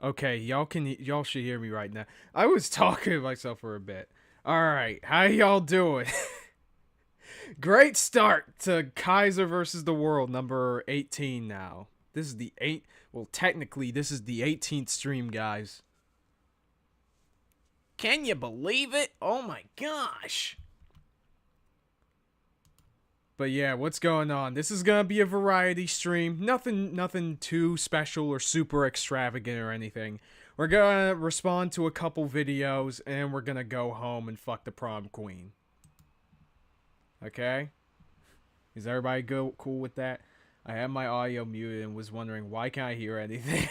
Okay, y'all should hear me right now. I was talking to myself for a bit. All right, how y'all doing? Great start to Kaiser versus the World number 18 now. This is the 8 well, technically this is the 18th stream, guys. Can you believe it? Oh my gosh. But yeah, what's going on? This is gonna be a variety stream. Nothing too special or super extravagant or anything. We're gonna respond to a couple videos and we're gonna go home and fuck the prom queen. Okay? Is everybody cool with that? I have my audio muted and was wondering why can't I hear anything?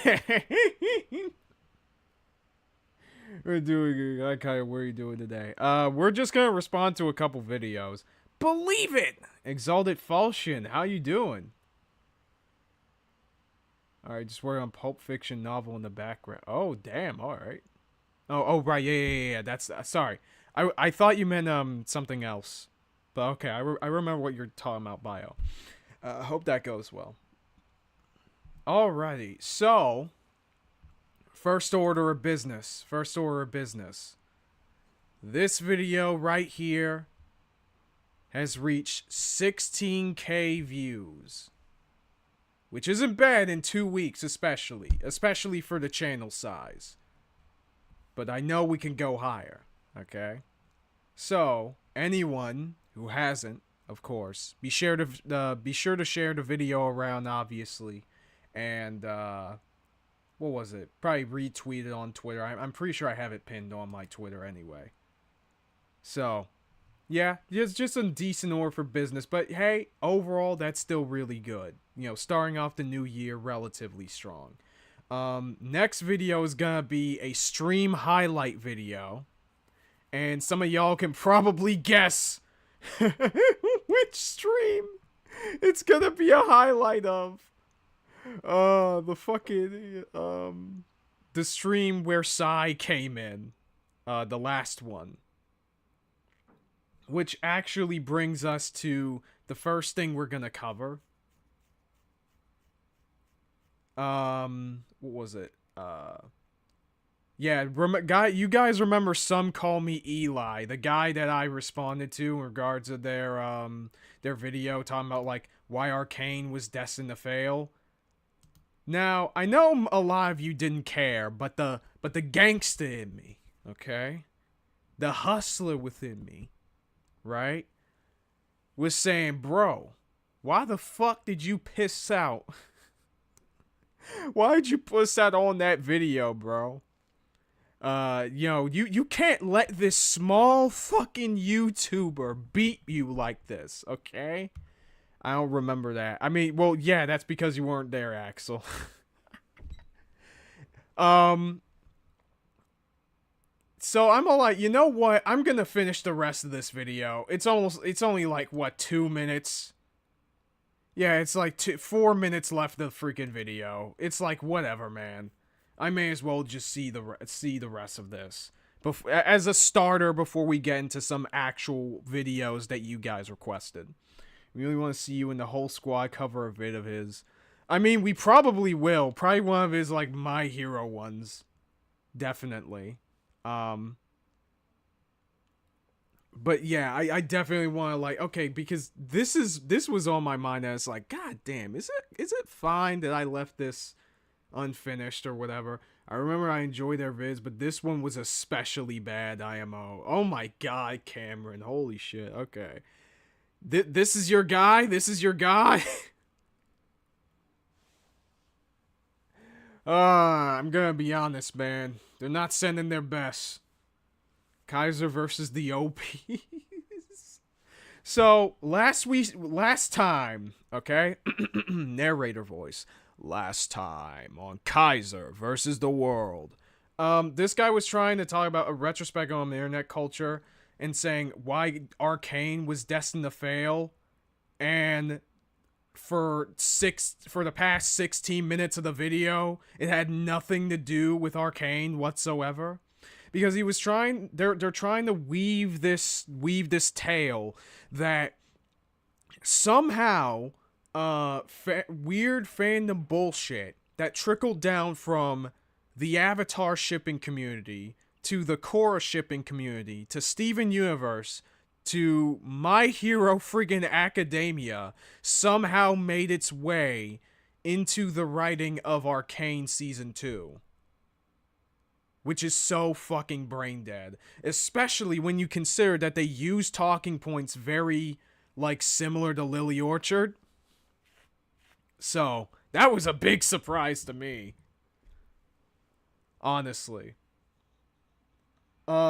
We're doing okay, what are you doing today? We're just gonna respond to a couple videos. Believe it! Exalted Falchion, how you doing? Alright, just working on Pulp Fiction novel in the background. Oh, damn, alright. Oh, right, yeah, that's, sorry. I thought you meant, something else. But okay, I remember what you're talking about, bio. I hope that goes well. Alrighty, so, first order of business. This video right here has reached 16k views. Which isn't bad in 2 weeks, especially for the channel size. But I know we can go higher, okay? So, anyone who hasn't, of course, be sure to share the video around, obviously, and what was it? Probably retweet it on Twitter. I'm pretty sure I have it pinned on my Twitter anyway. So, yeah, just a decent order for business, but hey, overall, that's still really good. You know, starting off the new year relatively strong. Next video is gonna be a stream highlight video, and some of y'all can probably guess which stream it's gonna be a highlight of. The fucking, the stream where Sai came in, the last one. Which actually brings us to the first thing we're gonna cover. What was it? Yeah, you guys remember Some Call Me Eli, the guy that I responded to in regards to their video talking about like why Arcane was destined to fail. Now, I know a lot of you didn't care, but the gangster in me, okay? The hustler within me, right, was saying, bro, why the fuck did you piss out? Why did you piss out on that video, bro? You know, you can't let this small fucking YouTuber beat you like this, okay? I don't remember that. I mean, well, yeah, that's because you weren't there, Axel. So I'm all like, you know what? I'm gonna finish the rest of this video. It's only like, what, 2 minutes? Yeah, it's like 4 minutes left of the freaking video. It's like, whatever, man. I may as well just see the rest of this. As a starter before we get into some actual videos that you guys requested. We really want to see you and the whole squad cover a vid of his. I mean, we probably will. Probably one of his, like, My Hero ones. Definitely. But yeah, I definitely want to, like, okay, because this was on my mind, and it's like, god damn, is it fine that I left this unfinished or whatever? I remember I enjoyed their vids, but this one was especially bad, IMO. Oh my god, Cameron, holy shit, okay. This is your guy? This is your guy? I'm gonna be honest, man. They're not sending their best. Kaiser versus the OPs. So, last time, okay? Narrator voice. Last time on Kaiser versus the World. This guy was trying to talk about a retrospect on the internet culture and saying why Arcane was destined to fail. And for the past 16 minutes of the video, it had nothing to do with Arcane whatsoever. Because he was trying, they're trying to weave this tale that somehow weird fandom bullshit that trickled down from the Avatar shipping community, to the Korra shipping community, to Steven Universe, to My Hero friggin' Academia, somehow made its way into the writing of Arcane Season 2. Which is so fucking brain dead. Especially when you consider that they use talking points very, like, similar to Lily Orchard. So, that was a big surprise to me. Honestly.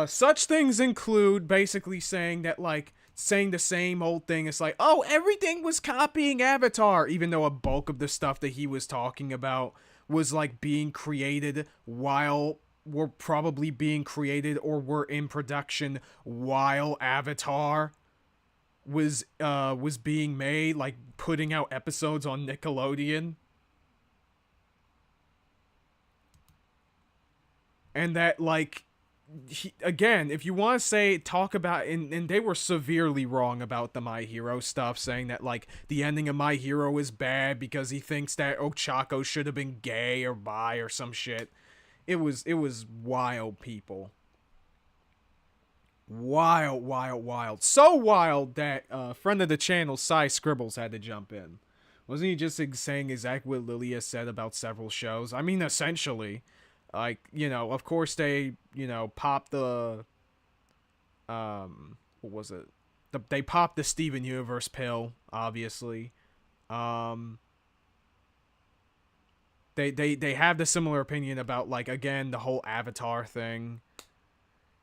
Such things include basically saying that, like, saying the same old thing. It's like, oh, everything was copying Avatar, even though a bulk of the stuff that he was talking about was, like, being created while were probably being created or were in production while Avatar was being made, like putting out episodes on Nickelodeon. And that, like, again, if you want to say, talk about, and they were severely wrong about the My Hero stuff, saying that, like, the ending of My Hero is bad because he thinks that Ochako should have been gay or bi or some shit. It was wild, people. Wild. So wild that friend of the channel, Cy Scribbles, had to jump in. Wasn't he just saying exactly what Lilia said about several shows? I mean, essentially. Like, you know, of course they, you know, popped the, what was it? They popped the Steven Universe pill, obviously. They have the similar opinion about, like, again, the whole Avatar thing.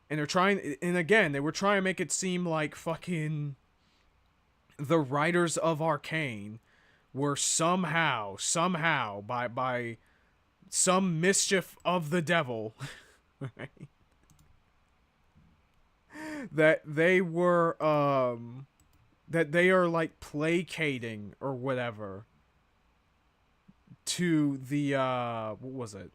And they're trying, and again, they were trying to make it seem like fucking the writers of Arcane were somehow, by some mischief of the devil, right? that they were, that they are, like, placating or whatever to the, what was it?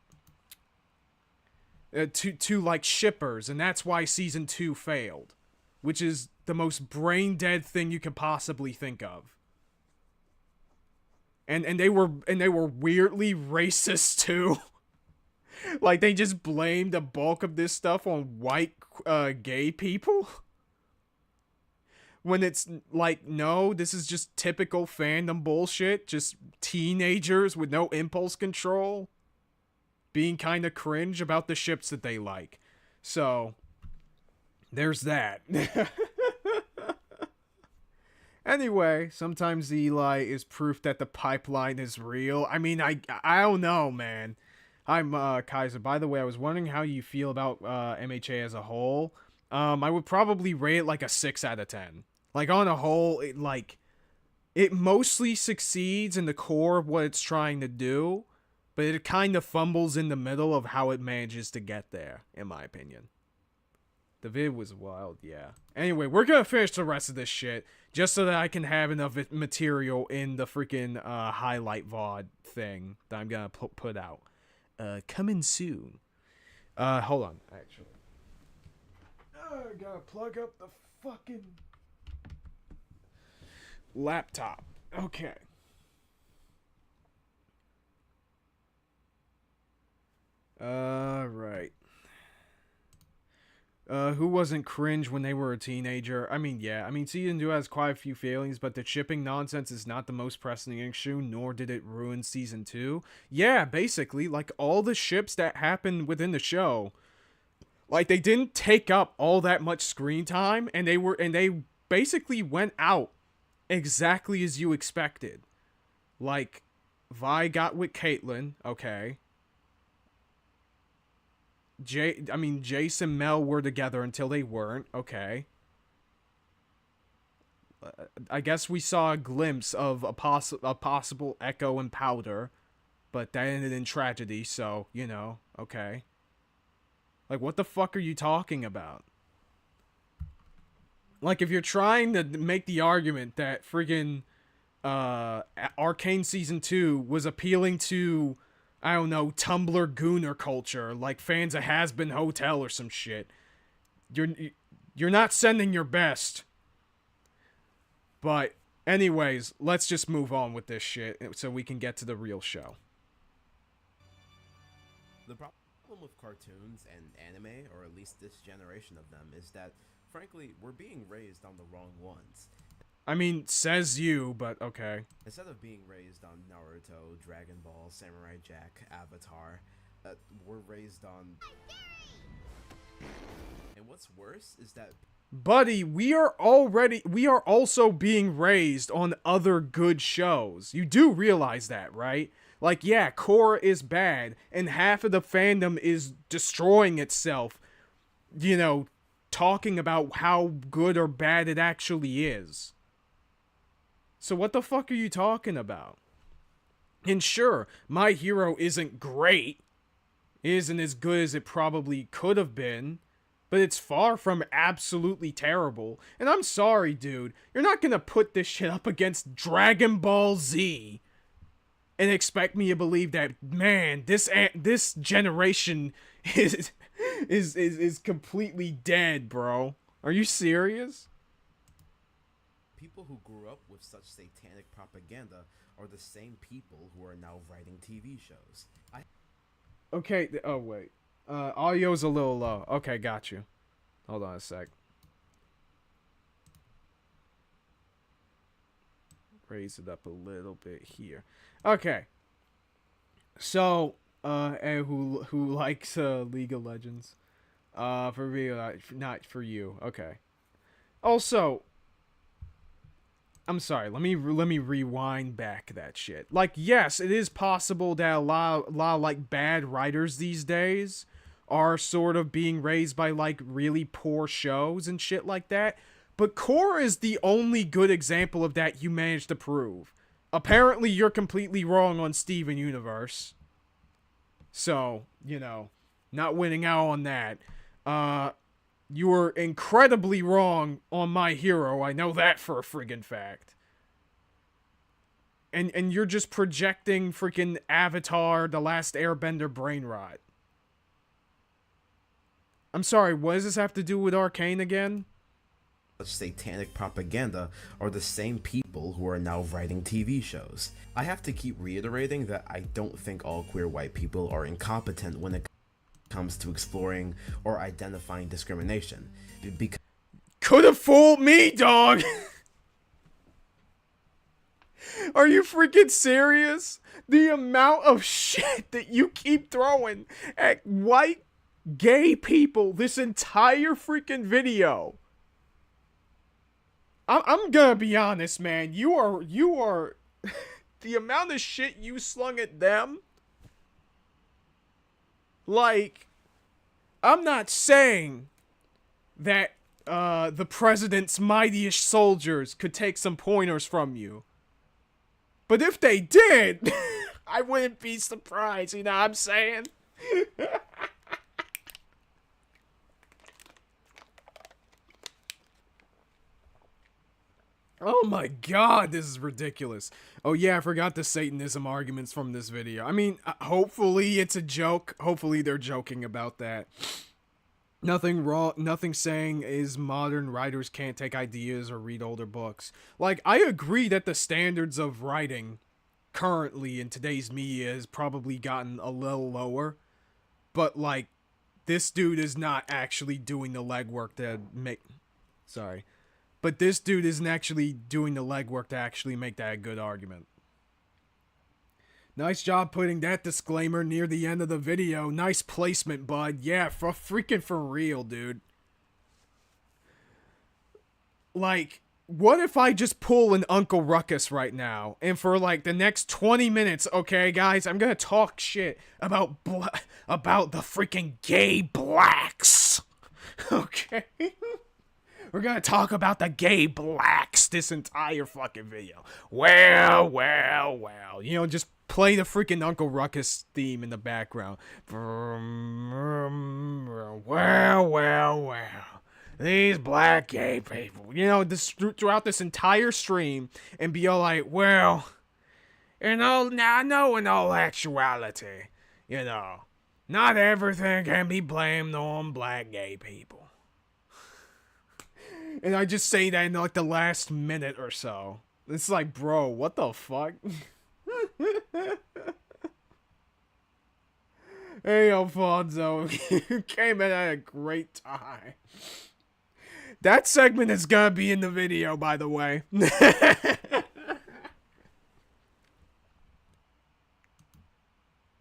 To like shippers, and that's why season 2 failed, which is the most brain dead thing you could possibly think of. And they were weirdly racist too. Like, they just blamed the bulk of this stuff on white gay people. When it's like, no, this is just typical fandom bullshit, just teenagers with no impulse control being kind of cringe about the ships that they like. So, there's that. Anyway, sometimes Eli is proof that the pipeline is real. I mean, I don't know, man. I'm Kaiser. By the way, I was wondering how you feel about MHA as a whole. I would probably rate it like a 6 out of 10. Like, on a whole, it mostly succeeds in the core of what it's trying to do, but it kind of fumbles in the middle of how it manages to get there, in my opinion. The vid was wild, yeah. Anyway, we're gonna finish the rest of this shit, just so that I can have enough material in the freaking highlight VOD thing that I'm gonna put out. Coming soon. Hold on, actually. I gotta plug up the fucking laptop. Okay. Right. Who wasn't cringe when they were a teenager? I mean, yeah. I mean, season 2 has quite a few failings, but the shipping nonsense is not the most pressing issue, nor did it ruin season 2. Yeah, basically, like, all the ships that happened within the show, like, they didn't take up all that much screen time, and they basically went out exactly as you expected. Like, Vi got with Caitlyn, okay. Jace and Mel were together until they weren't, okay. I guess we saw a glimpse of a possible Echo and Powder, but that ended in tragedy, so, you know, okay. Like, what the fuck are you talking about? Like, if you're trying to make the argument that friggin' Arcane Season 2 was appealing to, I don't know, Tumblr Gooner culture, like fans of Has Been Hotel or some shit, you're not sending your best. But, anyways, let's just move on with this shit so we can get to the real show. problem with cartoons and anime, or at least this generation of them, is that, frankly, we're being raised on the wrong ones. I mean, says you, but okay. Instead of being raised on Naruto, Dragon Ball, Samurai Jack, Avatar, we're raised on... And what's worse is that... Buddy, we are also being raised on other good shows. You do realize that, right? Like, yeah, Korra is bad, and half of the fandom is destroying itself, you know, talking about how good or bad it actually is. So what the fuck are you talking about? And sure, My Hero isn't great, isn't as good as it probably could have been, but it's far from absolutely terrible. And I'm sorry, dude, you're not gonna put this shit up against Dragon Ball Z and expect me to believe that, man, this generation is completely dead, bro. Are you serious? People who grew up with such satanic propaganda are the same people who are now writing TV shows. Okay, oh wait. Audio's a little low. Okay, got you. Hold on a sec. Raise it up a little bit here. Okay. So, and who likes League of Legends? For me, not for you. Okay. Also, I'm sorry. Let me rewind back that shit. Like, yes, it is possible that a lot of like bad writers these days are sort of being raised by like really poor shows and shit like that. But Korra is the only good example of that you managed to prove. Apparently, you're completely wrong on Steven Universe. So, you know, not winning out on that. You were incredibly wrong on My Hero. I know that for a friggin' fact. And you're just projecting freaking Avatar, The Last Airbender brain rot. I'm sorry, what does this have to do with Arcane again? Such satanic propaganda are the same people who are now writing TV shows. I have to keep reiterating that I don't think all queer white people are incompetent when it comes to exploring or identifying discrimination. Because could have fooled me, dog! Are you freaking serious? The amount of shit that you keep throwing at white gay people this entire freaking video. I'm gonna be honest, man. You are the amount of shit you slung at them. Like, I'm not saying that the president's mightiest soldiers could take some pointers from you. But if they did, I wouldn't be surprised, you know what I'm saying? Oh my god, this is ridiculous. Oh yeah, I forgot the Satanism arguments from this video. I mean, hopefully it's a joke. Hopefully they're joking about that. Nothing wrong, nothing saying is modern writers can't take ideas or read older books. Like, I agree that the standards of writing currently in today's media has probably gotten a little lower. But, like, this dude is not actually doing the legwork to make... Sorry. But this dude isn't actually doing the legwork to actually make that a good argument. Nice job putting that disclaimer near the end of the video. Nice placement, bud. Yeah, for real, dude. Like, what if I just pull an Uncle Ruckus right now, and for like the next 20 minutes, okay, guys, I'm gonna talk shit about about the freaking gay blacks. Okay? We're gonna talk about the gay blacks this entire fucking video. Well. You know, just play the freaking Uncle Ruckus theme in the background. Well. These black gay people. You know, this throughout this entire stream, and be all like, well, you know, now I know in all actuality, you know, not everything can be blamed on black gay people. And I just say that in like the last minute or so. It's like, bro, what the fuck? Hey, Alfonso. Came in at a great time. That segment is gonna be in the video, by the way.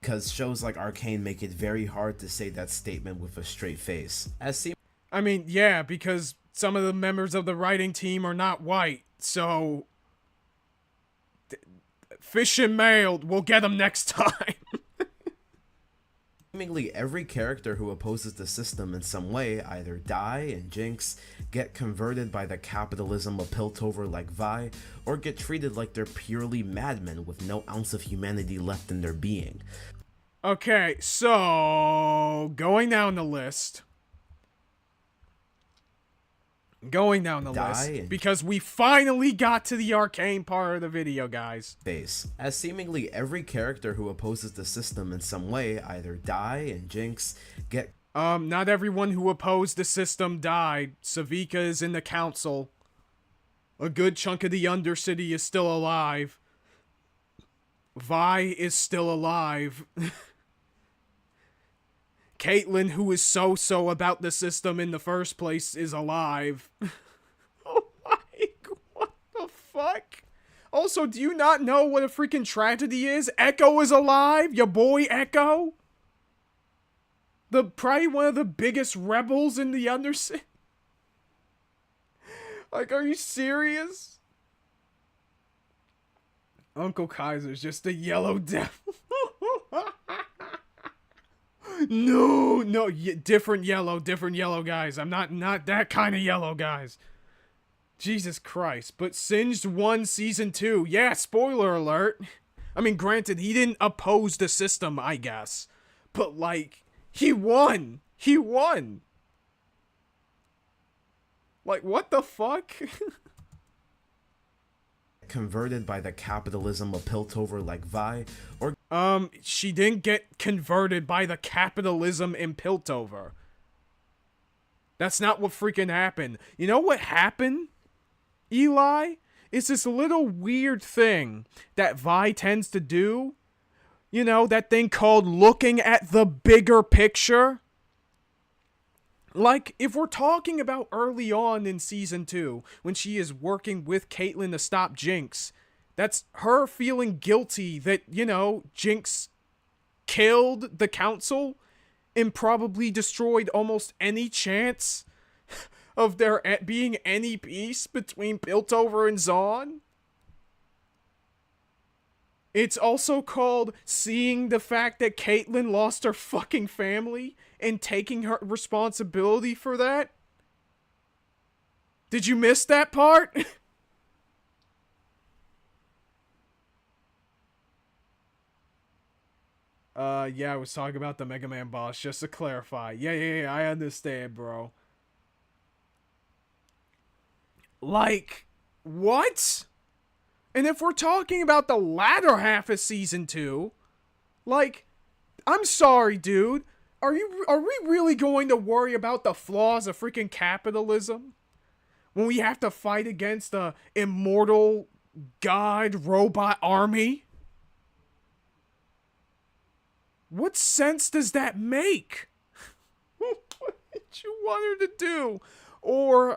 Because shows like Arcane make it very hard to say that statement with a straight face. I mean, yeah, because some of the members of the writing team are not white, so... Fish and mailed, we'll get them next time. Seemingly every character who opposes the system in some way either die and Jinx, get converted by the capitalism of Piltover like Vi, or get treated like they're purely madmen with no ounce of humanity left in their being. Okay, so... Going down the list, because we finally got to the Arcane part of the video, guys. As seemingly every character who opposes the system in some way either die and Jinx, get... Not everyone who opposed the system died. Savika is in the council. A good chunk of the Undercity is still alive. Vi is still alive. Caitlyn, who is so about the system in the first place, is alive. Oh my, what the fuck? Also, do you not know what a freaking tragedy is? Echo is alive? Your boy Echo? Probably one of the biggest rebels in the Undercity. Like, are you serious? Uncle Kaiser's just a yellow devil. No, different yellow, guys. I'm not that kind of yellow, guys. Jesus Christ. But Singed won Season 2. Yeah, spoiler alert. I mean, granted, he didn't oppose the system, I guess. But, like, he won. Like, what the fuck? Converted by the capitalism of Piltover like Vi, or... She didn't get converted by the capitalism in Piltover. That's not what freaking happened. You know what happened, Eli? It's this little weird thing that Vi tends to do. You know, that thing called looking at the bigger picture. Like, if we're talking about early on in Season 2, when she is working with Caitlyn to stop Jinx, that's her feeling guilty that, you know, Jinx killed the council and probably destroyed almost any chance of there being any peace between Piltover and Zaun. It's also called seeing the fact that Caitlyn lost her fucking family and taking her responsibility for that. Did you miss that part? Yeah, I was talking about the Mega Man boss, just to clarify. Yeah, I understand, bro. Like, what? And if we're talking about the latter half of Season 2, like, I'm sorry, dude. Are we really going to worry about the flaws of freaking capitalism? When we have to fight against the immortal god robot army? What sense does that make? What did you want her to do? Or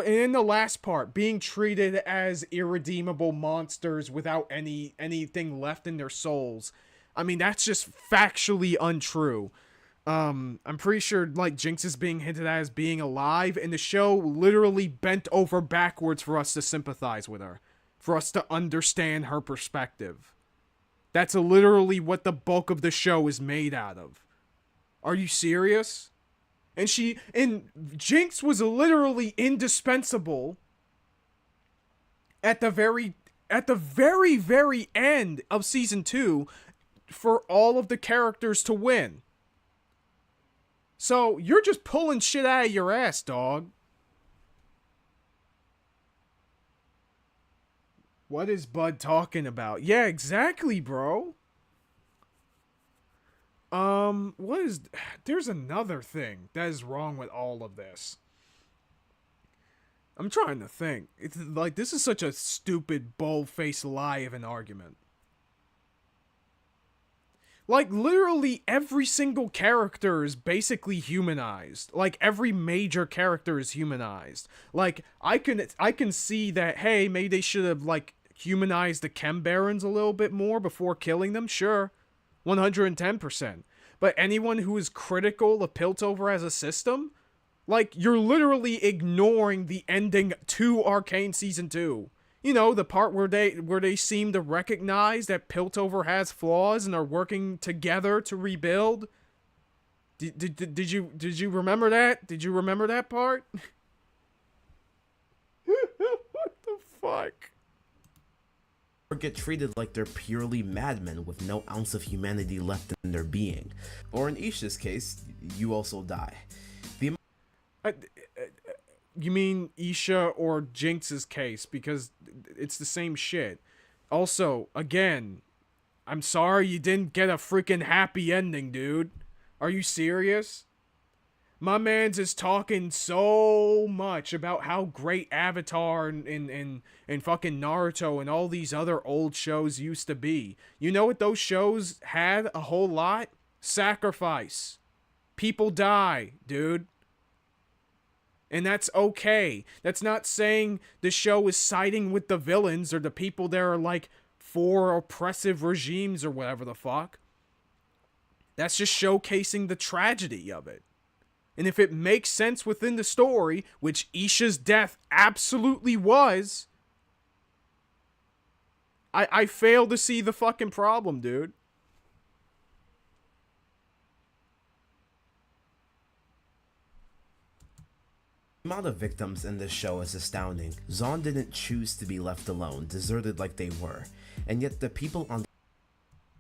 in the last part, being treated as irredeemable monsters without anything left in their souls. I mean, that's just factually untrue. I'm pretty sure, like, Jinx is being hinted at as being alive, and the show literally bent over backwards for us to sympathize with her. For us to understand her perspective. That's literally what the bulk of the show is made out of. Are you serious? And Jinx was literally indispensable at the very end of Season 2 for all of the characters to win. So, you're just pulling shit out of your ass, dog. What is Bud talking about? Yeah, exactly, bro. There's another thing that is wrong with all of this. I'm trying to think. It's like, this is such a stupid, bold-faced lie of an argument. Like, literally every single character is basically humanized. Like, every major character is humanized. Like, I can see that, hey, maybe they should have, like, humanized the Chem Barons a little bit more before killing them. Sure. 110%. But anyone who is critical of Piltover as a system, like, you're literally ignoring the ending to Arcane Season 2. You know, the part where they seem to recognize that Piltover has flaws and are working together to rebuild. Did you remember that? Did you remember that part? What the fuck? Or get treated like they're purely madmen with no ounce of humanity left in their being. Or in Isha's case, you also die. You mean Isha or Jinx's case, because it's the same shit. Also, again, I'm sorry you didn't get a freaking happy ending, dude. Are you serious? My man's is talking so much about how great Avatar and fucking Naruto and all these other old shows used to be. You know what those shows had a whole lot? Sacrifice. People die, dude. And that's okay. That's not saying the show is siding with the villains or the people that are like for oppressive regimes or whatever the fuck. That's just showcasing the tragedy of it. And if it makes sense within the story, which Isha's death absolutely was, I fail to see the fucking problem, dude. The amount of victims in this show is astounding. Zaun didn't choose to be left alone, deserted like they were, and yet the people on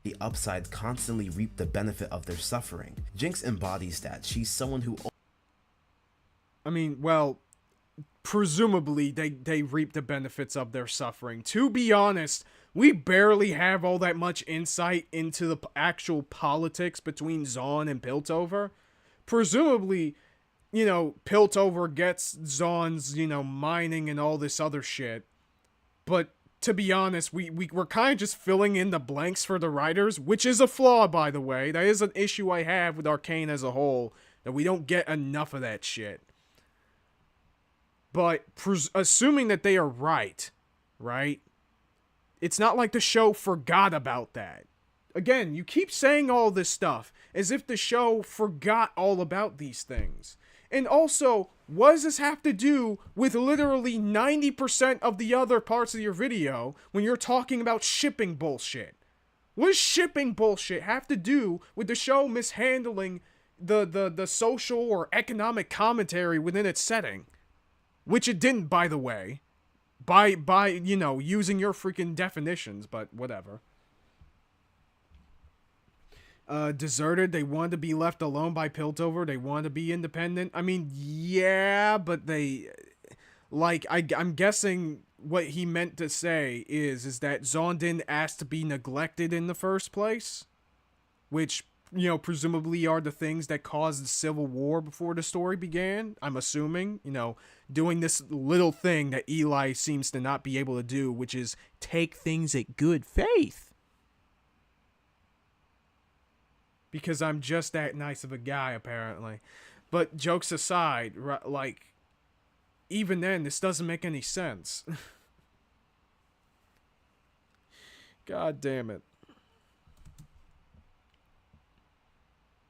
the upside constantly reap the benefit of their suffering. Jinx embodies that. She's someone who... I mean, well, presumably they reap the benefits of their suffering. To be honest, we barely have all that much insight into the actual politics between Zaun and Piltover. Presumably, you know, Piltover gets Zaun's, you know, mining and all this other shit. But to be honest, we're kind of just filling in the blanks for the writers, which is a flaw, by the way. That is an issue I have with Arcane as a whole, that we don't get enough of that shit. But assuming that they are right? It's not like the show forgot about that. Again, you keep saying all this stuff as if the show forgot all about these things. And also, what does this have to do with literally 90% of the other parts of your video when you're talking about shipping bullshit? What does shipping bullshit have to do with the show mishandling the social or economic commentary within its setting? Which it didn't, by the way. By you know, using your freaking definitions, but whatever. Deserted, they wanted to be left alone by Piltover, they wanted to be independent. I mean, yeah, but they, like, I'm guessing what he meant to say is that Zaun didn't ask to be neglected in the first place, which, you know, presumably are the things that caused the Civil War before the story began, I'm assuming, you know, doing this little thing that Eli seems to not be able to do, which is take things at good faith. Because I'm just that nice of a guy, apparently. But jokes aside, like, even then, this doesn't make any sense. God damn it.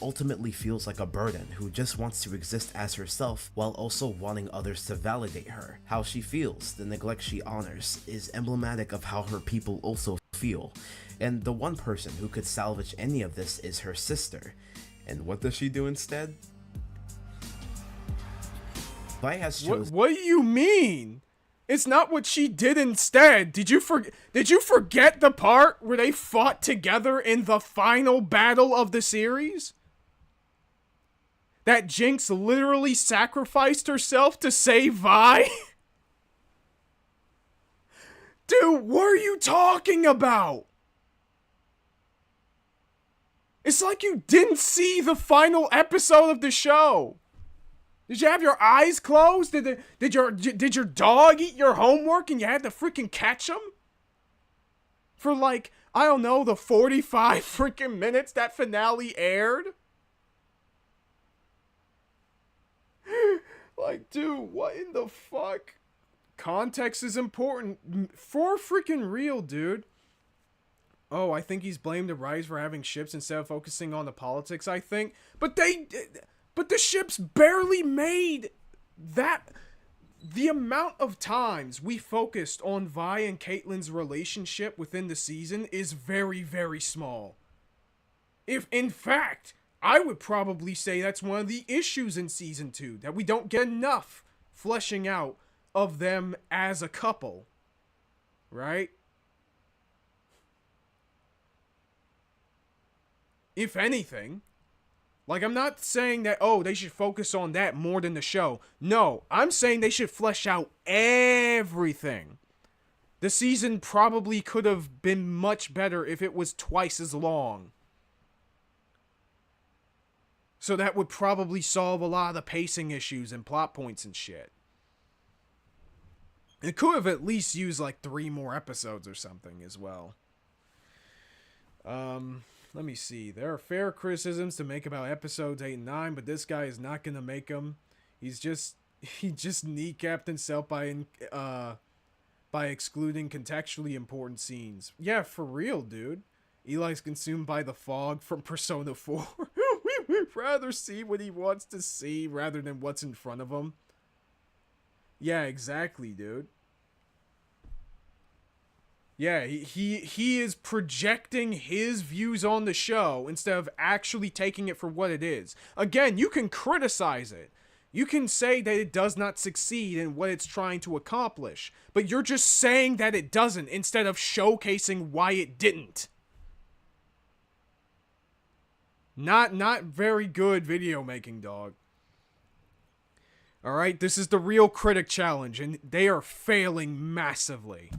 Ultimately feels like a burden, who just wants to exist as herself while also wanting others to validate her. How she feels, the neglect she honors, is emblematic of how her people also feel. And the one person who could salvage any of this is her sister. And what does she do instead? Vi has chosen... What do you mean? It's not what she did instead. Did you forget the part where they fought together in the final battle of the series? That Jinx literally sacrificed herself to save Vi? Dude, what are you talking about? It's like you didn't see the final episode of the show. Did you have your eyes closed? Did your dog eat your homework and you had to freaking catch him? For like I don't know, the 45 freaking minutes that finale aired? Like, dude, what in the fuck? Context is important. For freaking real, dude. Oh, I think he's blamed the writers for having ships instead of focusing on the politics, I think. But the ships barely made that. The amount of times we focused on Vi and Caitlyn's relationship within the season is very, very small. If, in fact, I would probably say that's one of the issues in season 2, that we don't get enough fleshing out of them as a couple. Right? If anything, like, I'm not saying that, oh, they should focus on that more than the show. No, I'm saying they should flesh out everything. The season probably could have been much better if it was twice as long. So that would probably solve a lot of the pacing issues and plot points and shit. It could have at least used like 3 more episodes or something as well. Let me see. There are fair criticisms to make about episodes 8 and 9, but this guy is not gonna make them. He just kneecapped himself by excluding contextually important scenes. Yeah, for real, dude. Eli's consumed by the fog from Persona 4. We'd rather see what he wants to see rather than what's in front of him. Yeah, exactly, dude. Yeah, he is projecting his views on the show instead of actually taking it for what it is. Again, you can criticize it. You can say that it does not succeed in what it's trying to accomplish, but you're just saying that it doesn't instead of showcasing why it didn't. Not very good video making, dog. Alright, this is the real critic challenge, and they are failing massively.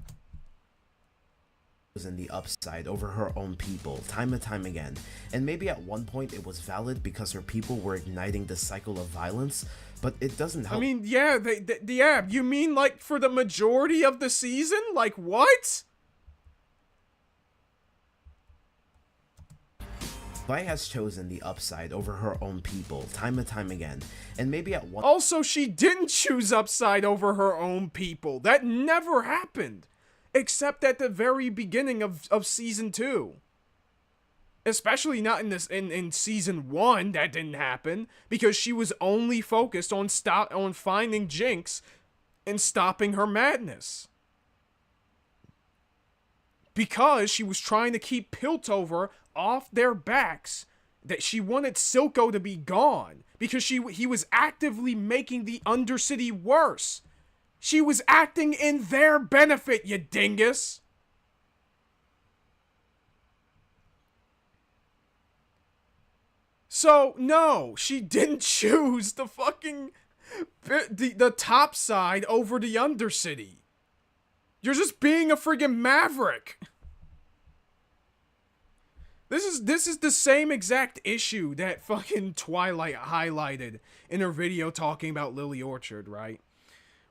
In the upside over her own people time and time again, and maybe at one point it was valid because her people were igniting the cycle of violence, but it doesn't help. I mean, yeah, yeah, you mean like for the majority of the season? Like what? Vi has chosen the upside over her own people time and time again, and maybe at one. Also, she didn't choose upside over her own people. That never happened. Except at the very beginning of season 2. Especially not in season 1, that didn't happen, because she was only focused on finding Jinx and stopping her madness. Because she was trying to keep Piltover off their backs, that she wanted Silco to be gone, because he was actively making the Undercity worse. She was acting in their benefit, you dingus! So, no, she didn't choose the fucking... the top side over the Undercity. You're just being a friggin' maverick! This is the same exact issue that fucking Twilight highlighted in her video talking about Lily Orchard, right?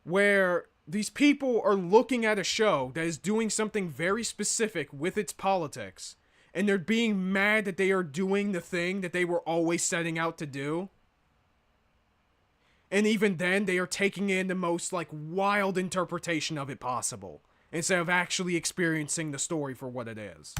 Where these people are looking at a show that is doing something very specific with its politics, and they're being mad that they are doing the thing that they were always setting out to do. And even then, they are taking in the most, like, wild interpretation of it possible, instead of actually experiencing the story for what it is.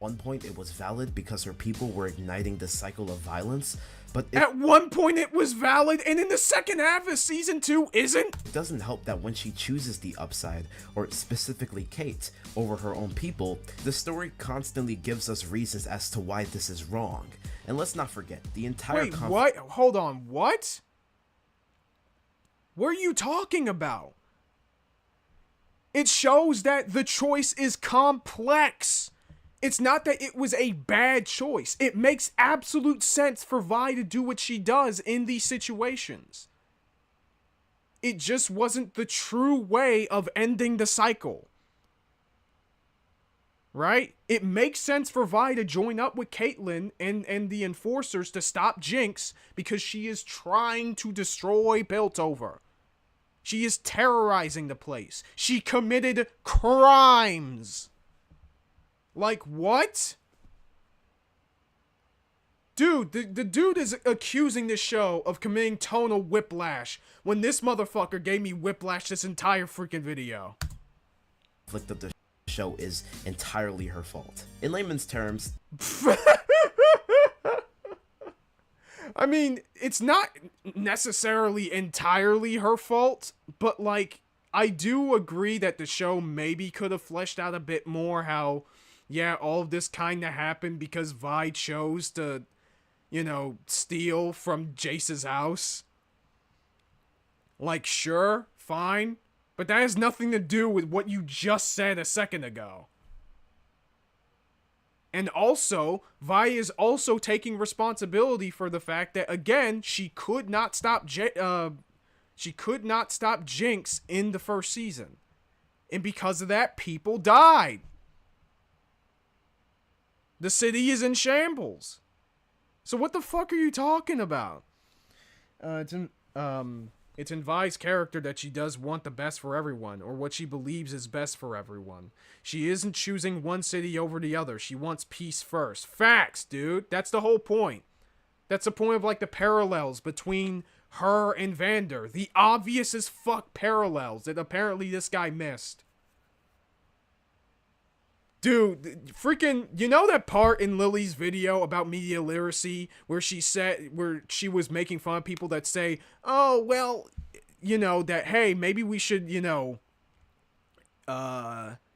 One point it was valid because her people were igniting the cycle of violence, but at one point it was valid, and in the second half of season 2 isn't? It doesn't help that when she chooses the upside, or specifically Kate, over her own people, the story constantly gives us reasons as to why this is wrong. And let's not forget, the entire Wait, what? Hold on, what? What are you talking about? It shows that the choice is complex. It's not that it was a bad choice. It makes absolute sense for Vi to do what she does in these situations. It just wasn't the true way of ending the cycle. Right? It makes sense for Vi to join up with Caitlyn and the Enforcers to stop Jinx because she is trying to destroy Piltover. She is terrorizing the place. She committed crimes. Like, what? Dude, the dude is accusing this show of committing tonal whiplash when this motherfucker gave me whiplash this entire freaking video. Conflict of the show is entirely her fault. In layman's terms, I mean, it's not necessarily entirely her fault, but like, I do agree that the show maybe could have fleshed out a bit more how, yeah, all of this kind of happened because Vi chose to, you know, steal from Jace's house. Like, sure, fine, but that has nothing to do with what you just said a second ago. And also, Vi is also taking responsibility for the fact that, again, she could not stop Jinx in the first season. And because of that, people died. The city is in shambles. So what the fuck are you talking about? It's in Vi's character that she does want the best for everyone, or what she believes is best for everyone. She isn't choosing one city over the other. She wants peace first. Facts, dude. That's the whole point. That's the point of, like, the parallels between her and Vander. The obvious as fuck parallels that apparently this guy missed. Dude, freaking, you know that part in Lily's video about media literacy where she was making fun of people that say, oh, well, you know, that, hey, maybe we should, you know,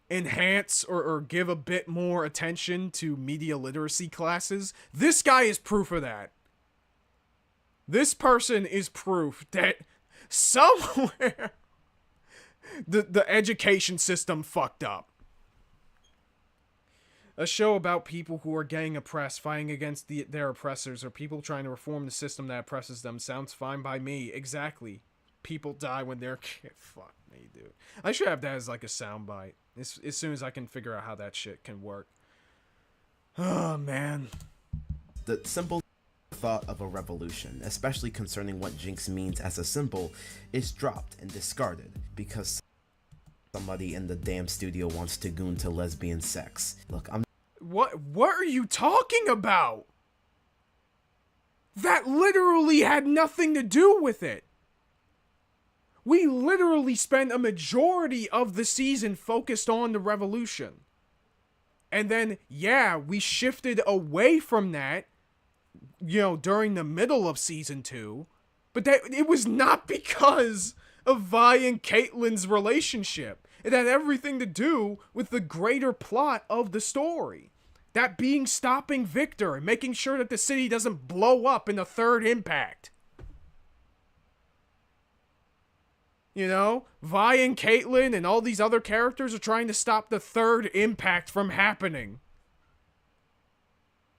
enhance or give a bit more attention to media literacy classes? This guy is proof of that. This person is proof that somewhere the education system fucked up. A show about people who are getting oppressed, fighting against their oppressors, or people trying to reform the system that oppresses them sounds fine by me. Exactly. People die when they're... Fuck me, dude. I should have that as like a soundbite. As soon as I can figure out how that shit can work. Oh, man. The simple thought of a revolution, especially concerning what Jinx means as a symbol, is dropped and discarded because somebody in the damn studio wants to goon to lesbian sex. Look, What are you talking about? That literally had nothing to do with it. We literally spent a majority of the season focused on the revolution. And then, yeah, we shifted away from that, you know, during the middle of season 2. But that it was not because of Vi and Caitlyn's relationship. It had everything to do with the greater plot of the story. That being stopping Victor and making sure that the city doesn't blow up in the third impact. You know, Vi and Caitlyn and all these other characters are trying to stop the third impact from happening.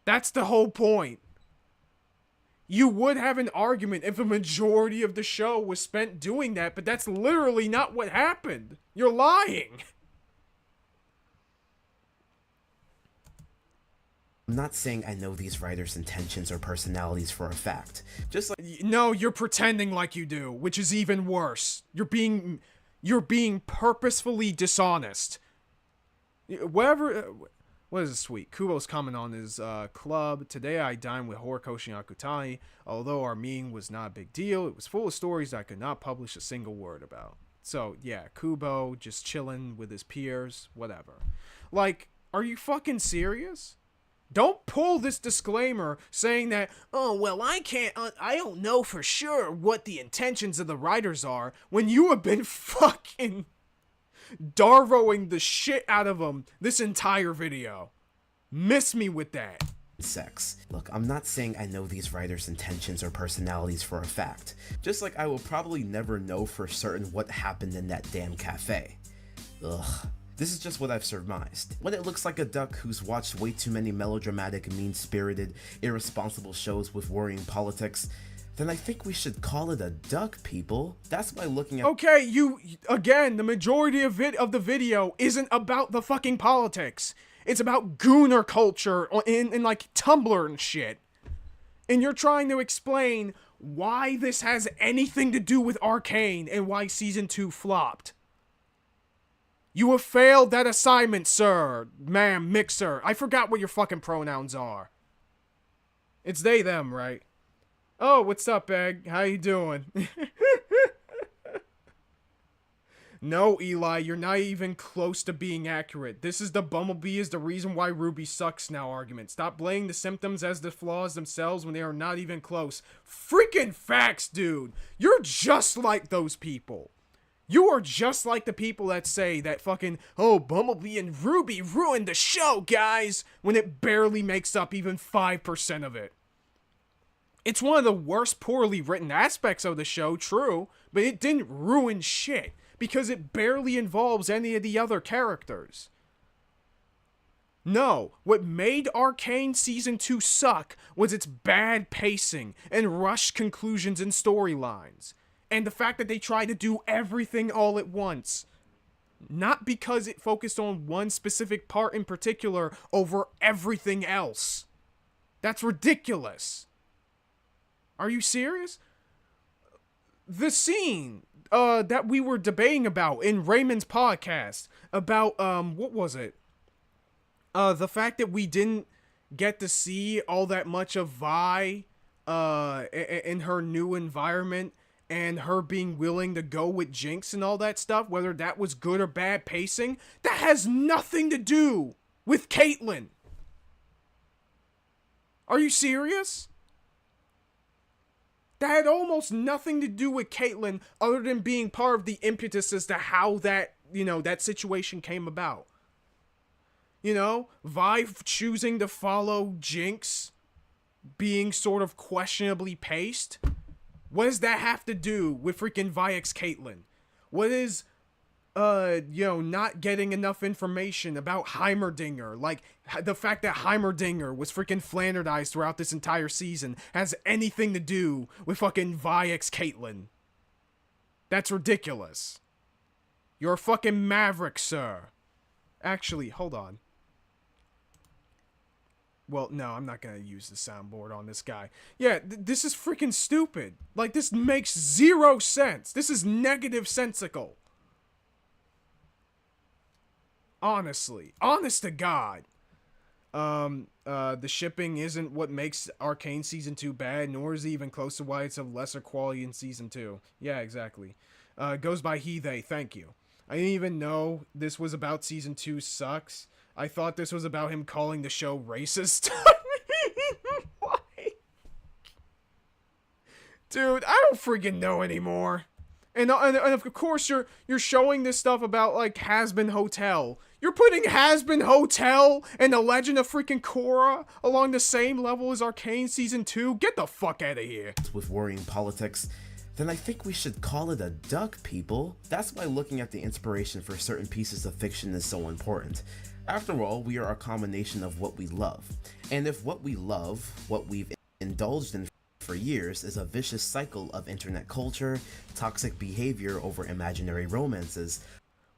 That's the whole point. You would have an argument if a majority of the show was spent doing that, but that's literally not what happened. You're lying. I'm not saying I know these writers' intentions or personalities for a fact. Just like... No, you're pretending like you do, which is even worse. You're being purposefully dishonest. Whatever... What is this tweet? Kubo's comment on his club. Today I dined with Horikoshi and Akutani. Although our meeting was not a big deal, it was full of stories I could not publish a single word about. So, yeah, Kubo just chilling with his peers, whatever. Like, are you fucking serious? Don't pull this disclaimer saying that, oh, well, I don't know for sure what the intentions of the writers are, when you have been fucking Darvoing the shit out of them this entire video. Miss me with that. Sex. Look, I'm not saying I know these writers' intentions or personalities for a fact. Just like I will probably never know for certain what happened in that damn cafe. Ugh. This is just what I've surmised. When it looks like a duck who's watched way too many melodramatic, mean-spirited, irresponsible shows with worrying politics, then I think we should call it a duck, people. That's why looking at— Okay, again, the majority of the video isn't about the fucking politics. It's about gooner culture in like Tumblr and shit. And you're trying to explain why this has anything to do with Arcane and why season 2 flopped. You have failed that assignment, sir, ma'am, mixer. I forgot what your fucking pronouns are. It's they, them, right? Oh, what's up, Egg? How you doing? No, Eli, you're not even close to being accurate. This is the Bumblebee is the reason why Ruby sucks now argument. Stop blaming the symptoms as the flaws themselves when they are not even close. Freaking facts, dude. You're just like those people. You are just like the people that say that fucking, oh, Bumblebee and Ruby ruined the show, guys, when it barely makes up even 5% of it. It's one of the worst poorly written aspects of the show, true, but it didn't ruin shit, because it barely involves any of the other characters. No, what made Arcane Season 2 suck was its bad pacing and rushed conclusions and storylines. And the fact that they tried to do everything all at once. Not because it focused on one specific part in particular over everything else. That's ridiculous. Are you serious? The scene that we were debating about in Raymond's podcast about, what was it? The fact that we didn't get to see all that much of Vi, in her new environment, and her being willing to go with Jinx and all that stuff, whether that was good or bad pacing, that has nothing to do with Caitlyn. Are you serious? That had almost nothing to do with Caitlyn other than being part of the impetus as to how that, that situation came about. Vi choosing to follow Jinx being sort of questionably paced. What does that have to do with freaking Vi x Caitlyn? What is, not getting enough information about Heimerdinger? Like, the fact that Heimerdinger was freaking Flanderized throughout this entire season has anything to do with fucking Vi x Caitlyn. That's ridiculous. You're a fucking maverick, sir. Actually, hold on. Well, no, I'm not gonna use the soundboard on this guy. Yeah, this is freaking stupid. Like, this makes zero sense. This is negative sensical. Honestly. Honest to God. The shipping isn't what makes Arcane Season 2 bad, nor is it even close to why it's of lesser quality in Season 2. Yeah, exactly. Goes by he, they, thank you. I didn't even know this was about Season 2 sucks. I thought this was about him calling the show racist. Why? Dude, I don't freaking know anymore. And of course you're showing this stuff about like Hazbin Hotel. You're putting Hazbin Hotel and the Legend of freaking Korra along the same level as Arcane Season 2? Get the fuck out of here. With worrying politics, then I think we should call it a duck, people. That's why looking at the inspiration for certain pieces of fiction is so important. After all, we are a combination of what we love. And if what we love, what we've indulged in for years, is a vicious cycle of internet culture, toxic behavior over imaginary romances,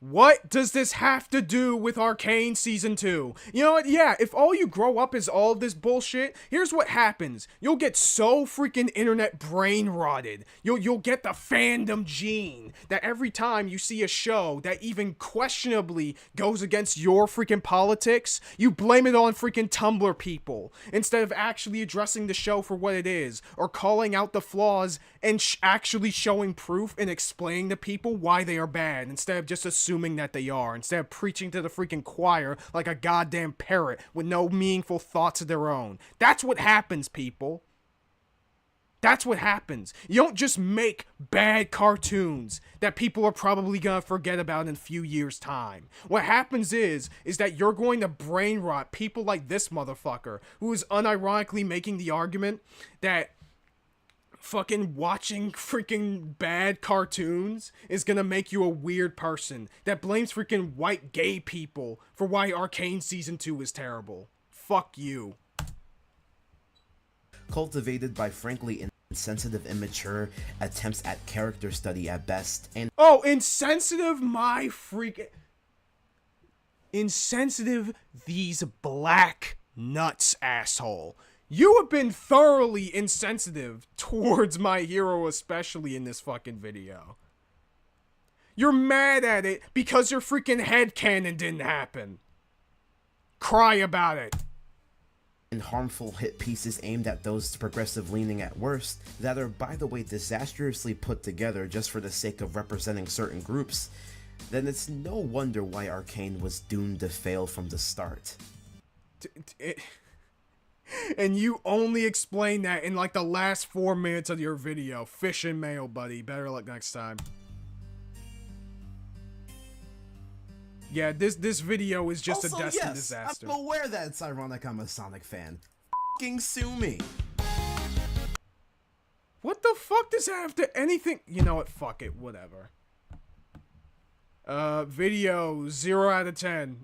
what does this have to do with Arcane Season 2? You know what? Yeah, if all you grow up is all of this bullshit, here's what happens. You'll get so freaking internet brain rotted. You'll get the fandom gene that every time you see a show that even questionably goes against your freaking politics, you blame it on freaking Tumblr people instead of actually addressing the show for what it is or calling out the flaws and actually showing proof and explaining to people why they are bad instead of just assuming that they are, instead of preaching to the freaking choir like a goddamn parrot with no meaningful thoughts of their own. That's what happens, people. That's what happens. You don't just make bad cartoons that people are probably gonna forget about in a few years' time. What happens is that you're going to brain rot people like this motherfucker who is unironically making the argument that fucking watching freaking bad cartoons is gonna make you a weird person that blames freaking white gay people for why Arcane Season 2 is terrible. Fuck you. Cultivated by frankly insensitive, immature attempts at character study at best, and oh, insensitive my freaking insensitive these black nuts, asshole. You have been thoroughly insensitive towards my hero, especially in this fucking video. You're mad at it because your freaking headcanon didn't happen. Cry about it. And harmful hit pieces aimed at those progressive leaning at worst that are, by the way, disastrously put together just for the sake of representing certain groups, then it's no wonder why Arcane was doomed to fail from the start. And you only explain that in like the last 4 minutes of your video. Fish and mail, buddy. Better luck next time. Yeah, this video is just also, a destined yes, disaster. I'm aware that it's ironic I'm a Sonic fan. F***ing sue me. What the fuck does that have to anything? You know what? Fuck it. Whatever. Video 0 out of 10.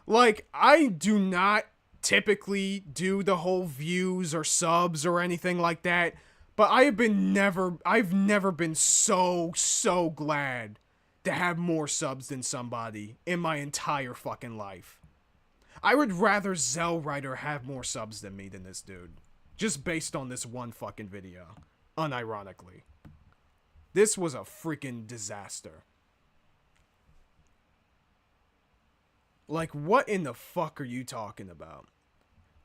Like, I do not typically do the whole views or subs or anything like that, but I've never been so glad to have more subs than somebody in my entire fucking life. I would rather Zellwriter have more subs than me than this dude. Just based on this one fucking video. Unironically. This was a freaking disaster. Like, what in the fuck are you talking about?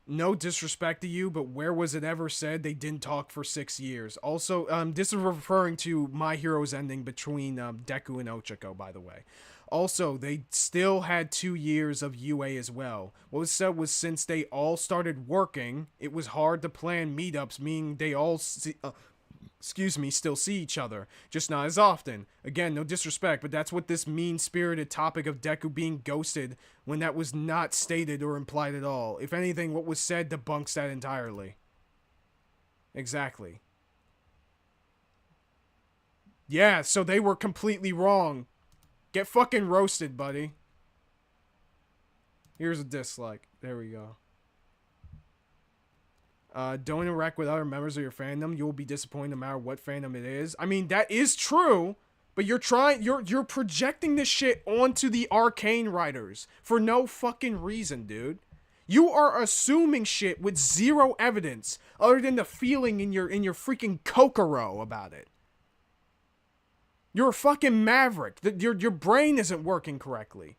No disrespect to you, but where was it ever said they didn't talk for 6 years? Also, this is referring to My Hero's ending between Deku and Ochako, by the way. Also, they still had 2 years of UA as well. What was said was since they all started working, it was hard to plan meetups, meaning they all still see each other, just not as often. Again, no disrespect, but that's what this mean-spirited topic of Deku being ghosted when that was not stated or implied at all. If anything, what was said debunks that entirely. Exactly. Yeah, so they were completely wrong. Get fucking roasted, buddy. Here's a dislike. There we go. Don't interact with other members of your fandom. You will be disappointed no matter what fandom it is. I mean, that is true, but you're projecting this shit onto the Arcane writers for no fucking reason, dude. You are assuming shit with zero evidence other than the feeling in your freaking kokoro about it. You're a fucking maverick. Your brain isn't working correctly.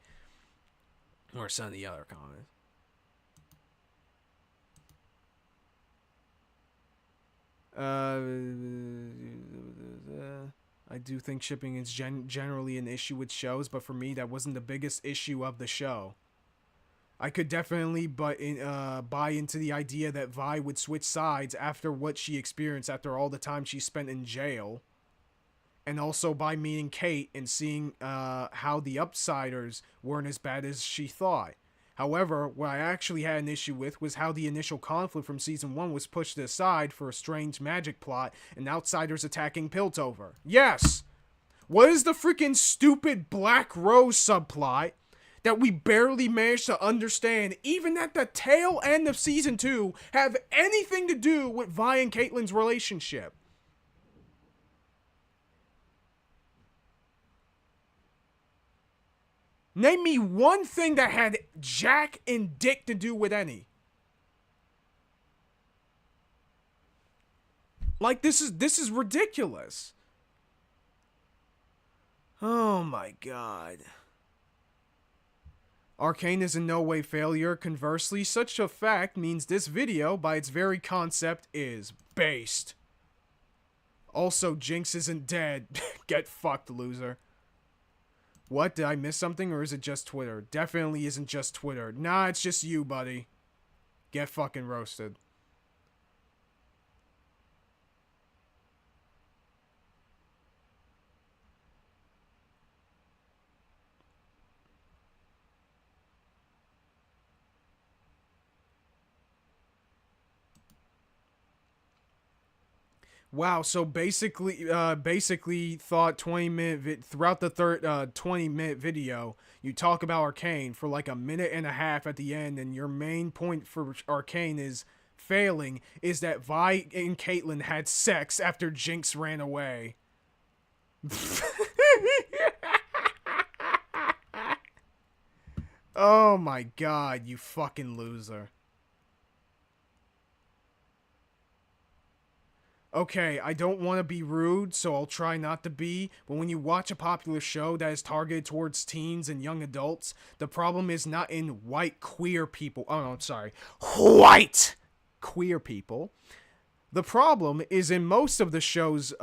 Or some of the other comments. I do think shipping is generally an issue with shows, but for me, that wasn't the biggest issue of the show. I could definitely buy into the idea that Vi would switch sides after what she experienced after all the time she spent in jail. And also by meeting Kate and seeing how the Upsiders weren't as bad as she thought. However, what I actually had an issue with was how the initial conflict from Season 1 was pushed aside for a strange magic plot and outsiders attacking Piltover. Yes! What is the freaking stupid Black Rose subplot that we barely managed to understand, even at the tail end of Season 2, have anything to do with Vi and Caitlyn's relationship? Name me one thing that had Jack and Dick to do with any. Like, this is ridiculous. Oh my god. Arcane is in no way failure. Conversely, such a fact means this video, by its very concept, is based. Also, Jinx isn't dead. Get fucked, loser. What? Did I miss something, or is it just Twitter? Definitely isn't just Twitter. Nah, it's just you, buddy. Get fucking roasted. Wow, so basically thought 20-minute throughout the 20-minute video, you talk about Arcane for like a minute and a half at the end, and your main point for Arcane is failing is that Vi and Caitlyn had sex after Jinx ran away. Oh my god, you fucking loser. okay, I don't want to be rude, so I'll try not to be, but when you watch a popular show that is targeted towards teens and young adults, the problem is not in white queer people. Oh, no, I'm sorry. White queer people. The problem is in most of the show's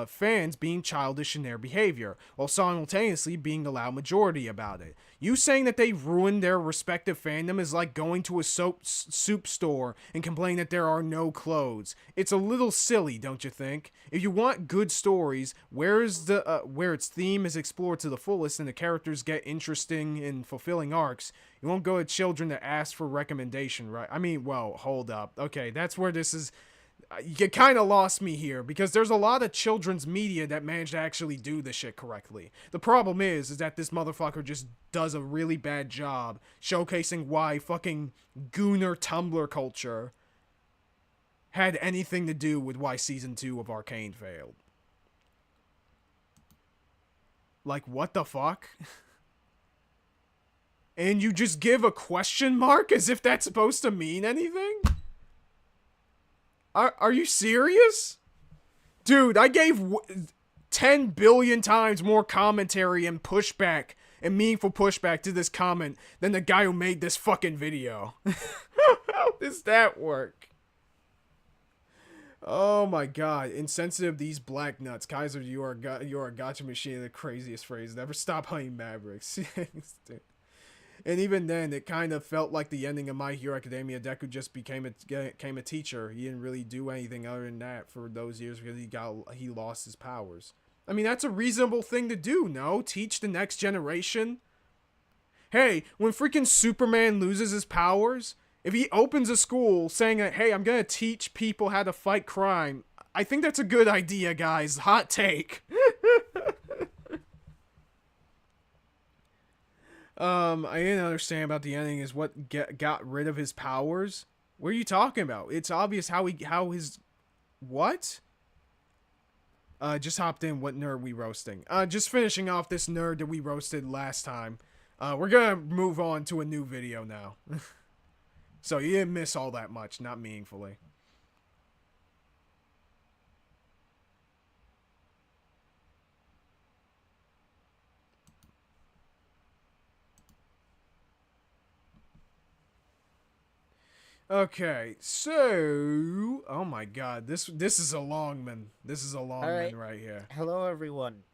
fans being childish in their behavior, while simultaneously being the loud majority about it. You saying that they ruined their respective fandom is like going to a soup store and complaining that there are no clothes. It's a little silly, don't you think? If you want good stories, where its theme is explored to the fullest and the characters get interesting and fulfilling arcs, you won't go to children to ask for recommendation, right? I mean, well, hold up. Okay, that's where this is... You kind of lost me here, because there's a lot of children's media that managed to actually do this shit correctly. The problem is that this motherfucker just does a really bad job showcasing why fucking gooner Tumblr culture had anything to do with why season 2 of Arcane failed. Like, what the fuck? And you just give a question mark as if that's supposed to mean anything? Are you serious? Dude, I gave 10 billion times more commentary and pushback and meaningful pushback to this comment than the guy who made this fucking video. How does that work? Oh my god. Insensitive these black nuts. Kaiser, you are a gotcha machine. The craziest phrase. Never stop hunting Mavericks. And even then, it kind of felt like the ending of My Hero Academia. Deku just became a teacher. He didn't really do anything other than that for those years because he lost his powers. I mean, that's a reasonable thing to do, no? Teach the next generation? Hey, when freaking Superman loses his powers, if he opens a school saying that, hey, I'm gonna teach people how to fight crime, I think that's a good idea, guys. Hot take. I didn't understand about the ending is what got rid of his powers. What are you talking about? It's obvious how his... What? Just hopped in. What nerd we roasting? Just finishing off this nerd that we roasted last time. We're gonna move on to a new video now. So you didn't miss all that much, not meaningfully. Okay, so... Oh my god, this is a long one. This is a long one right here. Hello, everyone.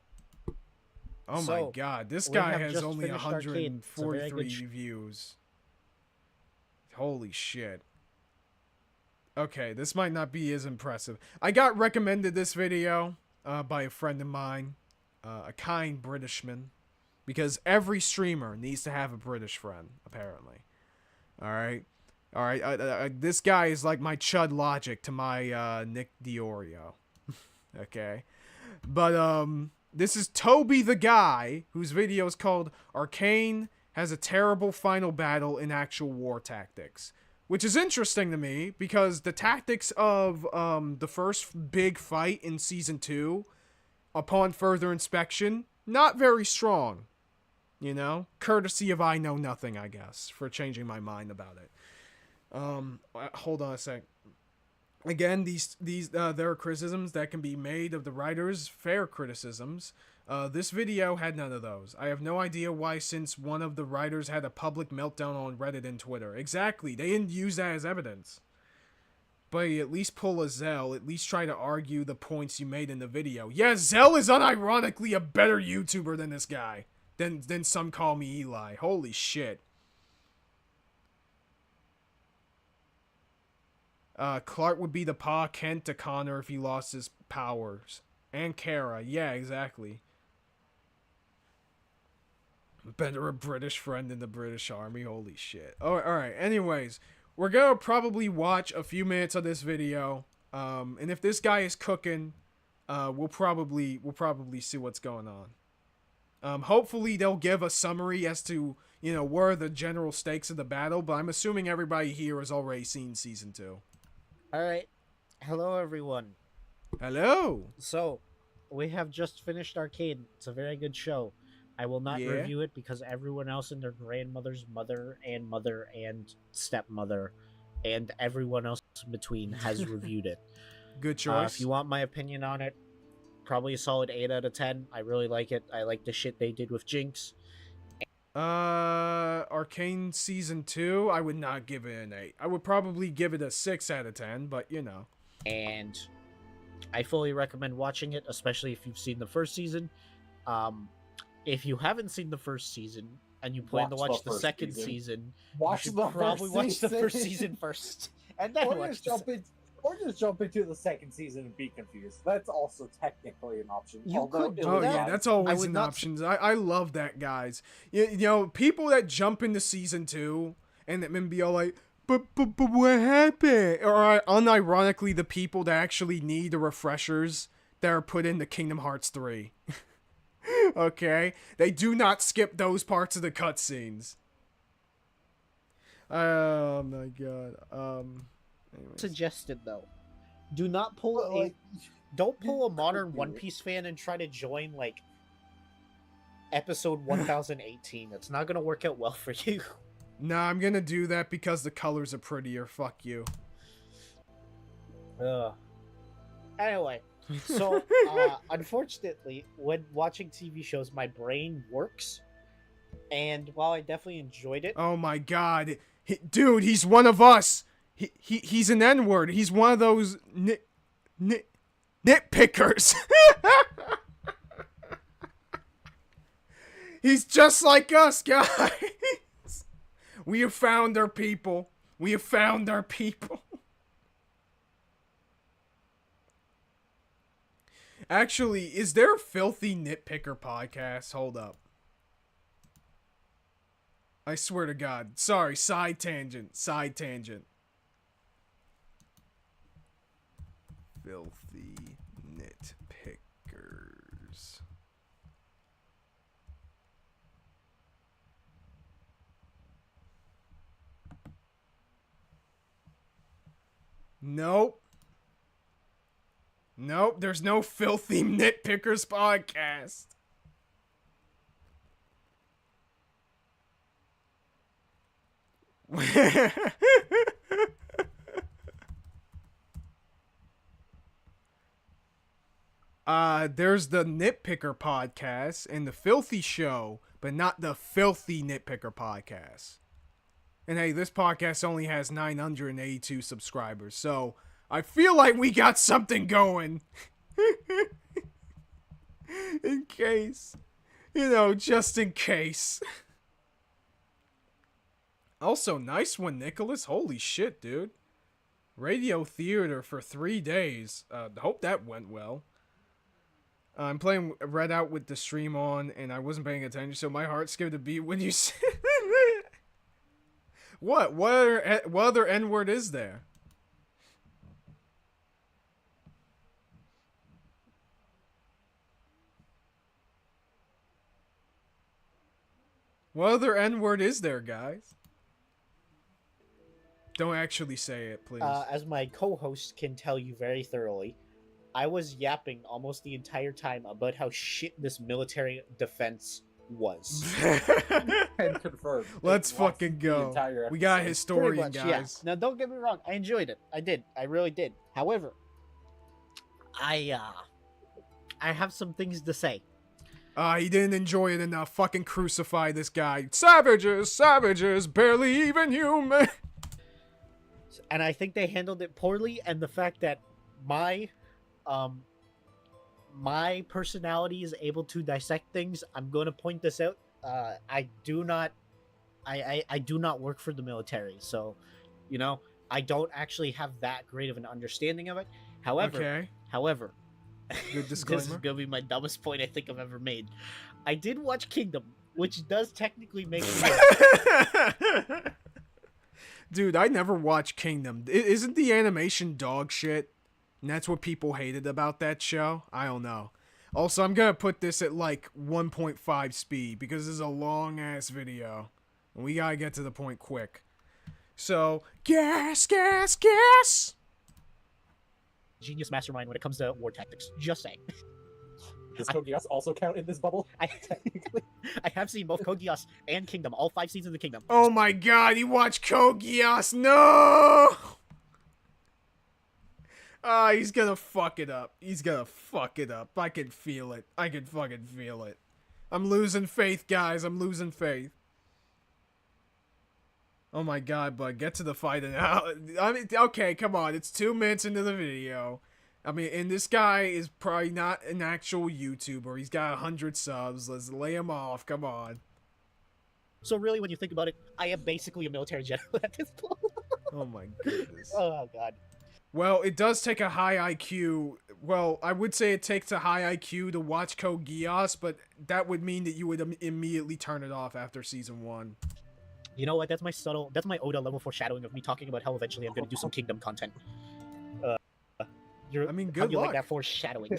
Oh my god, this guy has only 143 views. Holy shit. Okay, this might not be as impressive. I got recommended this video by a friend of mine, a kind Britishman, because every streamer needs to have a British friend, apparently. Alright? Alright, this guy is like my Chud Logic to my Nick Diorio. Okay? But, this is Toby the Guy, whose video is called Arcane Has a Terrible Final Battle in Actual War Tactics. Which is interesting to me, because the tactics of the first big fight in Season 2, upon further inspection, not very strong. You know? Courtesy of I Know Nothing, I guess, for changing my mind about it. Hold on a sec. Again, there are criticisms that can be made of the writers, fair criticisms. This video had none of those. I have no idea why, since one of the writers had a public meltdown on Reddit and Twitter. Exactly, they didn't use that as evidence. But at least pull a Zell, at least try to argue the points you made in the video. Yeah, Zell is unironically a better YouTuber than this guy. Than some call me Eli. Holy shit. Clark would be the Pa Kent to Connor if he lost his powers. And Kara. Yeah, exactly. Better a British friend in the British Army. Holy shit. Alright, anyways. We're gonna probably watch a few minutes of this video. And if this guy is cooking, we'll probably see what's going on. Hopefully they'll give a summary as to, you know, what are the general stakes of the battle, but I'm assuming everybody here has already seen Season 2. Alright. Hello, everyone. Hello. So, we have just finished Arcane. It's a very good show. I will not review it because everyone else and their grandmother's mother and stepmother and everyone else in between has reviewed it. Good choice. If you want my opinion on it, probably a solid 8 out of 10. I really like it. I like the shit they did with Jinx. Arcane season 2, I would not give it an 8. I would probably give it a 6 out of 10, but you know. And I fully recommend watching it, especially if you've seen the first season. If you haven't seen the first season and you plan to watch the second season, you should probably watch the first season first. And then watch or just jump into the second season and be confused. That's also technically an option. That's always an option. I love that, guys. You know, people that jump into season 2 and then be all like, but what happened? Or unironically, the people that actually need the refreshers that are put into Kingdom Hearts 3. Okay? They do not skip those parts of the cutscenes. Oh my god. Anyways. Suggested though, do not pull don't pull a modern One Piece fan and try to join like episode 1018. It's not gonna work out well for you. Nah, I'm gonna do that because the colors are prettier. Fuck you. Anyway, so unfortunately, when watching TV shows, my brain works, and while I definitely enjoyed it, oh my god, dude, he's one of us. He's an N-word. He's one of those nitpickers. He's just like us, guys. We have found our people. We have found our people. Actually, is there a Filthy Nitpicker podcast? Hold up. I swear to God. Sorry, side tangent. Filthy Nitpickers. Nope, there's no Filthy Nitpickers podcast. There's the Nitpicker podcast and the Filthy Show, but not the Filthy Nitpicker podcast. And hey, this podcast only has 982 subscribers, so I feel like we got something going. In case. You know, just in case. Also, nice one, Nicholas. Holy shit, dude. Radio theater for 3 days. Hope that went well. I'm playing Red Out with the stream on, and I wasn't paying attention, so my heart skipped a beat when you said... What? What other N-word is there? What other N-word is there, guys? Don't actually say it, please. As my co-host can tell you very thoroughly, I was yapping almost the entire time about how shit this military defense was. And confirmed. Let's fucking go. We got a historian, much, guys. Yeah. Now, don't get me wrong. I enjoyed it. I did. I really did. However, I have some things to say. He didn't enjoy it enough. Fucking crucify this guy. Savages, barely even human. And I think they handled it poorly, and the fact that my personality is able to dissect things, I'm going to point this out. I do not work for the military, so, you know, I don't actually have that great of an understanding of it. However, good disclaimer. This is going to be my dumbest point I think I've ever made. I did watch Kingdom, which does technically make me Dude, I never watched Kingdom. Isn't the animation dog shit? And that's what people hated about that show? I don't know. Also, I'm gonna put this at like 1.5 speed because this is a long ass video. And we gotta get to the point quick. So, gas! genius mastermind when it comes to war tactics. Just saying. Does Code Geass also count in this bubble? I have seen both Code Geass and Kingdom, all 5 seasons of Kingdom. Oh my god, you watch Code Geass? No! Ah, he's gonna fuck it up. He's gonna fuck it up. I can feel it. I can fucking feel it. I'm losing faith, guys. I'm losing faith. Oh my god, bud. Get to the fight now. I mean, okay, come on. It's 2 minutes into the video. I mean, and this guy is probably not an actual YouTuber. He's got 100 subs. Let's lay him off. Come on. So really, when you think about it, I am basically a military general at this point. Oh my goodness. Oh god. Well, it does take a high IQ. Well, I would say it takes a high IQ to watch Code Geass, but that would mean that you would immediately turn it off after season 1. You know what? That's my Oda level foreshadowing of me talking about how eventually I'm going to do some Kingdom content. I mean, good how do you luck. like that foreshadowing?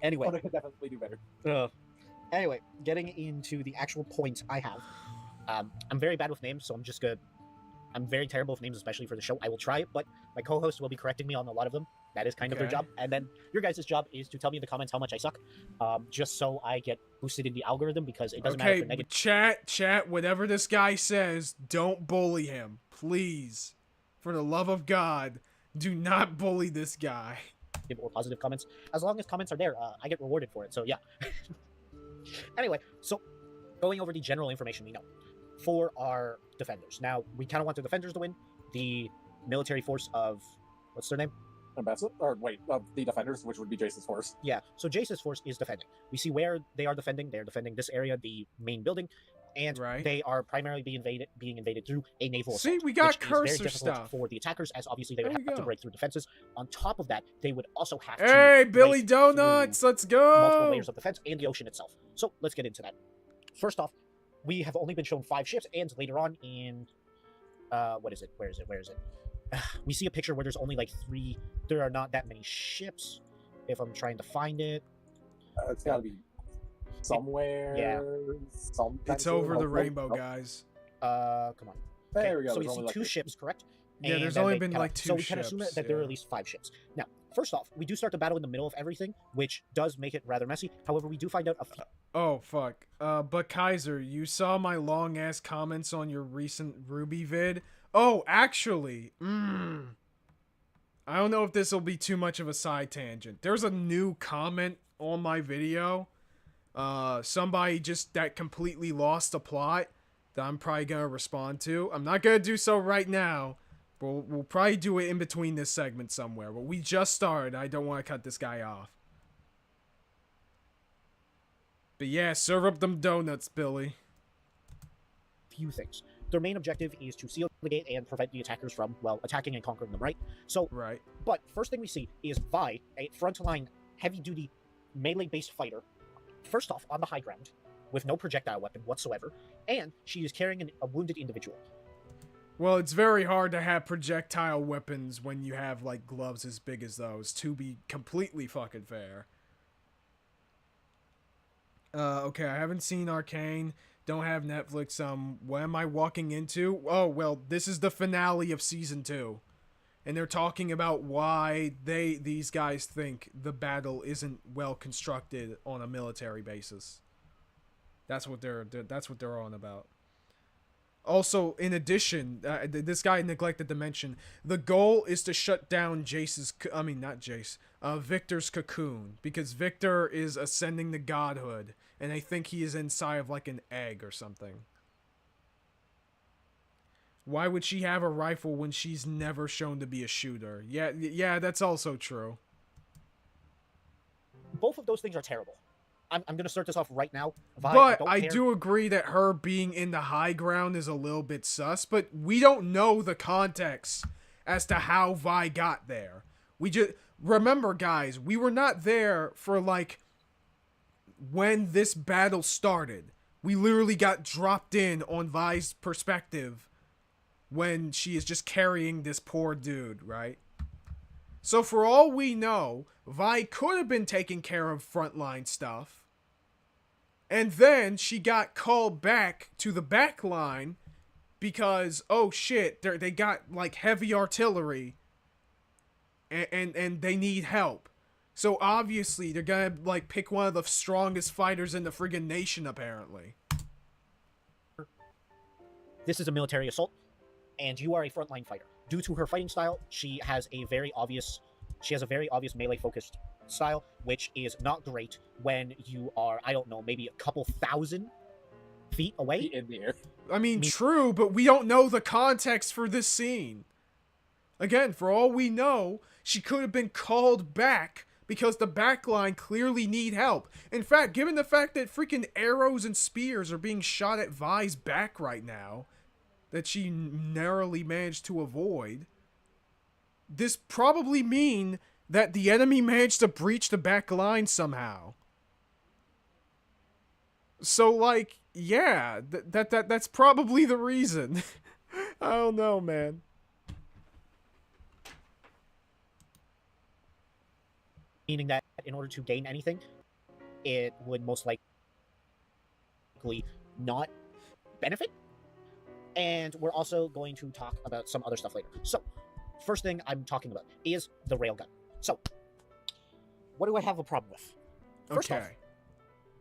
Anyway. Oda could definitely do better. Anyway, getting into the actual points I have. I'm very bad with names, so I'm very terrible with names, especially for the show. I will try it, but my co-host will be correcting me on a lot of them. That is kind of their job. And then your guys' job is to tell me in the comments how much I suck, just so I get boosted in the algorithm, because it doesn't matter for negative. Chat, whatever this guy says, don't bully him. Please. For the love of God, do not bully this guy. Or positive comments. As long as comments are there, I get rewarded for it, so yeah. Anyway, so going over the general information we know for our defenders. Now, we kind of want the defenders to win. The military force of, what's their name? Of the defenders, which would be Jace's force. Yeah, so Jace's force is defending. We see where they are defending. They're defending this area, the main building, and they are primarily being invaded through a naval assault. See, we got which cursor is very difficult stuff for the attackers, as obviously they would have to break through defenses. On top of that, they would also have to Hey, Billy break Donuts, let's multiple go! layers of defense and the ocean itself. So let's get into that. First off, we have only been shown 5 ships, and later on in what is it? Where is it? We see a picture where there's only like 3. There are not that many ships. If I'm trying to find it, it's got to be somewhere. Yeah. It's over the rainbow, guys. Come on. There we go. So we There's see only, like, 2 ships, correct? Yeah, And there's then only they been come like out. 2 So we ships. can assume that there are at least 5 ships. Now, first off, we do start the battle in the middle of everything, which does make it rather messy. However, we do find out a few. Oh, fuck. But Kaiser, you saw my long-ass comments on your recent Ruby vid? Oh, actually, I don't know if this will be too much of a side tangent. There's a new comment on my video. Somebody that completely lost the plot that I'm probably going to respond to. I'm not going to do so right now. But we'll probably do it in between this segment somewhere. But we just started. I don't want to cut this guy off. But yeah, serve up them donuts, Billy. Few things. Their main objective is to seal the gate and prevent the attackers from, well, attacking and conquering them, right? So, right. But first thing we see is Vi, a frontline, heavy-duty, melee-based fighter, first off, on the high ground, with no projectile weapon whatsoever, and she is carrying a wounded individual. Well, it's very hard to have projectile weapons when you have, like, gloves as big as those, to be completely fucking fair. Okay, I haven't seen Arcane. Don't have Netflix. What am I walking into? Oh, well, this is the finale of season 2. And they're talking about why these guys think the battle isn't well constructed on a military basis. That's what they're on about. Also, in addition, this guy neglected to mention, the goal is to shut down Victor's cocoon, because Victor is ascending to godhood, and I think he is inside of like an egg or something. Why would she have a rifle when she's never shown to be a shooter? Yeah, that's also true. Both of those things are terrible. I'm going to start this off right now. But I do agree that her being in the high ground is a little bit sus, but we don't know the context as to how Vi got there. We just... Remember, guys, we were not there for, like, when this battle started. We literally got dropped in on Vi's perspective when she is just carrying this poor dude, right? So for all we know, Vi could have been taking care of frontline stuff. And then she got called back to the back line because, oh shit, they got like heavy artillery and they need help. So obviously they're gonna like pick one of the strongest fighters in the friggin' nation, apparently. This is a military assault, and you are a frontline fighter. due to her fighting style, she has a very obvious melee focused style, which is not great when you are, I don't know, maybe a couple thousand feet away in the air. I mean, true, but we don't know the context for this scene. Again, for all we know, she could have been called back because the backline clearly need help. In fact, given the fact that freaking arrows and spears are being shot at Vi's back right now, that she narrowly managed to avoid, this probably mean that the enemy managed to breach the back line somehow. So, like, yeah, that's probably the reason. I don't know, man. Meaning that in order to gain anything, it would most likely not benefit. And we're also going to talk about some other stuff later. So, first thing I'm talking about is the railgun. So, what do I have a problem with? First off,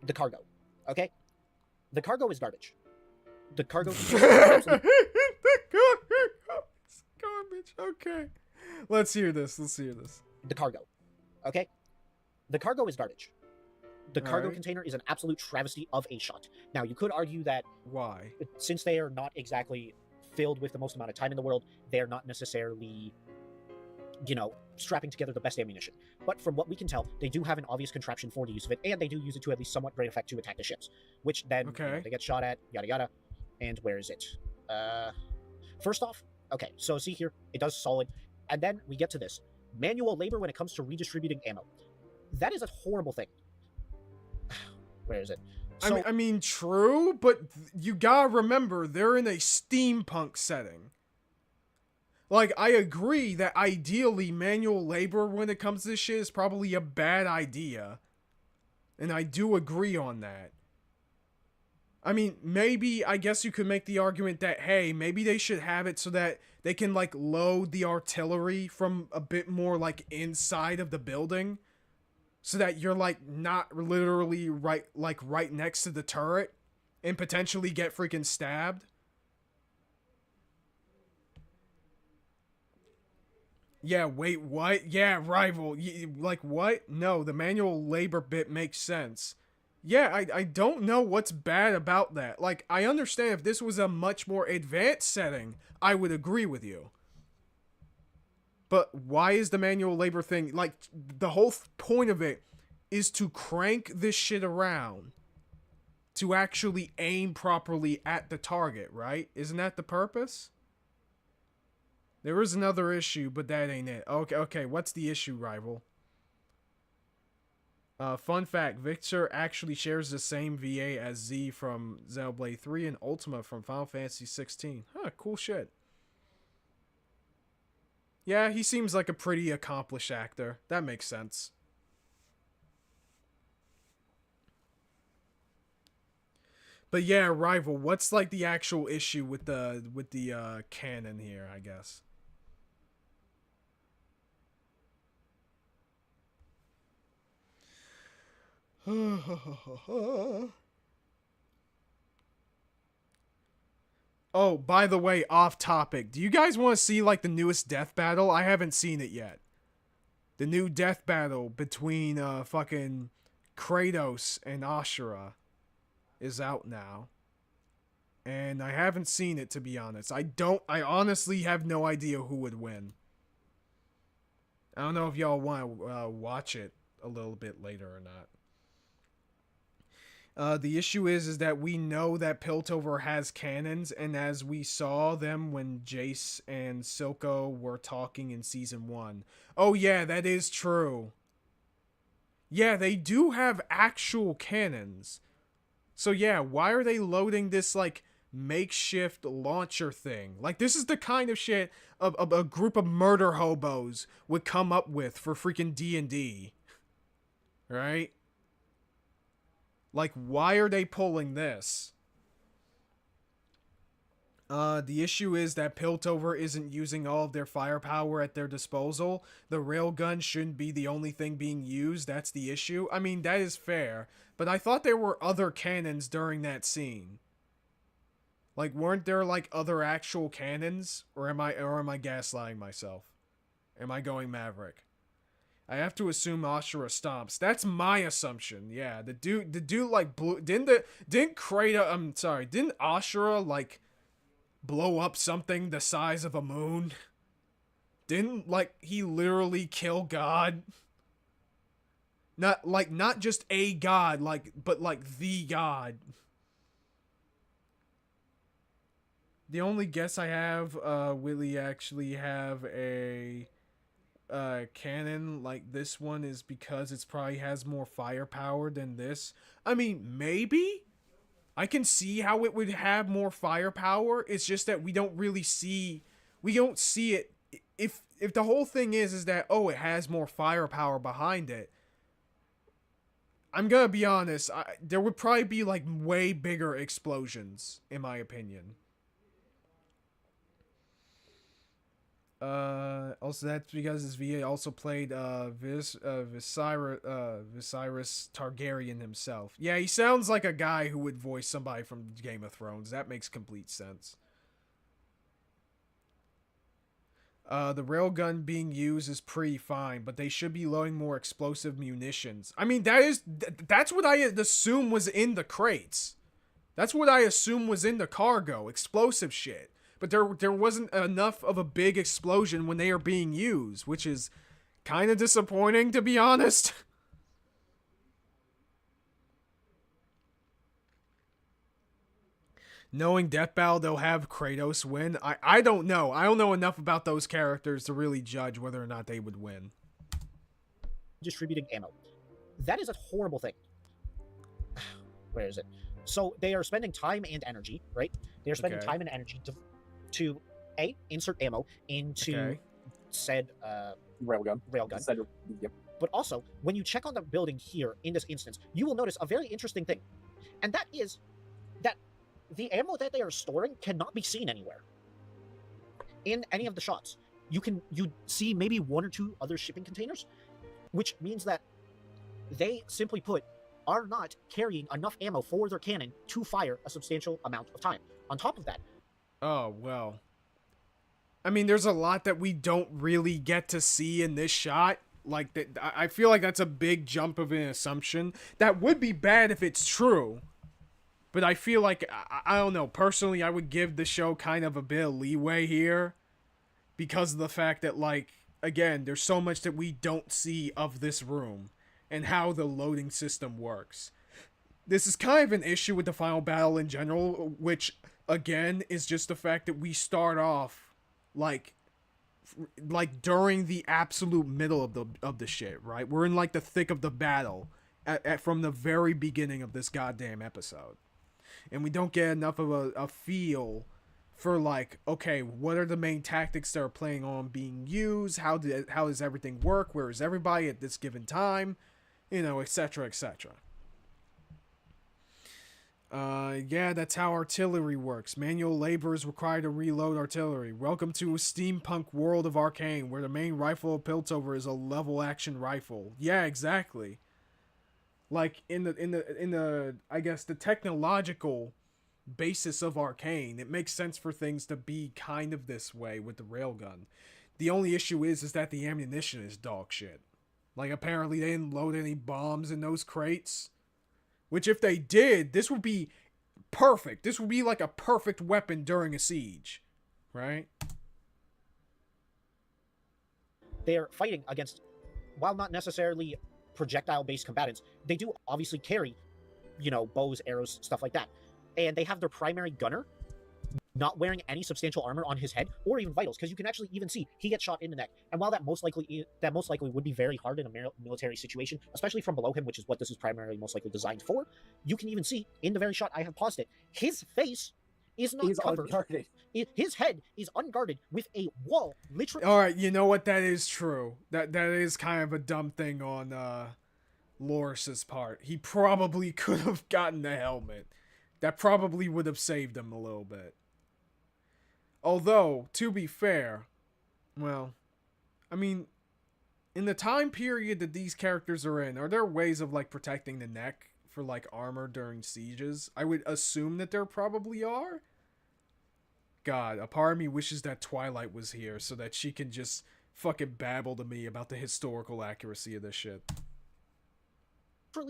the cargo. Okay? The cargo is garbage. The cargo is garbage. Okay. Let's hear this. The cargo. Okay? The cargo is garbage. The cargo container is an absolute travesty of a shot. Now, you could argue that... Why? Since they are not exactly filled with the most amount of time in the world, they're not necessarily, strapping together the best ammunition. But from what we can tell, they do have an obvious contraption for the use of it, and they do use it to at least somewhat great effect to attack the ships. Which then, they get shot at, yada yada. And where is it? First off, okay, so see here, it does solid. And then we get to this. Manual labor when it comes to redistributing ammo. That is a horrible thing. Where is it? So, I mean, true, but you gotta remember, they're in a steampunk setting. Like, I agree that ideally manual labor when it comes to this shit is probably a bad idea. And I do agree on that. I mean, maybe, I guess you could make the argument that, hey, maybe they should have it so that they can, like, load the artillery from a bit more, like, inside of the building. So that you're, like, not literally right next to the turret and potentially get freaking stabbed. Yeah, wait, what? Yeah, rival. Like, what? No, the manual labor bit makes sense. Yeah, I don't know what's bad about that. Like, I understand if this was a much more advanced setting, I would agree with you. But why is the manual labor thing, like, the whole point of it is to crank this shit around to actually aim properly at the target, right? Isn't that the purpose? There is another issue, but that ain't it. Okay, what's the issue, rival? Fun fact, Victor actually shares the same VA as Z from Xenoblade 3 and Ultima from Final Fantasy 16. Huh, cool shit. Yeah, he seems like a pretty accomplished actor. That makes sense. But yeah, rival, what's like the actual issue with the canon here, I guess? Oh, by the way, off topic. Do you guys want to see like the newest death battle? I haven't seen it yet. The new death battle between fucking Kratos and Ashura is out now. And I haven't seen it, to be honest. I honestly have no idea who would win. I don't know if y'all want to watch it a little bit later or not. The issue is that we know that Piltover has cannons, and as we saw them when Jace and Silco were talking in Season 1. Oh yeah, that is true. Yeah, they do have actual cannons. So yeah, why are they loading this, like, makeshift launcher thing? Like, this is the kind of shit a group of murder hobos would come up with for freaking D&D. Right? Like, why are they pulling this? The issue is that Piltover isn't using all of their firepower at their disposal. The railgun shouldn't be the only thing being used. That's the issue. I mean, that is fair. But I thought there were other cannons during that scene. Like, weren't there like other actual cannons, or am I gaslighting myself? Am I going Maverick? I have to assume Ashura stomps. That's my assumption. Yeah, the dude like blew. Didn't Kratos? I'm sorry. Didn't Ashura like blow up something the size of a moon? Didn't like he literally kill God? Not just a god, but like the god. The only guess I have, will he actually have a cannon like this one is because it's probably has more firepower than this. I mean, maybe. I can see how it would have more firepower. It's just that we don't see it. If the whole thing is that, oh, it has more firepower behind it, I'm gonna be honest, there would probably be like way bigger explosions, in my opinion. Also that's because this VA also played Viserys Targaryen himself. Yeah, he sounds like a guy who would voice somebody from Game of Thrones. That makes complete sense. The railgun being used is pretty fine, but they should be loading more explosive munitions. I mean, that's what I assume was in the crates. That's what I assume was in the cargo, explosive shit. But there wasn't enough of a big explosion when they are being used, which is kind of disappointing, to be honest. Knowing Death Battle, they'll have Kratos win. I don't know. I don't know enough about those characters to really judge whether or not they would win. Distributing ammo. That is a horrible thing. Where is it? So they are spending time and energy, right? They are spending time and energy to insert ammo into said railgun. Yep. But also, when you check on the building here in this instance, you will notice a very interesting thing. And that is that the ammo that they are storing cannot be seen anywhere. In any of the shots. You see maybe one or two other shipping containers, which means that they, simply put, are not carrying enough ammo for their cannon to fire a substantial amount of time. On top of that, oh, well. I mean, there's a lot that we don't really get to see in this shot. Like, I feel like that's a big jump of an assumption. That would be bad if it's true. But I feel like, I don't know, personally, I would give the show kind of a bit of leeway here. Because of the fact that, like, again, there's so much that we don't see of this room. And how the loading system works. This is kind of an issue with the final battle in general, which, again, is just the fact that we start off like during the absolute middle of the shit, right? We're in like the thick of the battle from the very beginning of this goddamn episode, and we don't get enough of a feel for like, okay, what are the main tactics that are playing on being used? How does everything work? Where is everybody at this given time? You know, etc., etc. Yeah, that's how artillery works. Manual labor is required to reload artillery. Welcome to a steampunk world of Arcane, where the main rifle of Piltover is a level action rifle. Yeah, exactly. Like in the I guess the technological basis of Arcane, it makes sense for things to be kind of this way with the railgun. The only issue is that the ammunition is dog shit. Like apparently they didn't load any bombs in those crates. Which if they did, this would be perfect. This would be like a perfect weapon during a siege. Right? They're fighting against, while not necessarily projectile-based combatants, they do obviously carry, bows, arrows, stuff like that. And they have their primary gunner not wearing any substantial armor on his head or even vitals, because you can actually even see he gets shot in the neck. And while that most likely would be very hard in a military situation, especially from below him, which is what this is primarily most likely designed for, you can even see in the very shot I have paused it, his face is not covered. Unguarded. His head is unguarded with a wall, literally. All right, you know what? That is true. That is kind of a dumb thing on Loris's part. He probably could have gotten the helmet. That probably would have saved him a little bit. Although, to be fair, well, I mean, in the time period that these characters are in, are there ways of, like, protecting the neck for, like, armor during sieges? I would assume that there probably are. God, a part of me wishes that Twilight was here so that she can just fucking babble to me about the historical accuracy of this shit.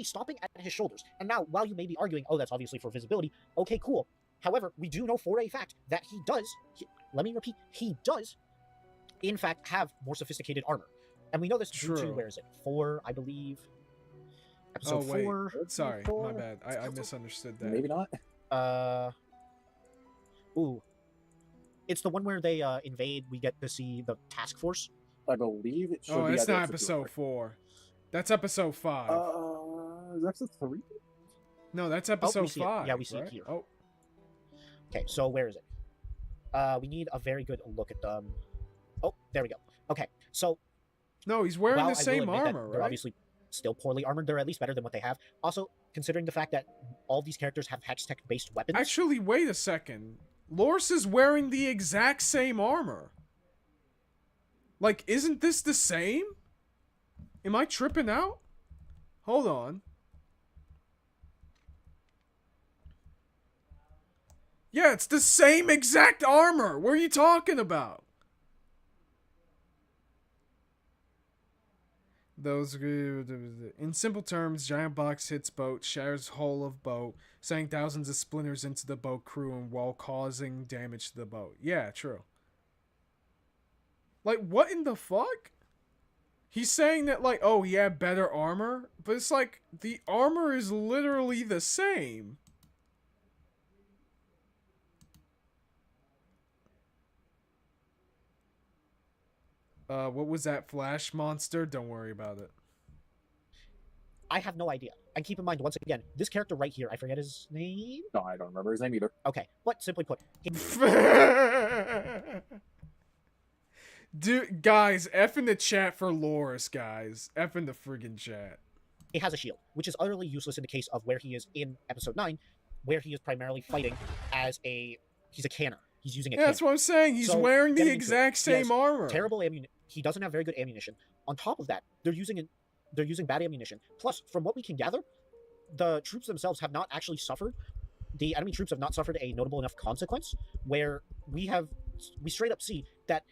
Stopping at his shoulders. And now, while you may be arguing, oh, that's obviously for visibility, okay, cool. However, we do know for a fact that he does, in fact, have more sophisticated armor. And we know this due to, where is it? 4, I believe. Episode 4. Sorry, my bad. I misunderstood that. Maybe not. It's the one where they invade. We get to see the task force. I believe it should be. Oh, that's not episode 4. That's episode 5. Is that episode 3? No, that's episode 5. Yeah, we see it here. Oh. Okay, so where is it? We need a very good look at them. Oh, there we go. Okay, so... No, he's wearing the same armor, They're right? obviously still poorly armored. They're at least better than what they have. Also, considering the fact that all these characters have Hextech-based weapons... Actually, wait a second. Loris is wearing the exact same armor. Like, isn't this the same? Am I tripping out? Hold on. Yeah, it's the same exact armor. What are you talking about? In simple terms, giant box hits boat, shatters hull of boat, sending thousands of splinters into the boat crew and while causing damage to the boat. Yeah, true. Like, what in the fuck? He's saying that, like, oh, he had better armor, but it's like, the armor is literally the same. What was that flash monster? Don't worry about it. I have no idea. And keep in mind, once again, this character right here, I forget his name? No, I don't remember his name either. Okay, but simply put... Dude, guys, F in the chat for Loris, guys. F in the friggin' chat. He has a shield, which is utterly useless in the case of where he is in episode 9, where he is primarily fighting as he's a canner. He's using a cannon. That's what I'm saying. He's wearing the exact same armor. Terrible ammunition. He doesn't have very good ammunition. On top of that, they're using bad ammunition. Plus, from what we can gather, the troops themselves have not actually suffered. The enemy troops have not suffered a notable enough consequence where we straight up see that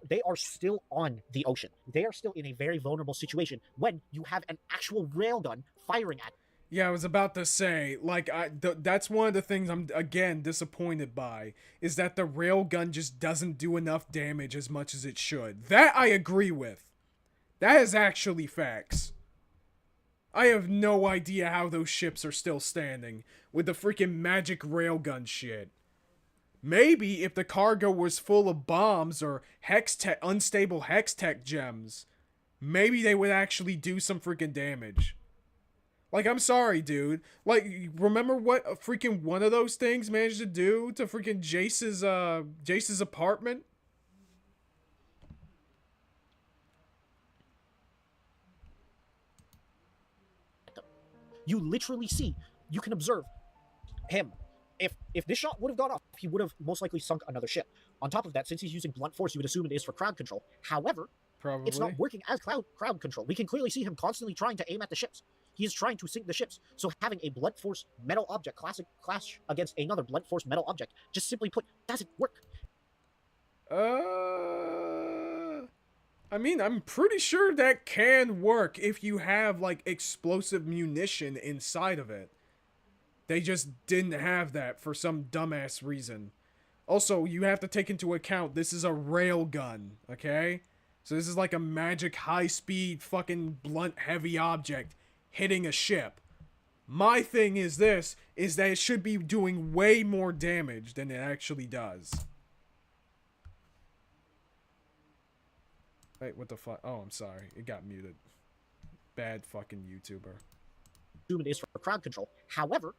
they are still on the ocean. They are still in a very vulnerable situation when you have an actual railgun firing at them. Yeah, I was about to say, like, that's one of the things I'm, again, disappointed by, is that the railgun just doesn't do enough damage as much as it should. That I agree with. That is actually facts. I have no idea how those ships are still standing with the freaking magic railgun shit. Maybe if the cargo was full of bombs or unstable hextech gems, maybe they would actually do some freaking damage. Like, I'm sorry, dude. Like, remember what a freaking one of those things managed to do to freaking Jace's apartment? You literally see, you can observe him. If this shot would have gone off, he would have most likely sunk another ship. On top of that, since he's using blunt force, you would assume it is for crowd control. However, Probably. It's not working as crowd control. We can clearly see him constantly trying to aim at the ships. He is trying to sink the ships. So having a blunt force metal object clash against another blunt force metal object, just simply put, doesn't work. I mean, I'm pretty sure that can work if you have, like, explosive munition inside of it. They just didn't have that for some dumbass reason. Also, you have to take into account this is a rail gun, okay? So this is like a magic high-speed fucking blunt heavy object hitting a ship. My thing is that it should be doing way more damage than it actually does. Wait, what the fuck? Oh, I'm sorry. It got muted. Bad fucking YouTuber. It is for crowd control. However,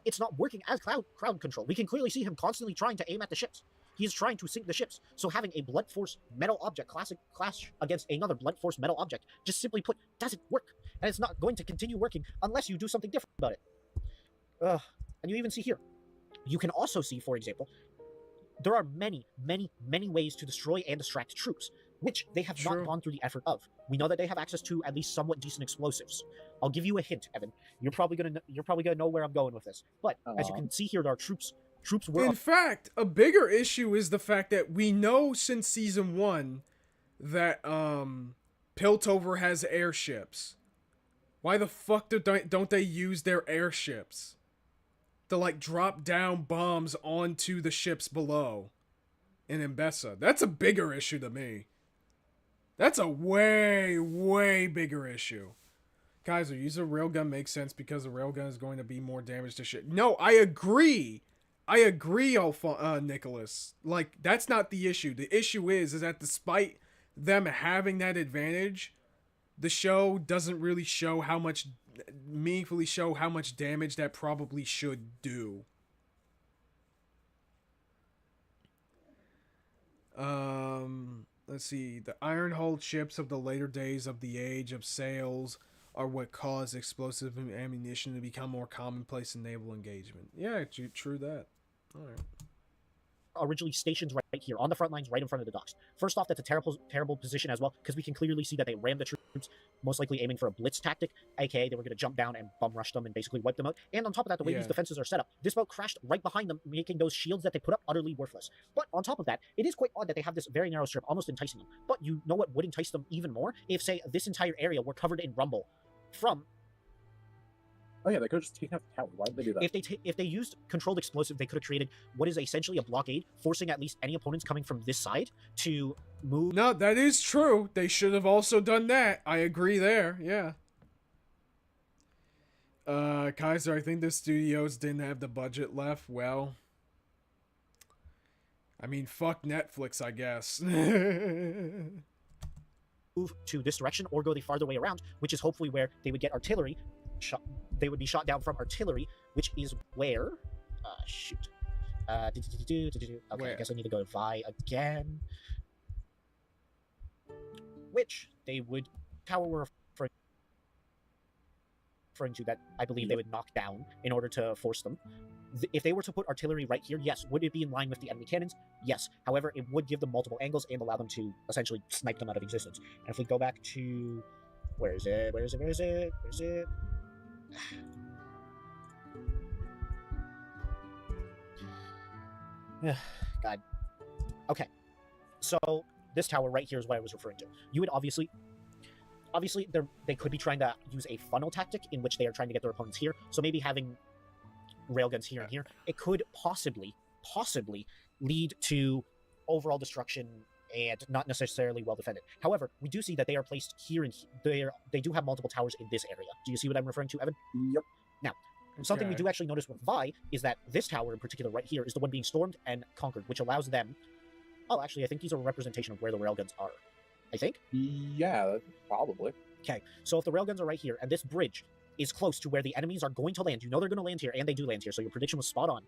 it's not working as crowd control. We can clearly see him constantly trying to aim at the ships. He is trying to sink the ships. So having a blunt force metal object clash against another blunt force metal object, just simply put, doesn't work. And it's not going to continue working unless you do something different about it. And you even see here. You can also see, for example, there are many, many, many ways to destroy and distract troops, which they have not gone through the effort of. We know that they have access to at least somewhat decent explosives. I'll give you a hint, Evan. You're probably gonna know where I'm going with this. But as you can see here, there are troops troops were. In fact, a bigger issue is the fact that we know since season 1 that Piltover has airships. Why the fuck don't they use their airships to like drop down bombs onto the ships below in Mbessa? That's a bigger issue to me. That's a way, way bigger issue. Kaiser, use a railgun makes sense because a railgun is going to be more damage to shit. No, I agree. Nicholas. Like, that's not the issue. The issue is that despite them having that advantage, the show doesn't really meaningfully show how much damage that probably should do. Let's see. The iron-hulled ships of the later days of the Age of Sails are what caused explosive ammunition to become more commonplace in naval engagement. Yeah, true that. All right. Originally stationed right here on the front lines, right in front of the docks. First off, that's a terrible position as well, because we can clearly see that they rammed the troops, most likely aiming for a blitz tactic, aka they were going to jump down and bum rush them and basically wipe them out. And on top of that, the way these defenses are set up, this boat crashed right behind them, making those shields that they put up utterly worthless. But on top of that, it is quite odd that they have this very narrow strip, almost enticing them. But you know what would entice them even more? If, say, this entire area were covered in rumble from... Oh yeah, they could have just taken out the tower. Why did they do that? If they used controlled explosive, they could have created what is essentially a blockade, forcing at least any opponents coming from this side to move. No, that is true. They should have also done that. I agree there. Yeah. Kaiser, I think the studios didn't have the budget left. Well, I mean, fuck Netflix, I guess. Move to this direction or go the farther way around, which is hopefully where they would get artillery. They would be shot down from artillery, which is where... shoot. Okay, I guess I need to go to Vi again. Which they would... Tower were referring to that I believe they would knock down in order to force them. If they were to put artillery right here, yes. Would it be in line with the enemy cannons? Yes. However, it would give them multiple angles and allow them to essentially snipe them out of existence. And if we go back to... Where is it? God. Okay. So this tower right here is what I was referring to. You would obviously they could be trying to use a funnel tactic in which they are trying to get their opponents here. So maybe having railguns here and here, it could possibly lead to overall destruction and not necessarily well defended. However, we do see that they are placed here and they do have multiple towers in this area. Do you see what I'm referring to, Evan? Yep. Now, something we do actually notice with Vi is that this tower in particular right here is the one being stormed and conquered, which allows them... Oh, actually, I think these are a representation of where the railguns are. I think? Yeah, probably. Okay, so if the railguns are right here, and this bridge is close to where the enemies are going to land, you know they're going to land here, and they do land here, so your prediction was spot on.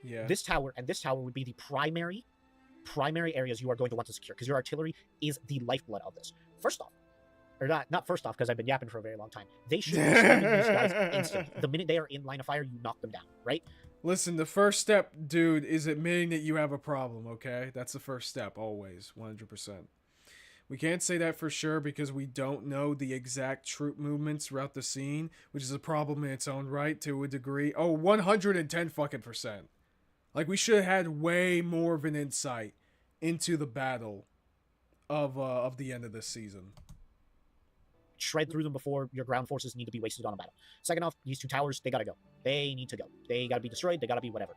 Yeah. This tower and this tower would be the primary areas you are going to want to secure, because your artillery is the lifeblood of this. First off, or not first off, because I've been yapping for a very long time, they should be shooting these guys instantly. The minute they are in line of fire, you knock them down, right? Listen, the first step, dude, is admitting that you have a problem, okay? That's the first step, always, 100%. We can't say that for sure because we don't know the exact troop movements throughout the scene, which is a problem in its own right to a degree. Oh, 110 fucking percent. Like, we should have had way more of an insight into the battle of the end of this season. Shred through them before your ground forces need to be wasted on a battle. Second off, these two towers, they gotta go. They need to go. They gotta be destroyed. They gotta be whatever.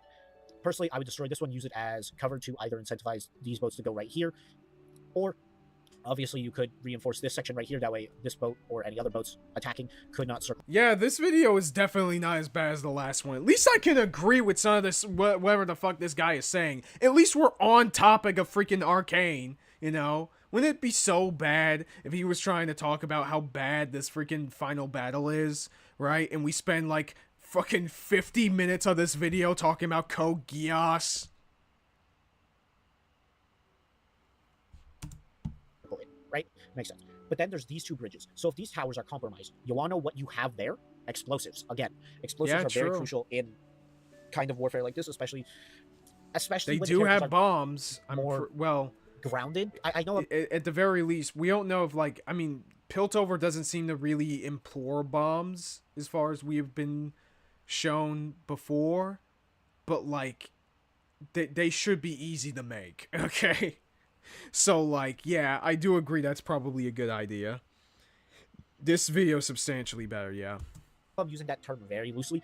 Personally, I would destroy this one, use it as cover to either incentivize these boats to go right here, or obviously you could reinforce this section right here. That way this boat or any other boats attacking could not circle. Yeah, this video is definitely not as bad as the last one. At least I can agree with some of this, whatever the fuck this guy is saying. At least we're on topic of freaking Arcane, you know? Wouldn't it be so bad if he was trying to talk about how bad this freaking final battle is, right? And we spend like fucking 50 minutes of this video talking about Code Geass. Right? Makes sense. But then there's these two bridges. So if these towers are compromised, you want to know what you have there? Explosives. Again, explosives are very crucial in kind of warfare like this, especially they do have bombs. Well, grounded. I know at the very least, we don't know if like, I mean, Piltover doesn't seem to really implore bombs as far as we have been shown before, but like they should be easy to make. Okay. So, like, yeah, I do agree that's probably a good idea. This video is substantially better, yeah. I'm using that term very loosely,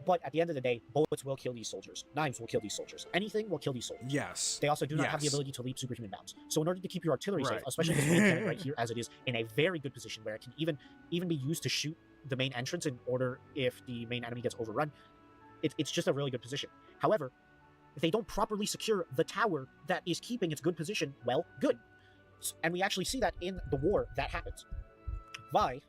but at the end of the day, bullets will kill these soldiers. Knives will kill these soldiers. Anything will kill these soldiers. Yes. They also do not have the ability to leap superhuman bounds. So in order to keep your artillery Right. safe, especially this main cannon right here, as it is in a very good position where it can even be used to shoot the main entrance in order if the main enemy gets overrun, it's just a really good position. However, if they don't properly secure the tower that is keeping its good position, well, good. And we actually see that in the war that happens. Vi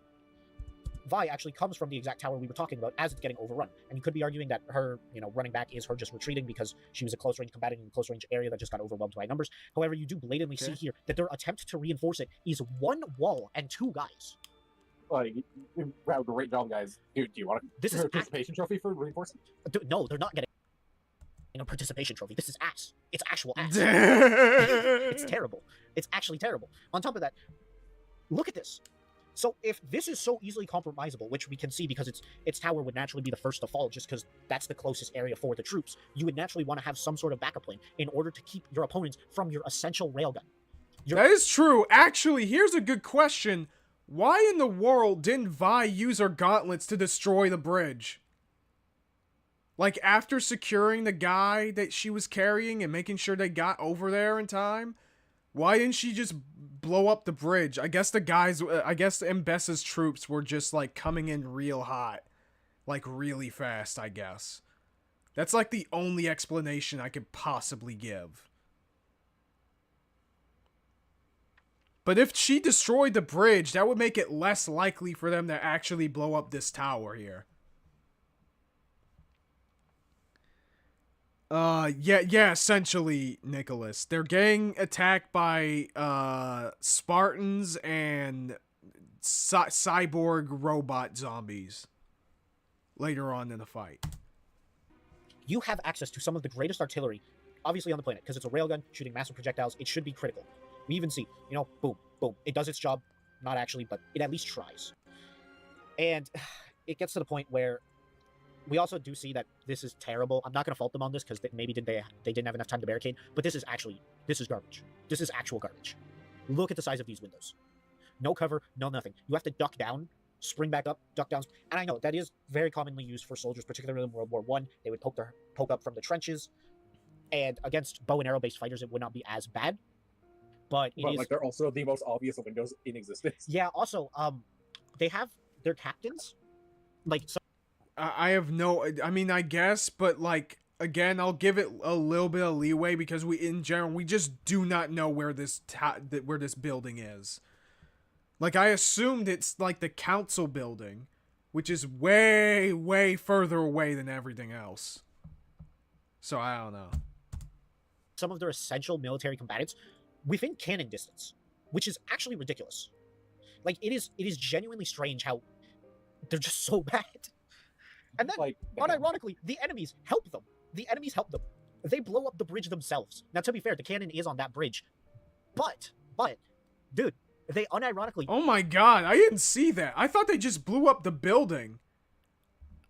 actually comes from the exact tower we were talking about as it's getting overrun. And you could be arguing that her, running back is her just retreating because she was a close-range combatant in a close-range area that just got overwhelmed by numbers. However, you do blatantly see here that their attempt to reinforce it is one wall and two guys. Wow, great job, guys. Do you want a participation trophy for reinforcing? No, they're not getting a participation trophy. This is ass. It's actual ass. It's terrible. It's actually terrible. On top of that, look at this. So if this is so easily compromisable, which we can see because its tower would naturally be the first to fall just because that's the closest area for the troops, you would naturally want to have some sort of backup plan in order to keep your opponents from your essential railgun. That is true. Actually, here's a good question. Why in the world didn't Vi use her gauntlets to destroy the bridge? Like, after securing the guy that she was carrying and making sure they got over there in time, why didn't she just blow up the bridge? I guess Mbessa's troops were just, like, coming in real hot. Like, really fast, I guess. That's, like, the only explanation I could possibly give. But if she destroyed the bridge, that would make it less likely for them to actually blow up this tower here. Yeah, essentially, Nicholas. They're getting attacked by, Spartans and cyborg robot zombies later on in the fight. You have access to some of the greatest artillery, obviously on the planet, because it's a railgun shooting massive projectiles. It should be critical. We even see, boom, boom. It does its job. Not actually, but it at least tries. And it gets to the point where we also do see that this is terrible. I'm not going to fault them on this because maybe they didn't have enough time to barricade, but this is garbage. This is actual garbage. Look at the size of these windows. No cover, no nothing. You have to duck down, spring back up, duck down. And I know that is very commonly used for soldiers, particularly in World War I. They would poke up from the trenches, and against bow and arrow based fighters, it would not be as bad. But they're also the most obvious windows in existence. Yeah. Also, they have their captains, like. I have no. I mean, I guess, but like again, I'll give it a little bit of leeway because in general we just do not know where this building is. Like, I assumed it's like the council building, which is way, way further away than everything else. So I don't know. Some of their essential military combatants within cannon distance, which is actually ridiculous. Like, it is genuinely strange how they're just so bad. And then, unironically, the enemies help them. They blow up the bridge themselves. Now, to be fair, the cannon is on that bridge. But, dude, they unironically... Oh my god, I didn't see that. I thought they just blew up the building.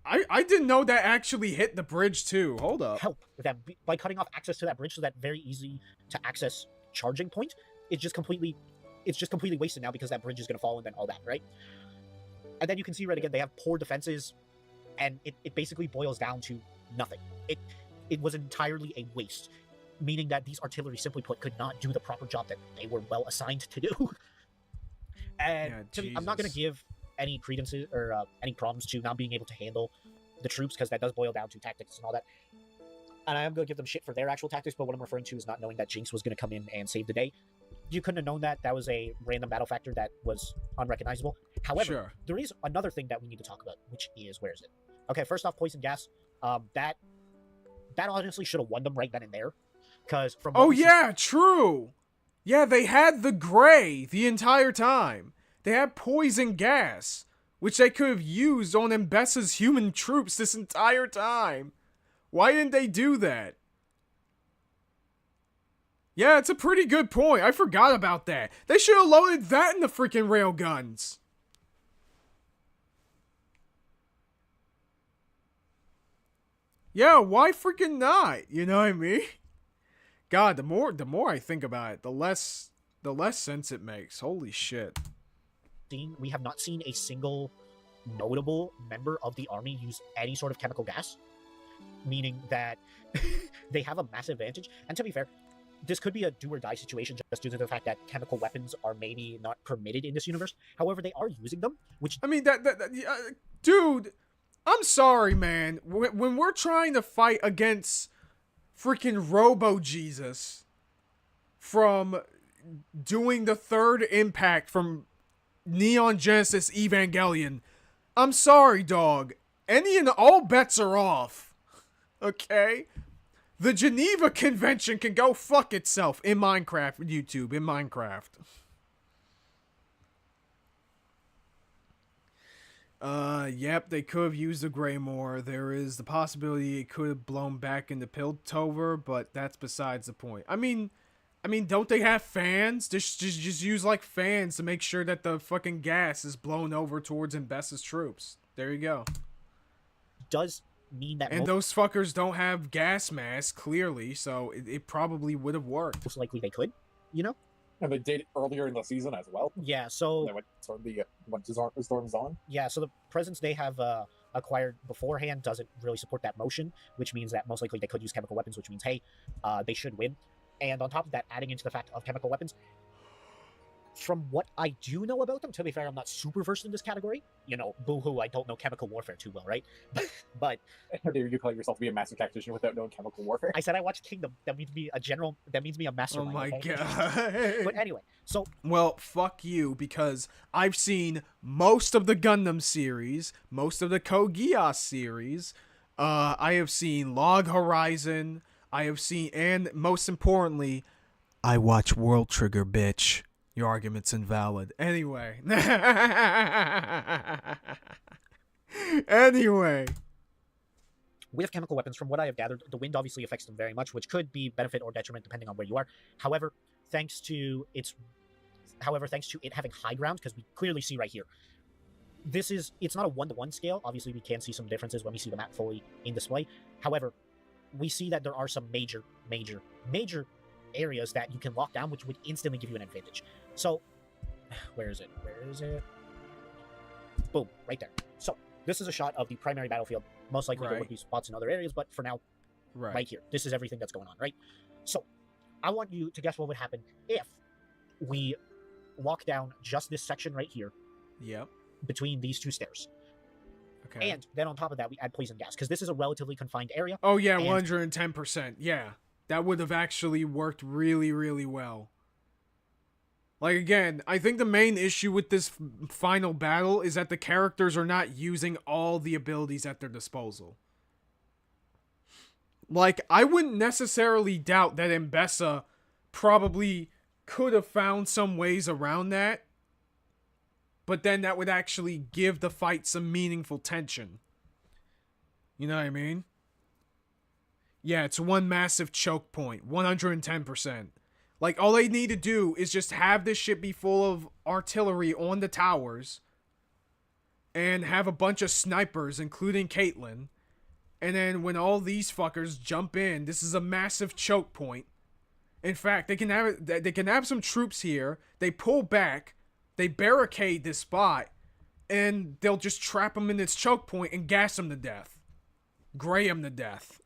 I didn't know that actually hit the bridge, too. Hold up. Help them by cutting off access to that bridge so that very easy to access charging point is just completely... It's just completely wasted now because that bridge is going to fall and then all that, right? And then you can see right again, they have poor defenses, and it basically boils down to nothing. It was entirely a waste, meaning that these artillery, simply put, could not do the proper job that they were well assigned to do. And I'm not going to give any credences or any problems to not being able to handle the troops, because that does boil down to tactics and all that. And I am going to give them shit for their actual tactics, but what I'm referring to is not knowing that Jinx was going to come in and save the day. You couldn't have known that. That was a random battle factor that was unrecognizable. However, There is another thing that we need to talk about, which is, where is it? Okay, first off, poison gas. That honestly should have won them right then and there. Because from true. Yeah, they had the gray the entire time. They had poison gas, which they could have used on Mbessa's human troops this entire time. Why didn't they do that? Yeah, it's a pretty good point. I forgot about that. They should have loaded that in the freaking railguns. Yeah, why freaking not? You know what I mean? God, the more I think about it, the less sense it makes. Holy shit. We have not seen a single notable member of the army use any sort of chemical gas, meaning that they have a massive advantage. And to be fair, this could be a do or die situation just due to the fact that chemical weapons are maybe not permitted in this universe. However, they are using them, which... I mean, dude, I'm sorry, man. When we're trying to fight against freaking Robo-Jesus from doing the third impact from Neon Genesis Evangelion, I'm sorry, dog. Any and all bets are off. Okay? The Geneva Convention can go fuck itself in Minecraft, YouTube, in Minecraft. Yep, they could have used the Greymore. There is the possibility it could have blown back into Piltover, but that's besides the point. I mean, don't they have fans? Just use, like, fans to make sure that the fucking gas is blown over towards Mbessa's troops. There you go. Does mean that... And those fuckers don't have gas masks, clearly, so it probably would have worked. Most likely they could, you know? And they did earlier in the season as well. Yeah, so... They went to Storm Zone. Yeah, so the presence they have acquired beforehand doesn't really support that motion, which means that most likely they could use chemical weapons, which means, hey, they should win. And on top of that, adding into the fact of chemical weapons, from what I do know about them, to be fair, I'm not super versed in this category. You know, boo-hoo, I don't know chemical warfare too well, right? But... How dare you call yourself to be a master tactician without knowing chemical warfare? I said I watched Kingdom. That means me a general... That means me a mastermind. Oh my okay? god. But anyway, so... Well, fuck you, because I've seen most of the Gundam series, most of the Code Geass series. I have seen Log Horizon. I have seen... And most importantly, I watch World Trigger, bitch. Your argument's invalid. Anyway. Anyway. With chemical weapons, from what I have gathered, the wind obviously affects them very much, which could be benefit or detriment depending on where you are. However, thanks to it having high ground, because we clearly see right here, it's not a one-to-one scale. Obviously, we can see some differences when we see the map fully in display. However, we see that there are some major areas that you can lock down, which would instantly give you an advantage. So, where is it? Boom, right there. So, this is a shot of the primary battlefield. Most likely there would be spots in other areas, but for now, right here. This is everything that's going on, right? So, I want you to guess what would happen if we lock down just this section right here. Yep. Between these two stairs. Okay. And then on top of that, we add poison gas, because this is a relatively confined area. Oh yeah, 110%. Yeah. That would have actually worked really, really well. Like, again, I think the main issue with this final battle is that the characters are not using all the abilities at their disposal. Like, I wouldn't necessarily doubt that Mbessa probably could have found some ways around that, but then that would actually give the fight some meaningful tension. You know what I mean? Yeah, it's one massive choke point. 110%. Like, all they need to do is just have this shit be full of artillery on the towers. And have a bunch of snipers, including Caitlyn. And then when all these fuckers jump in, this is a massive choke point. In fact, they can have some troops here. They pull back. They barricade this spot. And they'll just trap them in this choke point and gas them to death. Gray them to death.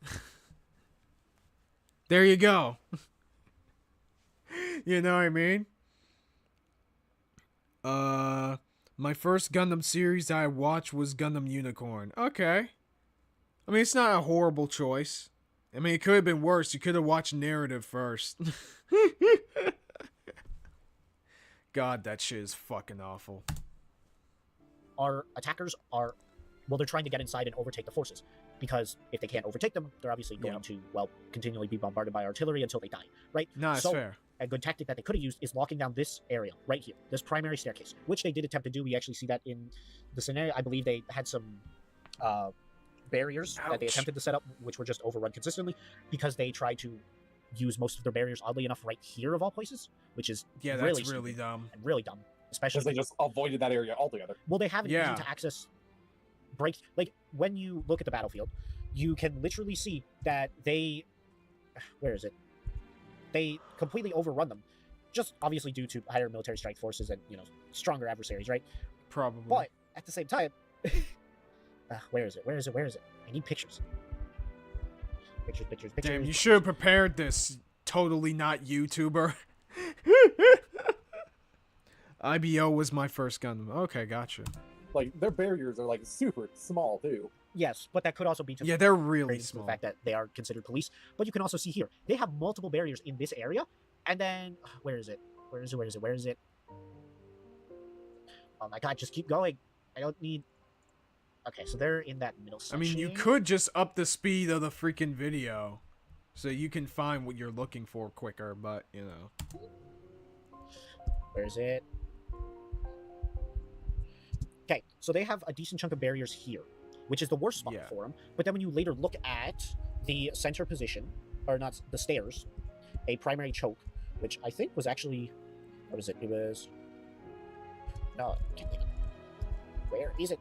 There you go. You know what I mean? My first Gundam series I watched was Gundam Unicorn. Okay. I mean, it's not a horrible choice. I mean, it could have been worse. You could have watched Narrative first. God, that shit is fucking awful. Our attackers are... Well, they're trying to get inside and overtake the forces. Because if they can't overtake them, they're obviously going to, well, continually be bombarded by artillery until they die, right? No, that's fair. A good tactic that they could have used is locking down this area right here, this primary staircase, which they did attempt to do. We actually see that in the scenario. I believe they had some barriers that they attempted to set up, which were just overrun consistently because they tried to use most of their barriers, oddly enough, right here of all places, which is that's really dumb. And really dumb, especially because they just avoided that area altogether. Well, they have an easy to access break. Like when you look at the battlefield, you can literally see that they... Where is it? They completely overrun them. Just obviously due to higher military strike forces and, stronger adversaries, right? Probably. But at the same time... where is it? I need pictures. Pictures. Damn, you should have prepared this. Totally not YouTuber. IBO was my first Gundam. Okay, gotcha. Like, their barriers are, like, super small, too. Yes, but that could also be... Yeah, they're really small. The fact that they are considered police. But you can also see here, they have multiple barriers in this area. And then... Where is it? Oh my god, just keep going. I don't need... Okay, so they're in that middle section. I mean, you could just up the speed of the freaking video so you can find what you're looking for quicker, but, Where is it? Okay, so they have a decent chunk of barriers here, which is the worst spot for them. But then when you later look at the center position, or not, the stairs, a primary choke, which I think was actually... What is it? It was... No, where is it?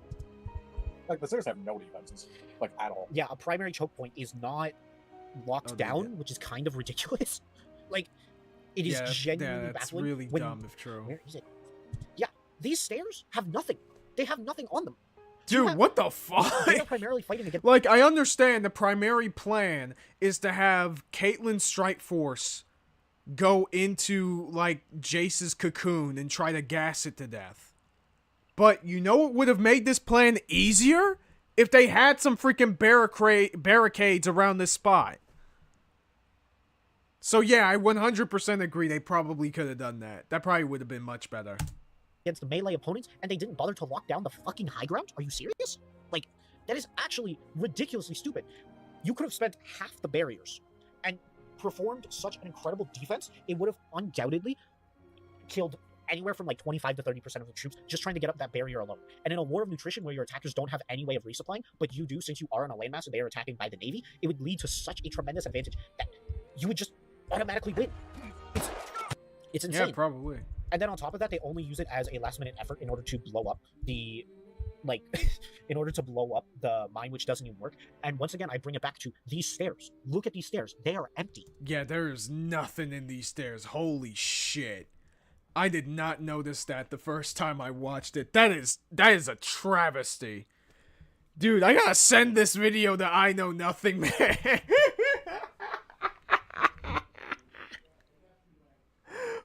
Like, the stairs have no defenses, like, at all. Yeah, a primary choke point is not locked down, which is kind of ridiculous. Like, it is genuinely that's baffling. Really dumb, if true. Where is it? Yeah, these stairs have nothing. They have nothing on them. Dude, what the fuck? They are primarily fighting against... Like, I understand the primary plan is to have Caitlyn's strike force go into, like, Jace's cocoon and try to gas it to death. But you know what would have made this plan easier? If they had some freaking barricades around this spot. So yeah, I 100% agree they probably could have done that. That probably would have been much better. Against the melee opponents, and they didn't bother to lock down the fucking high ground? Are you serious? Like, that is actually ridiculously stupid. You could have spent half the barriers and performed such an incredible defense, it would have undoubtedly killed anywhere from like 25 to 30% of the troops just trying to get up that barrier alone. And in a war of nutrition where your attackers don't have any way of resupplying, but you do since you are on a landmass and they are attacking by the Navy, it would lead to such a tremendous advantage that you would just automatically win. It's insane. Yeah, probably. And then on top of that, they only use it as a last-minute effort in order to blow up the... in order to blow up the mine, which doesn't even work. And once again, I bring it back to these stairs. Look at these stairs. They are empty. Yeah, there's nothing in these stairs. Holy shit. I did not notice that the first time I watched it. That is a travesty. Dude, I gotta send this video to I Know Nothing, man.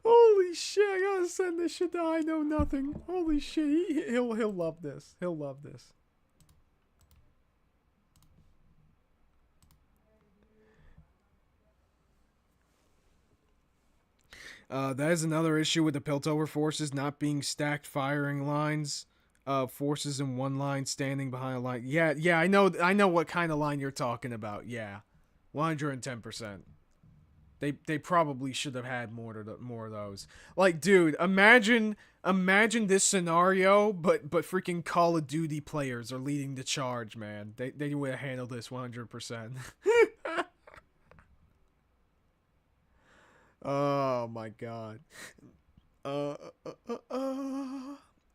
Holy shit, I gotta send this shit to I Know Nothing. Holy shit, he'll love this. He'll love this. That is another issue with the Piltover forces not being stacked firing lines. Forces in one line standing behind a line. Yeah, I know what kind of line you're talking about. Yeah, 110%. They probably should have had more of those. Like, dude, imagine this scenario, but freaking Call of Duty players are leading the charge, man. They would have handled this 100%. Oh my god. I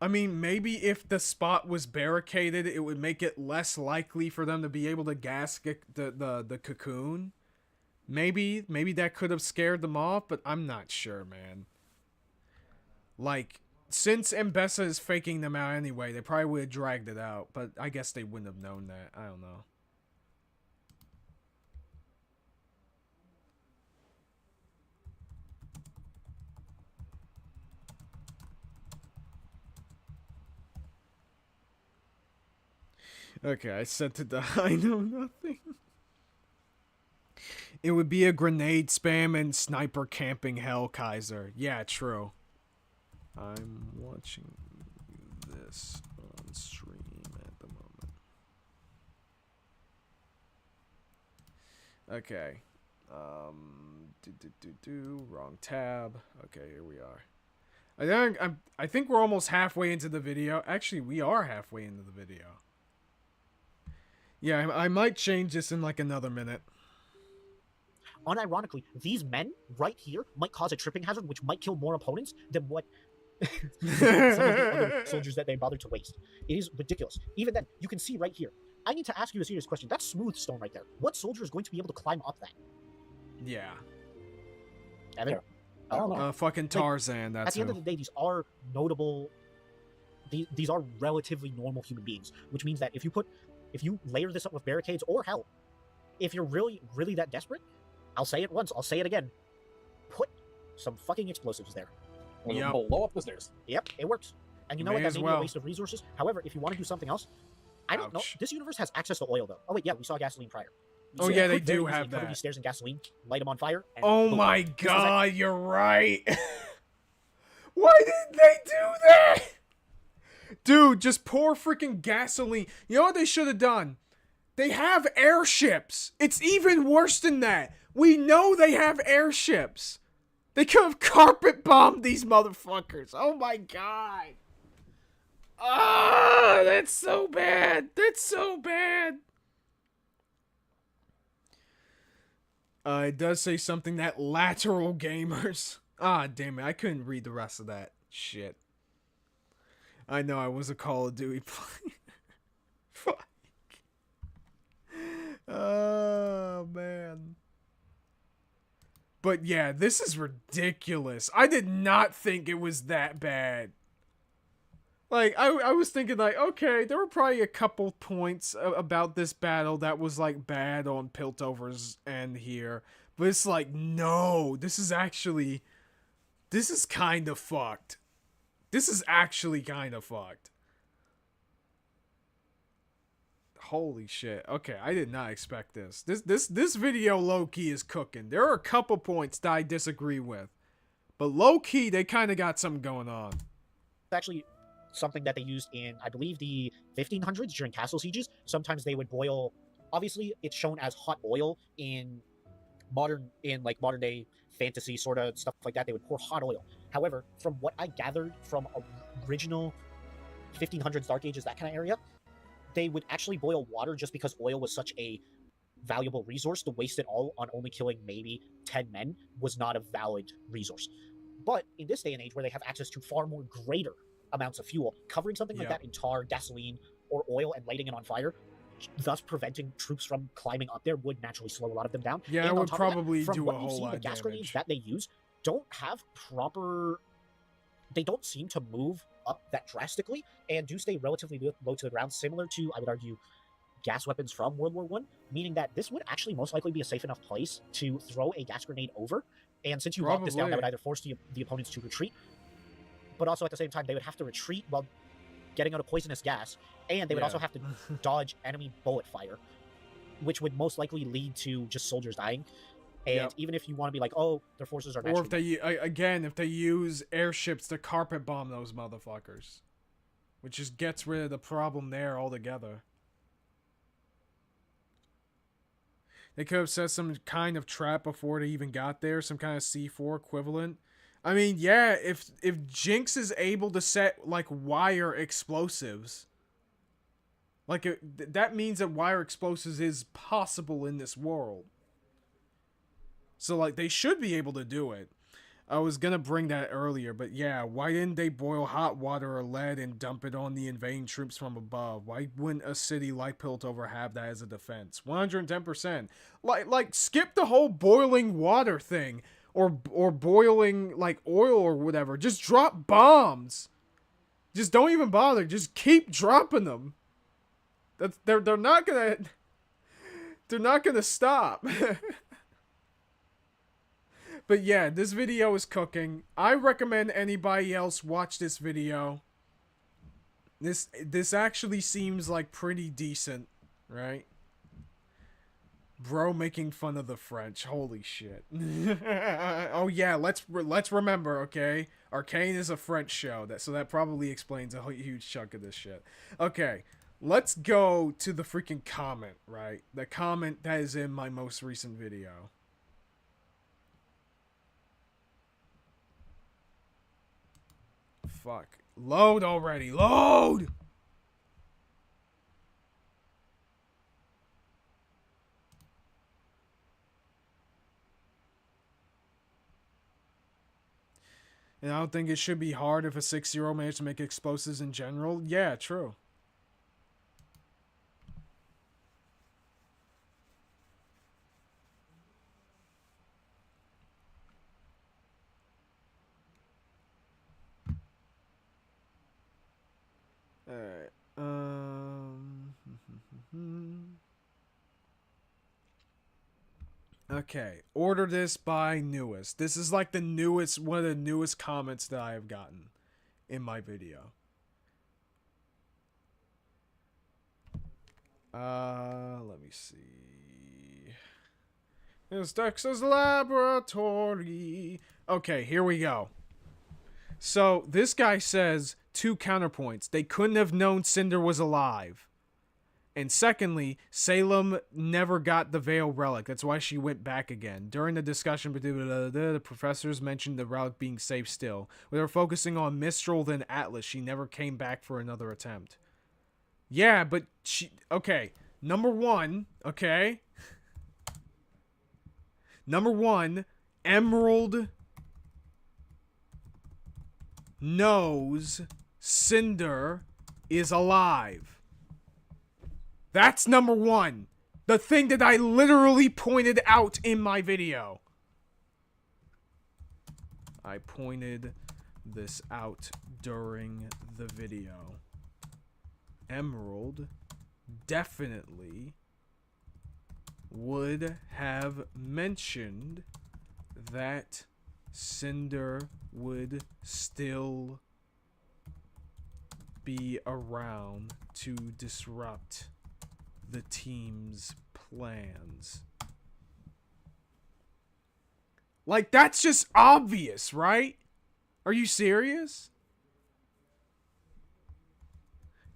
mean, maybe if the spot was barricaded, it would make it less likely for them to be able to gas the cocoon. Maybe that could have scared them off, but I'm not sure, man. Like, since Mbessa is faking them out anyway, they probably would have dragged it out, but I guess they wouldn't have known that. I don't know. Okay, I sent it to I Know Nothing. It would be a grenade spam and sniper camping hell, Kaiser. Yeah, true. I'm watching this on stream at the moment. Okay. Wrong tab. Okay, here we are. I think we're almost halfway into the video. Actually, we are halfway into the video. Yeah, I might change this in like another minute. Unironically, these men right here might cause a tripping hazard, which might kill more opponents than what some of the other soldiers that they bothered to waste. It is ridiculous. Even then, you can see right here, I need to ask you a serious question. That's smooth stone right there. What soldier is going to be able to climb up that? Yeah. Evan? Yeah. I don't know. Fucking Tarzan. That's at the end of the day, these are notable. These are relatively normal human beings, which means that if you layer this up with barricades, or hell, if you're really, really that desperate, I'll say it once, I'll say it again. Put some fucking explosives there. Yep. Blow up the stairs. Yep, it works. And you know May what? That as may be well. a waste of resources. However, if you want to do something else, I don't know. Ouch. This universe has access to oil, though. Oh wait, yeah, we saw gasoline prior. Oh, So yeah, you they could very do easily have cover that. these stairs in gasoline, light them on fire. And Oh boom. my This is god, you're right. Why didn't they do that? Dude, just pour freaking gasoline. You know what they should have done? They have airships. It's even worse than that. We know they have airships. They could have carpet bombed these motherfuckers. Oh my god. Ah, that's so bad. That's so bad. It does say something that lateral gamers. Ah, damn it. I couldn't read the rest of that shit. I know I was a Call of Duty player. Fuck. Oh, man. But yeah, this is ridiculous. I did not think it was that bad. Like, I was thinking, like, okay, there were probably a couple points about this battle that was, like, bad on Piltover's end here. But it's like, no, this is kind of fucked. This is actually kind of fucked. Holy shit. Okay, I did not expect this. This video low-key is cooking. There are a couple points that I disagree with. But low-key, they kind of got something going on. actually something that they used in, I believe, the 1500s during castle sieges. Sometimes they would boil. Obviously, it's shown as hot oil in modern day fantasy sort of stuff like that. They would pour hot oil. However, from what I gathered from original 1500s Dark Ages, that kind of area, they would actually boil water just because oil was such a valuable resource. To waste it all on only killing maybe 10 men was not a valid resource. But in this day and age, where they have access to far more greater amounts of fuel, covering something like that in tar, gasoline, or oil and lighting it on fire, thus preventing troops from climbing up there, would naturally slow a lot of them down. Yeah, and it on would top of that, probably from do what a you've whole seen, lot the of gas grenades damage. that they use don't have proper. They don't seem to move up that drastically, and do stay relatively low to the ground, similar to, I would argue, gas weapons from World War I, meaning that this would actually most likely be a safe enough place to throw a gas grenade over. And since you lock this down, that would either force the opponents to retreat, but also at the same time, they would have to retreat while getting out of poisonous gas, and they would also have to dodge enemy bullet fire, which would most likely lead to just soldiers dying. And even if you want to be like, oh, their forces are naturally... Or if they use airships to carpet bomb those motherfuckers. Which just gets rid of the problem there altogether. They could have set some kind of trap before they even got there. Some kind of C4 equivalent. I mean, yeah, if Jinx is able to set, like, wire explosives... Like, that means that wire explosives is possible in this world. So, like, they should be able to do it. I was gonna bring that earlier, but yeah, why didn't they boil hot water or lead and dump it on the invading troops from above? Why wouldn't a city like Piltover have that as a defense? 110%. Like, skip the whole boiling water thing. Or boiling, like, oil or whatever. Just drop bombs. Just don't even bother. Just keep dropping them. They're not gonna... They're not gonna stop. But yeah, this video is cooking. I recommend anybody else watch this video. This actually seems like pretty decent, right? Bro making fun of the French. Holy shit. Oh yeah, let's remember, okay? Arcane is a French show, so that probably explains a huge chunk of this shit. Okay, let's go to the freaking comment, right? The comment that is in my most recent video. Fuck. Load already. Load! And I don't think it should be hard if a 6-0 managed to make explosives in general. Yeah, true. Alright. Okay. Order this by newest. This is like one of the newest comments that I have gotten in my video. Let me see. It's Dexter's laboratory. Okay, here we go. So, this guy says 2 counterpoints. They couldn't have known Cinder was alive. And secondly, Salem never got the Veil relic. That's why she went back again. During the discussion, the professors mentioned the relic being safe still. When they were focusing on Mistral then Atlas, she never came back for another attempt. Yeah, but she... Okay, number one, okay? Number one, Emerald knows Cinder is alive. That's number one. The thing that I literally pointed out in my video. I pointed this out during the video. Emerald definitely would have mentioned that Cinder would still be around to disrupt the team's plans. Like, that's just obvious, right? Are you serious?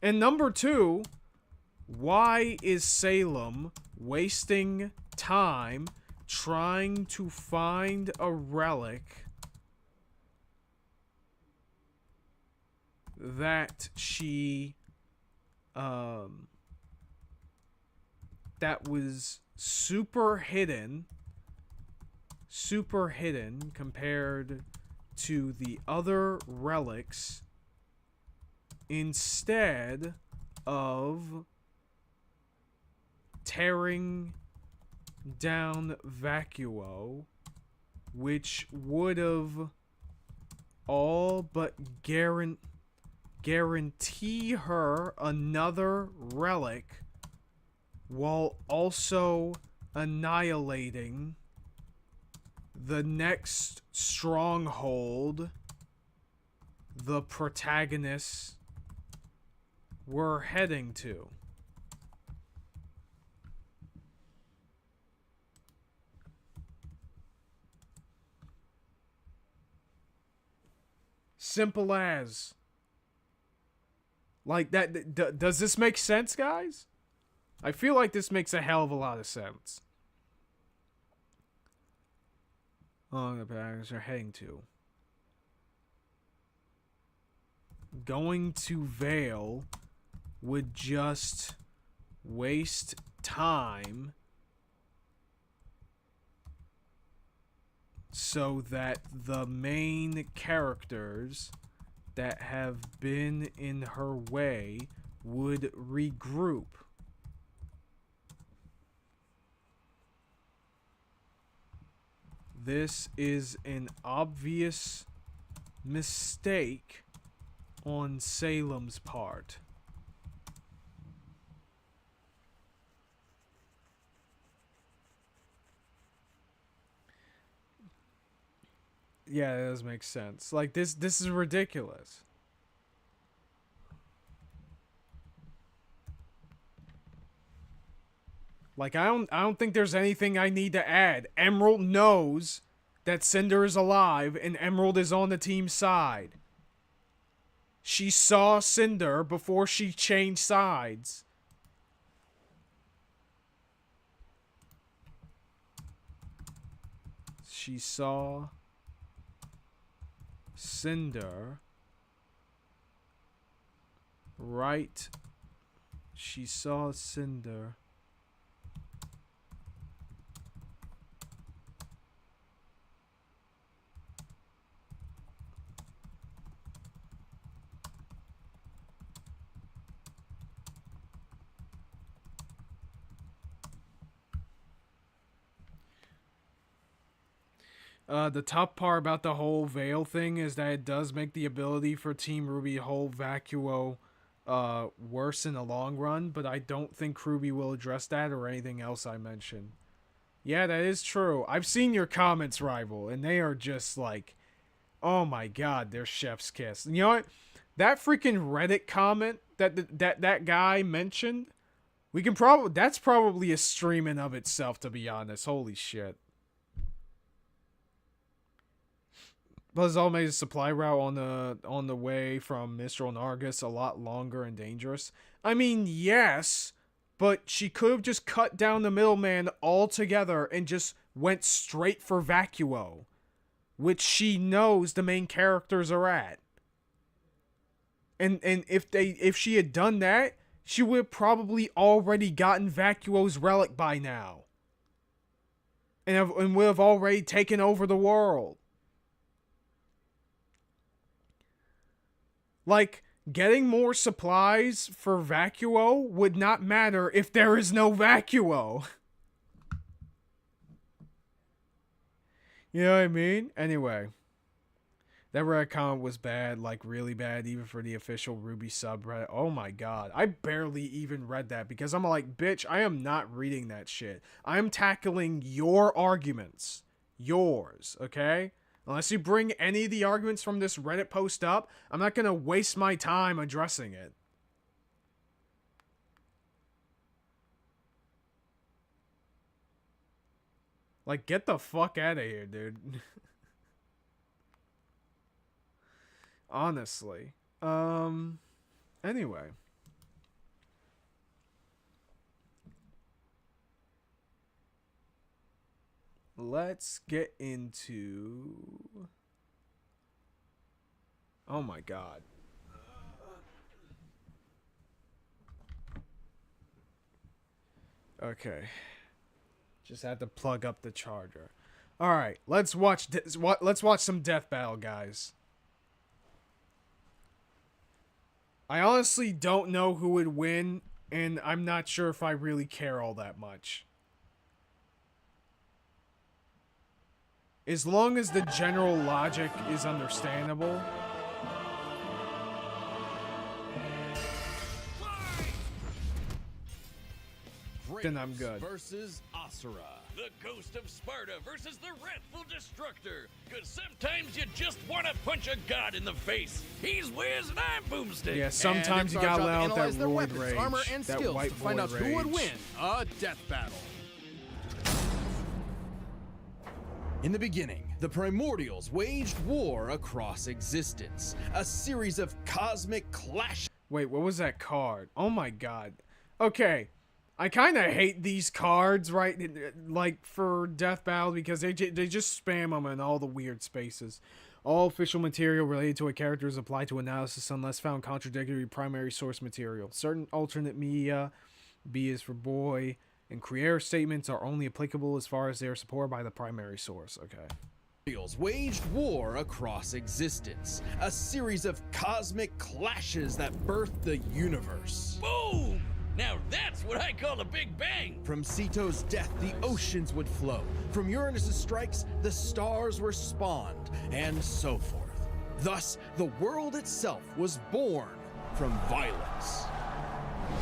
And number two, why is Salem wasting time trying to find a relic that she that was super hidden compared to the other relics, instead of tearing down Vacuo, which would have all but guarantee her another relic while also annihilating the next stronghold the protagonists were heading to. Simple as. Like that. Does this make sense, guys? I feel like this makes a hell of a lot of sense. Oh, the protagonists are heading to. Going to Vale would just waste time so that the main characters that have been in her way would regroup. This is an obvious mistake on Salem's part. Yeah, that does make sense. Like this is ridiculous. Like I don't think there's anything I need to add. Emerald knows that Cinder is alive and Emerald is on the team's side. She saw Cinder before she changed sides. She saw Cinder right. She saw Cinder. The top part about the whole Veil thing is that it does make the ability for Team Ruby to hold Vacuo worse in the long run, but I don't think Ruby will address that or anything else I mentioned. Yeah, that is true. I've seen your comments, Rival, and they are just like, oh my god, they're chef's kiss. And you know what? That freaking Reddit comment that guy mentioned, we can that's probably a stream in of itself, to be honest. Holy shit. Buzzsaw made a supply route on the way from Mistral and Argus a lot longer and dangerous. I mean, yes, but she could have just cut down the middleman altogether and just went straight for Vacuo, which she knows the main characters are at. And if she had done that, she would have probably already gotten Vacuo's relic by now. And would have already taken over the world. Like, getting more supplies for Vacuo would not matter if there is no Vacuo. You know what I mean? Anyway. That Reddit comment was bad, like really bad, even for the official Ruby subreddit. Oh my god. I barely even read that because I'm like, bitch, I am not reading that shit. I'm tackling your arguments. Yours, okay? Unless you bring any of the arguments from this Reddit post up, I'm not going to waste my time addressing it. Like, get the fuck out of here, dude. Honestly. Anyway. Let's get into... Oh my god. Okay. Just had to plug up the charger. Alright, let's watch some Death Battle, guys. I honestly don't know who would win, and I'm not sure if I really care all that much. As long as the general logic is understandable. Then I'm good. Versus Asura. The Ghost of Sparta versus the Wrathful Destructor. Because sometimes you just want to punch a god in the face. He's Wiz and I'm Boomstick. Yeah, sometimes you gotta let out that roid weapons, rage. Armor, and that skills white to find boy out rage. who would win a death battle. In the beginning, the Primordials waged war across existence. A series of cosmic clashes. Wait, what was that card? Oh my god. Okay. I kind of hate these cards, right? Like, for Death Battle, because they just spam them in all the weird spaces. All official material related to a character is applied to analysis unless found contradictory primary source material. Certain alternate media, B is for boy, and creator statements are only applicable as far as they are supported by the primary source. Okay. Waged war across existence. A series of cosmic clashes that birthed the universe. Boom! Now that's what I call a big bang! From Ceto's death, the oceans would flow. From Uranus's strikes, the stars were spawned, and so forth. Thus, the world itself was born from violence.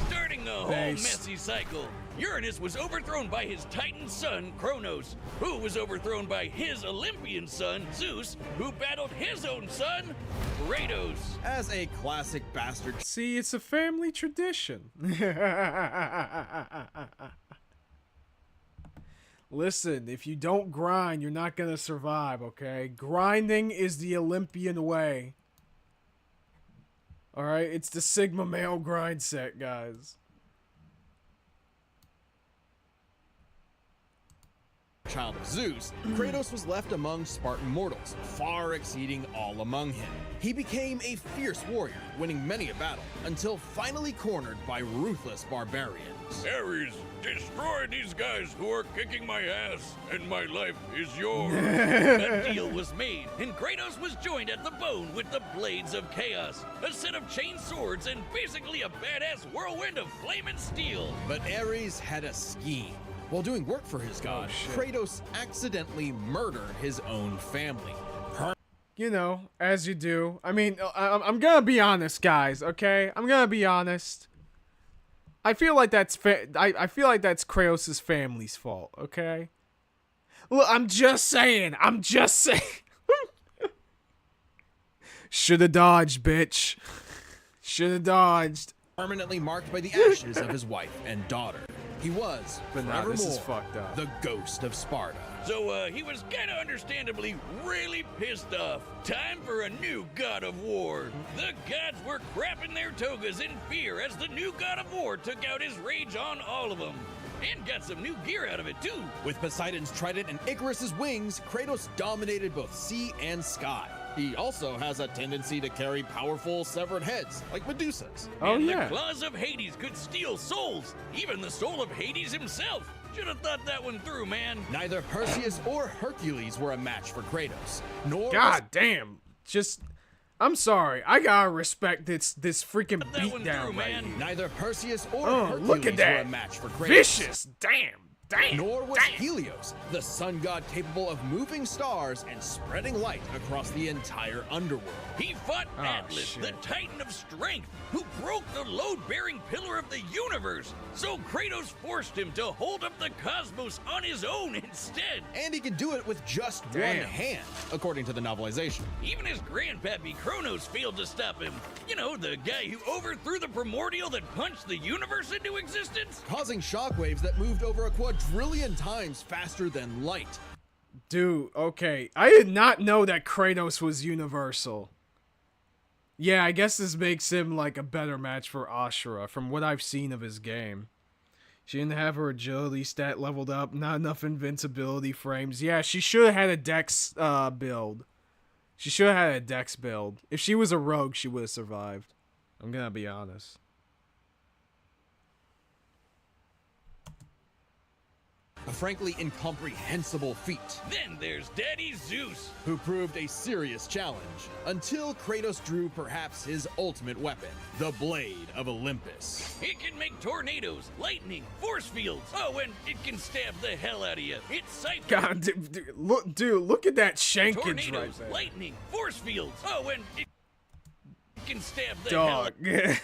Starting the whole messy cycle, Uranus was overthrown by his Titan son, Kronos, who was overthrown by his Olympian son, Zeus, who battled his own son, Kratos. As a classic bastard. See, it's a family tradition. Listen, if you don't grind, you're not gonna survive, okay? Grinding is the Olympian way. Alright, it's the Sigma male grind set, guys. Child of Zeus, Kratos was left among Spartan mortals, far exceeding all among him. He became a fierce warrior, winning many a battle, until finally cornered by ruthless barbarians. Ares, destroy these guys who are kicking my ass, and my life is yours. A deal was made, and Kratos was joined at the bone with the Blades of Chaos, a set of chain swords and basically a badass whirlwind of flame and steel. But Ares had a scheme. While doing work for his god, Kratos accidentally murdered his own family. you know, as you do. I mean, I'm gonna be honest, guys. Okay, I'm gonna be honest. I feel like that's I feel like that's Kratos' family's fault. Okay. Look, I'm just saying. Shoulda dodged, bitch. Shoulda dodged. Permanently marked by the ashes of his wife and daughter. He was, But nah, this is fucked up. the ghost of Sparta. So, he was kinda understandably really pissed off. Time for a new god of war. The gods were crapping their togas in fear as the new god of war took out his rage on all of them. And got some new gear out of it, too. With Poseidon's trident and Icarus's wings, Kratos dominated both sea and sky. He also has a tendency to carry powerful severed heads, like Medusa's. Oh, And yeah. the claws of Hades could steal souls, even the soul of Hades himself. Should have thought that one through, man. Neither Perseus or Hercules were a match for Kratos, nor God damn. Just, I'm sorry. I gotta respect this freaking That one beatdown through, right man. here. neither Perseus or Oh, Hercules look at were that. a match for Kratos. Vicious. Damn. Nor was Helios, the sun god capable of moving stars and spreading light across the entire underworld. He fought Oh, Atlas, shit. the Titan of Strength, who broke the load-bearing pillar of the universe. So Kratos forced him to hold up the cosmos on his own instead. And he can do it with just one Damn. hand, according to the novelization. Even his grandpappy Kronos failed to stop him. You know, the guy who overthrew the primordial that punched the universe into existence? Causing shockwaves that moved over a quadrillion times faster than light. Dude, okay. I did not know that Kratos was universal. Yeah, I guess this makes him like a better match for Ashura from what I've seen of his game. She didn't have her agility stat leveled up, not enough invincibility frames. Yeah, she should have had a dex build. She should have had a dex build. If she was a rogue, she would have survived. I'm gonna be honest. A frankly incomprehensible feat, Then there's Daddy Zeus. who proved a serious challenge, until Kratos drew perhaps his ultimate weapon, the Blade of Olympus. It can make tornadoes, lightning, force fields. Oh, and it can stab the hell out of you. It's siphon. God, dude, look at that shankage right Tornadoes, there. lightning, force fields. Oh, and it can stab the Dog. hell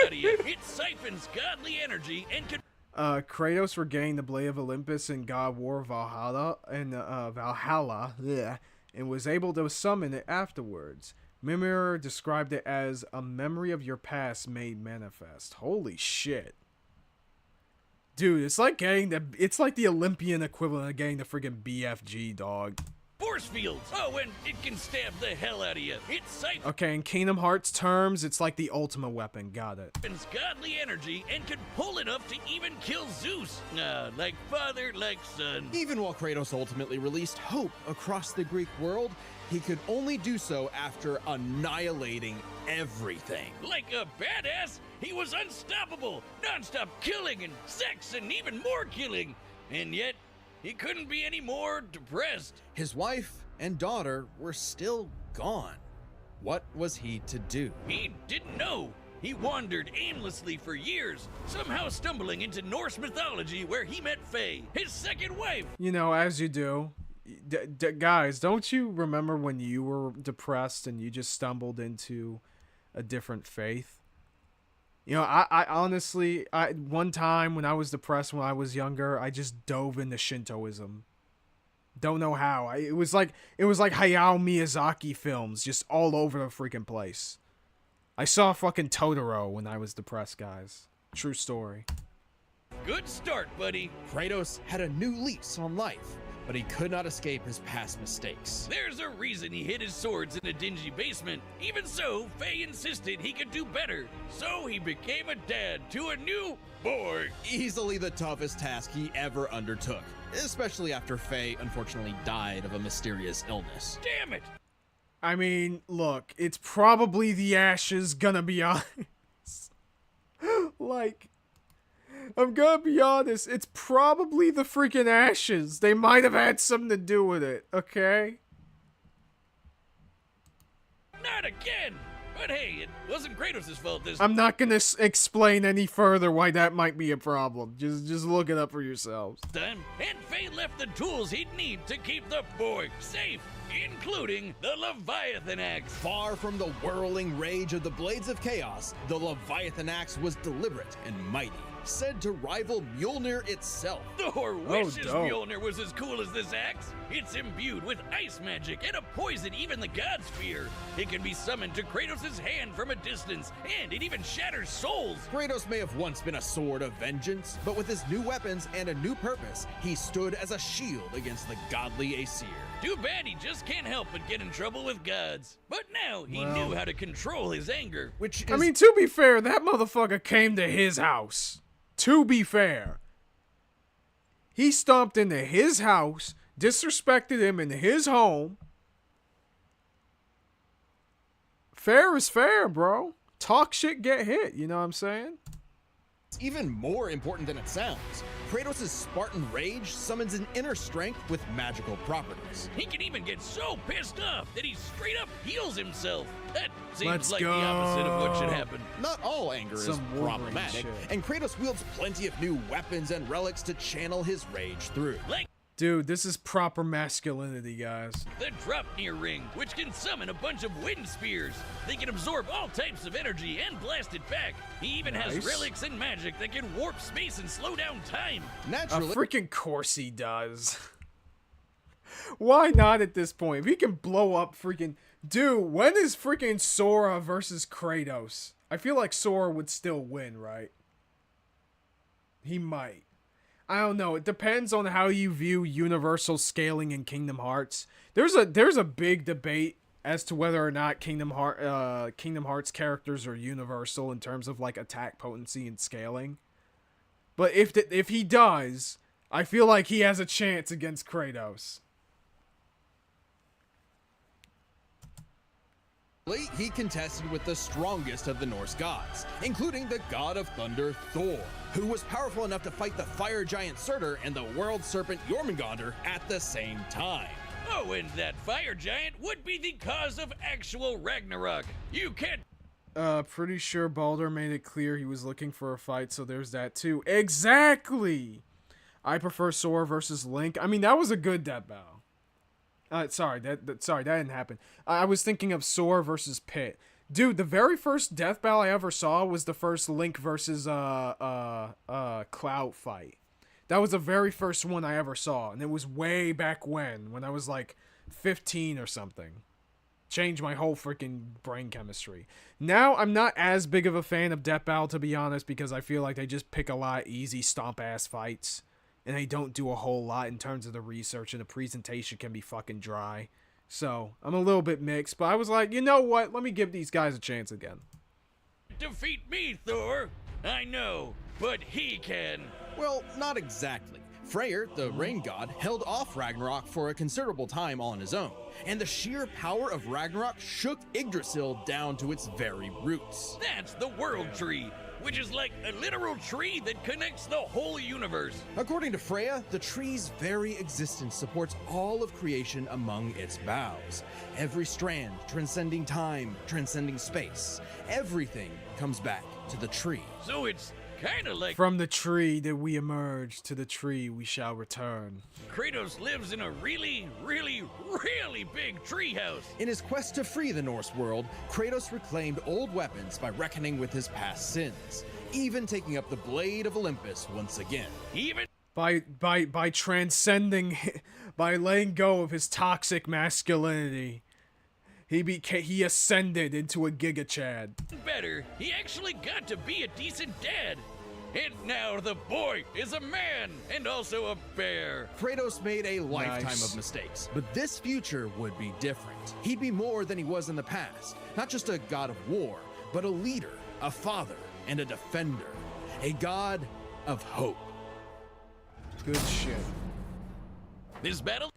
out of you. It siphons godly energy and can Kratos regained the Blade of Olympus in God War Valhalla and and was able to summon it afterwards. Mimir described it as a memory of your past made manifest. Holy shit. Dude, it's like the Olympian equivalent of getting the friggin' BFG, dog. force fields. Oh, and it can stab the hell out of you. It siphons Okay, in Kingdom Hearts terms, it's like the ultimate weapon. Got it. godly energy and can pull enough to even kill Zeus. Like father, like son. Even while Kratos ultimately released hope across the Greek world, he could only do so after annihilating everything. Like a badass, he was unstoppable. Non-stop killing and sex and even more killing. And yet, he couldn't be any more depressed. His wife and daughter were still gone. What was he to do? He didn't know. He wandered aimlessly for years, somehow stumbling into Norse mythology where he met Faye, his second wife. You know, as you do. Guys, don't you remember when you were depressed and you just stumbled into a different faith? You know, I honestly, one time when I was depressed when I was younger, I just dove into Shintoism. Don't know how. It was like Hayao Miyazaki films just all over the freaking place. I saw fucking Totoro when I was depressed, guys. True story. Good start, buddy. Kratos had a new lease on life, but he could not escape his past mistakes. There's a reason he hid his swords in a dingy basement. Even so, Faye insisted he could do better. So he became a dad to a new boy. Easily the toughest task he ever undertook, especially after Faye unfortunately died of a mysterious illness. Damn it! I mean, look, it's probably the Ashes, gonna be honest. Like, I'm gonna be honest, it's probably the freaking Ashes. They might have had something to do with it, okay? Not again! But hey, it wasn't Kratos' fault this I'm not gonna explain any further why that might be a problem. Just look it up for yourselves. time. And Faye left the tools he'd need to keep the boy safe. including the Leviathan Axe. Far from the whirling rage of the Blades of Chaos, the Leviathan Axe was deliberate and mighty, said to rival Mjolnir itself. Thor wishes dope. Mjolnir was as cool as this axe. It's imbued with ice magic and a poison even the gods fear. It can be summoned to Kratos' hand from a distance, and it even shatters souls. Kratos may have once been a sword of vengeance, but with his new weapons and a new purpose, he stood as a shield against the godly Aesir. Too bad he just can't help but get in trouble with gods. But now he knew how to control his anger. Which is... I mean, to be fair, that motherfucker came to his house. To be fair. He stomped into his house, disrespected him in his home. Fair is fair, bro. Talk shit, get hit. You know what I'm saying? even more important than it sounds. Kratos' Spartan rage summons an inner strength with magical properties. He can even get so pissed off that he straight up heals himself. That seems Let's like go. the opposite of what should happen. Not all anger is Some Wolverine problematic, shit. and Kratos wields plenty of new weapons and relics to channel his rage through. Like Dude, this is proper masculinity, guys. the Dropnir Ring, which can summon a bunch of wind spears. They can absorb all types of energy and blast it back. He even has Nice. relics and magic that can warp space and slow down time. Naturally, Freaking course he does. Why not at this point? If he can blow up freaking... Dude, when is freaking Sora versus Kratos? I feel like Sora would still win, right? He might. I don't know. It depends on how you view universal scaling in Kingdom Hearts. There's a big debate as to whether or not Kingdom Hearts characters are universal in terms of like attack potency and scaling. But if he does, I feel like he has a chance against Kratos. he contested with the strongest of the Norse gods, including the god of thunder Thor, who was powerful enough to fight the fire giant Surtur and the world serpent Jormungandr at the same time. Oh, and that fire giant would be the cause of actual Ragnarok. You can't Pretty sure Baldur made it clear he was looking for a fight, so there's that too. Exactly! I prefer Sora versus Link. I mean, that was a good death battle. Sorry, that didn't happen. I was thinking of Sora versus Pit. Dude, the very first death battle I ever saw was the first Link versus Cloud fight. That was the very first one I ever saw, and it was way back when I was like 15 or something. Changed my whole freaking brain chemistry. Now, I'm not as big of a fan of death battle, to be honest, because I feel like they just pick a lot of easy stomp-ass fights. And they don't do a whole lot in terms of the research, and the presentation can be fucking dry. So, I'm a little bit mixed, but I was like, you know what? Let me give these guys a chance again. defeat me, Thor. I know, but he can. Well, not exactly. Freyr, the rain god, held off Ragnarok for a considerable time on his own, and the sheer power of Ragnarok shook Yggdrasil down to its very roots. That's the World Tree, which is like a literal tree that connects the whole universe. According to Freya, the tree's very existence supports all of creation among its boughs. Every strand transcending time, transcending space. Everything comes back to the tree. So it's kind of like From the tree that we emerge, to the tree we shall return. Kratos lives in a really, really, really big treehouse. In his quest to free the Norse world, Kratos reclaimed old weapons by reckoning with his past sins, even taking up the Blade of Olympus once again. Even By transcending, by letting go of his toxic masculinity, he ascended into a Giga Chad. better, he actually got to be a decent dad. And now the boy is a man and also a bear. Kratos made a lifetime Nice. of mistakes, but this future would be different. He'd be more than he was in the past. Not just a god of war, but a leader, a father, and a defender. A god of hope. Good shit. This battle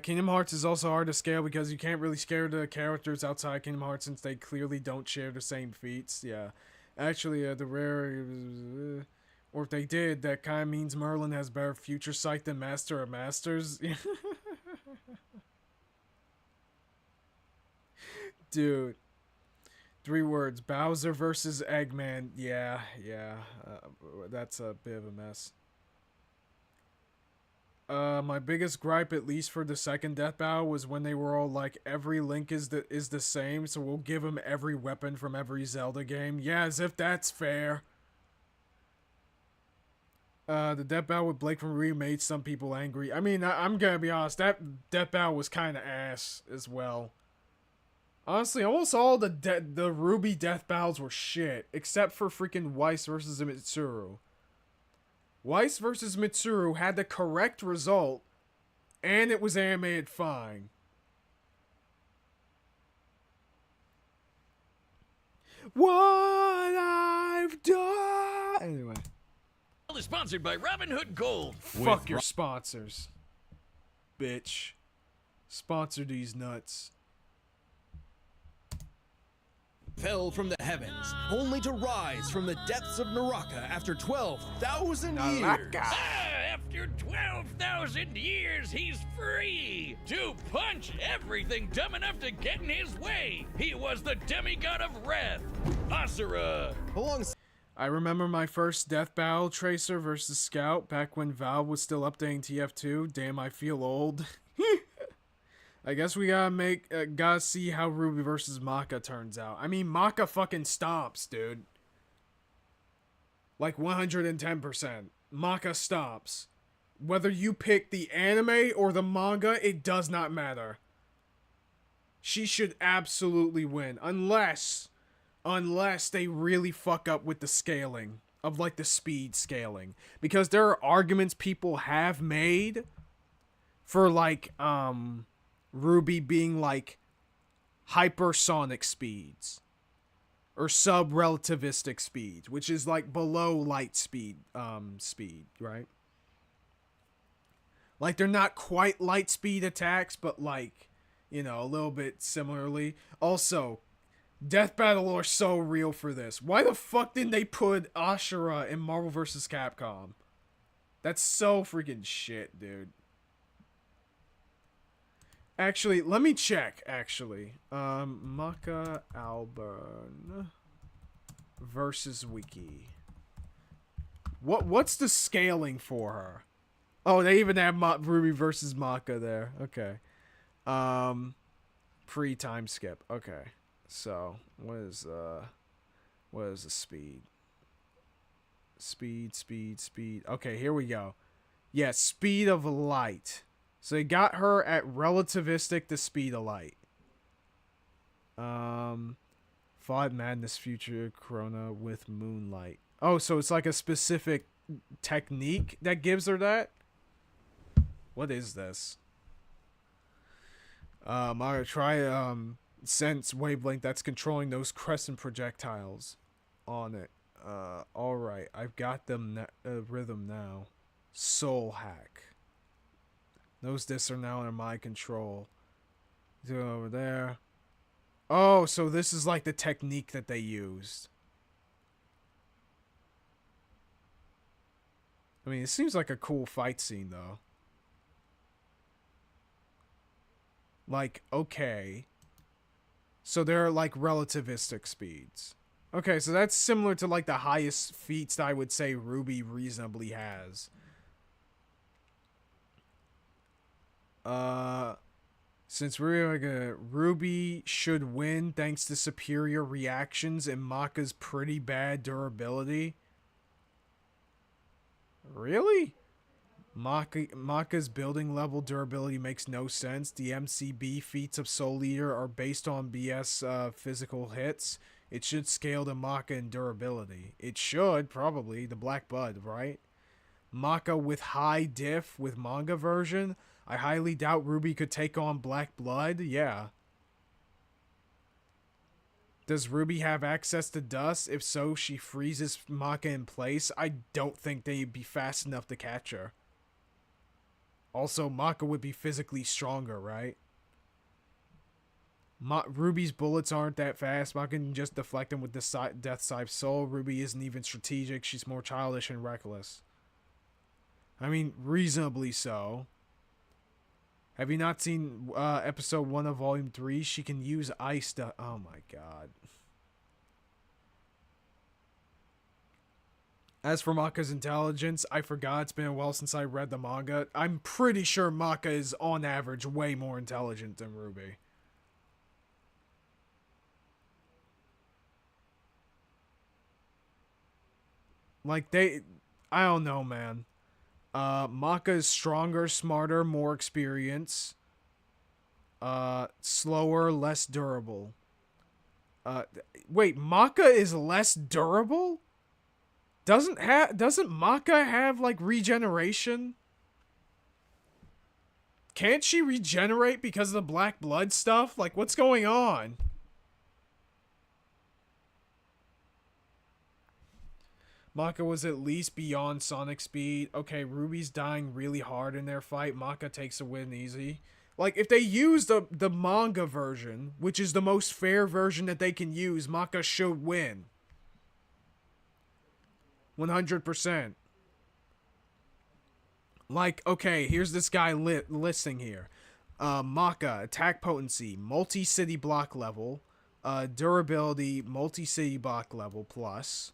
Kingdom Hearts is also hard to scale because you can't really scale the characters outside Kingdom Hearts since they clearly don't share the same feats. Yeah. Actually, the rare... or if they did, that kind of means Merlin has better future sight than Master of Masters. Dude. 3 words. Bowser versus Eggman. Yeah. That's a bit of a mess. My biggest gripe, at least for the second Death Battle, was when they were all like, every link is the same, so we'll give him every weapon from every Zelda game. Yeah, as if that's fair. The Death Battle with Blake from Ruby made some people angry. I mean, I'm gonna be honest, that Death Battle was kind of ass as well. Honestly, almost all the Ruby Death Battles were shit, except for freaking Weiss versus Mitsuru. Weiss versus Mitsuru had the correct result, and it was animated fine. What I've done. Anyway. Is sponsored by Robin Hood Gold. Fuck your sponsors, bitch. Sponsor these nuts. Fell from the heavens, only to rise from the depths of Naraka after 12,000 years. After 12,000 years, he's free to punch everything dumb enough to get in his way. He was the demigod of wrath, Asura. I remember my first Death Battle, Tracer versus Scout, back when Valve was still updating TF2. Damn, I feel old. I guess we gotta see how Ruby versus Maka turns out. I mean, Maka fucking stomps, dude. Like 110%. Maka stomps. Whether you pick the anime or the manga, it does not matter. She should absolutely win. Unless they really fuck up with the scaling of like the speed scaling, because there are arguments people have made for like Ruby being like hypersonic speeds or sub-relativistic speeds, which is like below light speed right? Like they're not quite light speed attacks, but like, you know, a little bit similarly. Also, Death Battle are so real for this. Why the fuck didn't they put Ashura in Marvel vs. Capcom? That's so freaking shit, dude. Actually, let me check, actually. Maka Alburn versus Wiki. What's the scaling for her? Oh, they even have Ruby versus Maka there. Okay. Pre-time skip. Okay. So, what is the speed? Speed. Okay, here we go. Yeah, speed of light. So they got her at relativistic the speed of light. Five Madness Future Corona with Moonlight. Oh, so it's like a specific technique that gives her that? What is this? I'm gonna try sense wavelength that's controlling those crescent projectiles on it. Alright, I've got them rhythm now. Soul hack. Those discs are now under my control. Do it over there. Oh, so this is like the technique that they used. I mean, it seems like a cool fight scene, though. Like, okay. So they're like relativistic speeds. Okay, so that's similar to like the highest feats that I would say Ruby reasonably has. Since Ruby should win thanks to superior reactions and Maka's pretty bad durability. Really? Maka's building level durability makes no sense. The MCB feats of Soul Eater are based on BS physical hits. It should scale to Maka in durability. It should, probably. The Black Bud, right? Maka with high diff with manga version. I highly doubt Ruby could take on Black Blood. Yeah. Does Ruby have access to dust? If so, she freezes Maka in place. I don't think they'd be fast enough to catch her. Also, Maka would be physically stronger, right? Ruby's bullets aren't that fast. Maka can just deflect them with the Death Scythe Soul. Ruby isn't even strategic. She's more childish and reckless. I mean, reasonably so. Have you not seen episode 1 of volume 3? She can use ice to... Oh my god. As for Maka's intelligence, I forgot. It's been a while since I read the manga. I'm pretty sure Maka is, on average, way more intelligent than Ruby. Like, I don't know, man. Maka is stronger, smarter, more experience. Slower, less durable. Wait, Maka is less durable? Doesn't Maka have, like, regeneration? Can't she regenerate because of the black blood stuff? Like, what's going on? Maka was at least beyond Sonic speed. Okay, Ruby's dying really hard in their fight. Maka takes a win easy. Like, if they use the manga version, which is the most fair version that they can use, Maka should win. 100%. Like, okay, here's this guy listing here. Maka, attack potency, multi-city block level, durability, multi-city block level plus,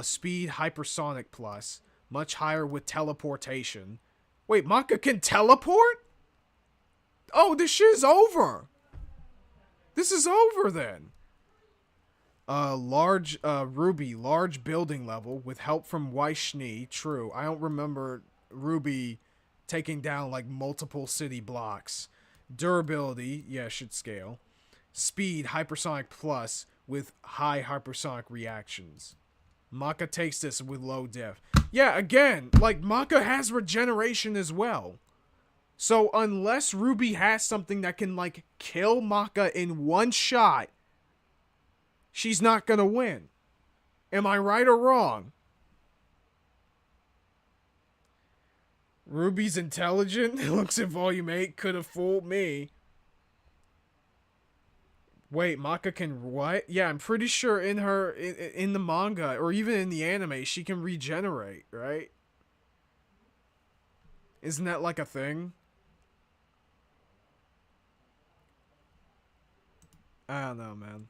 speed, hypersonic plus, much higher with teleportation. Wait, Maka can teleport? Oh, this shit is over. This is over then. Ruby, large building level with help from Waishni. True. I don't remember Ruby taking down like multiple city blocks. Durability, yeah, should scale. Speed, hypersonic plus with high hypersonic reactions. Maka takes this with low diff. Yeah, again, like Maka has regeneration as well. So unless Ruby has something that can like kill Maka in one shot, she's not gonna win. Am I right or wrong? Ruby's intelligent. Looks at Volume 8. Could have fooled me. Wait, Maka can what? Yeah, I'm pretty sure in the manga or even in the anime, she can regenerate, right? Isn't that like a thing? I don't know, man.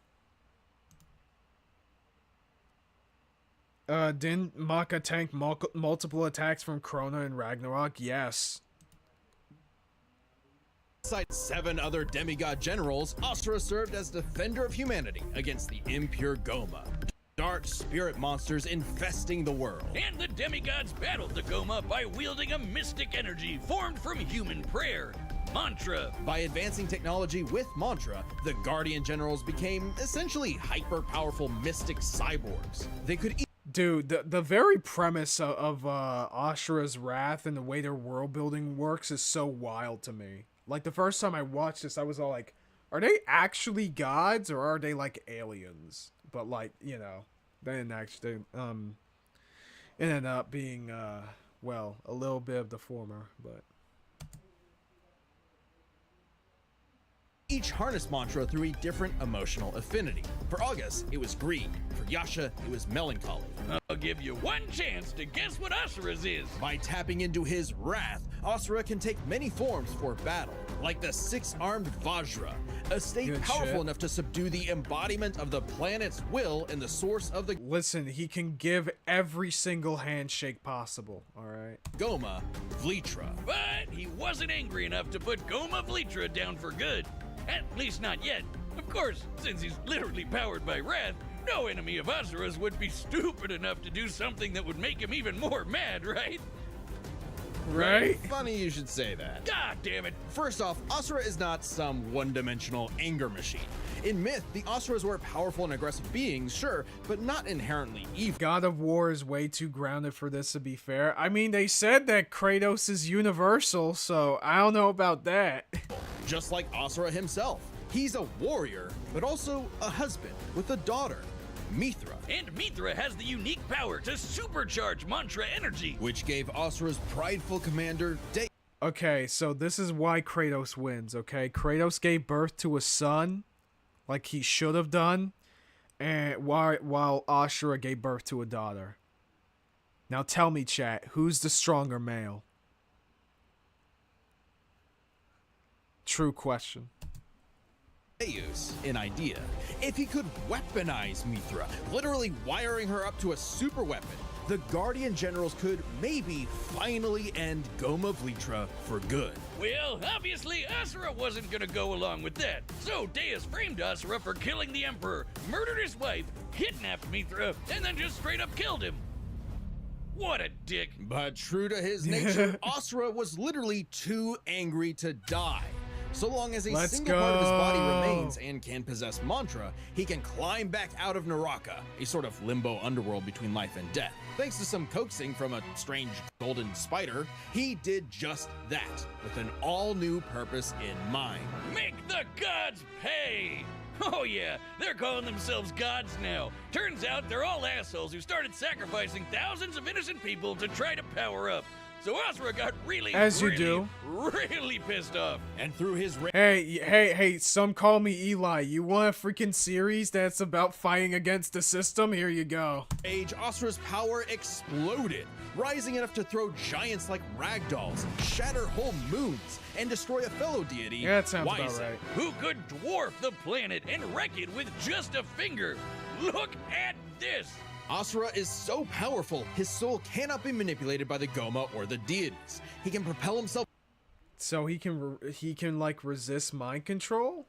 Didn't Maka tank multiple attacks from Krona and Ragnarok? Yes. Alongside 7 other demigod generals, Asura served as defender of humanity against the impure Goma, dark spirit monsters infesting the world. And the demigods battled the Goma by wielding a mystic energy formed from human prayer, mantra. By advancing technology with mantra, the Guardian Generals became essentially hyper-powerful mystic cyborgs. They could Dude, the very premise of Ashura's Wrath and the way their world building works is so wild to me. Like, the first time I watched this, I was all like, are they actually gods or are they like aliens? But like, you know, they didn't actually, it ended up being, well, a little bit of the former, but. each harness mantra through a different emotional affinity. For August, it was greed. For Yasha, it was melancholy. I'll give you one chance to guess what Asura's is. By tapping into his wrath, Asura can take many forms for battle, like the 6-armed Vajra, a state Good powerful shit. enough to subdue the embodiment of the planet's will and the source of the Listen, he can give every single handshake possible, alright? Goma, Vlitra. But he wasn't angry enough to put Goma Vlitra down for good. At least not yet. Of course, since he's literally powered by wrath, no enemy of Asura's would be stupid enough to do something that would make him even more mad, right? Right? Funny you should say that. God damn it. First off, Asura is not some one-dimensional anger machine. In myth, the Asuras were powerful and aggressive beings, sure, but not inherently evil. God of War is way too grounded for this, to be fair. I mean, they said that Kratos is universal, so I don't know about that. Just like Asura himself. He's a warrior, but also a husband with a daughter, Mithra. And Mithra has the unique power to supercharge mantra energy. Which gave Asura's prideful commander Okay, so this is why Kratos wins, okay? Kratos gave birth to a son, like he should have done, and while Asura gave birth to a daughter. Now tell me, chat, who's the stronger male? True question. Deus an idea. If he could weaponize Mithra, literally wiring her up to a super weapon, the Guardian Generals could maybe finally end Goma Vlitra for good. Well, obviously Asura wasn't gonna go along with that, so Deus framed Asura for killing the Emperor, murdered his wife, kidnapped Mithra, and then just straight up killed him. What a dick. But true to his nature, Asura was literally too angry to die. So long as a single part of his body remains and can possess mantra, he can climb back out of Naraka, a sort of limbo underworld between life and death. Thanks to some coaxing from a strange golden spider, he did just that, with an all-new purpose in mind. Make the gods pay! Oh yeah, they're calling themselves gods now. Turns out they're all assholes who started sacrificing thousands of innocent people to try to power up. So Asura got really pissed off. And through his Hey, some call me Eli. You want a freaking series that's about fighting against the system? Here you go. rage, Asura's power exploded, rising enough to throw giants like ragdolls, shatter whole moons, and destroy a fellow deity. Yeah, that sounds about right. Who could dwarf the planet and wreck it with just a finger. Look at this. Asura is so powerful, his soul cannot be manipulated by the Goma or the deities. He can propel himself. So he can like resist mind control?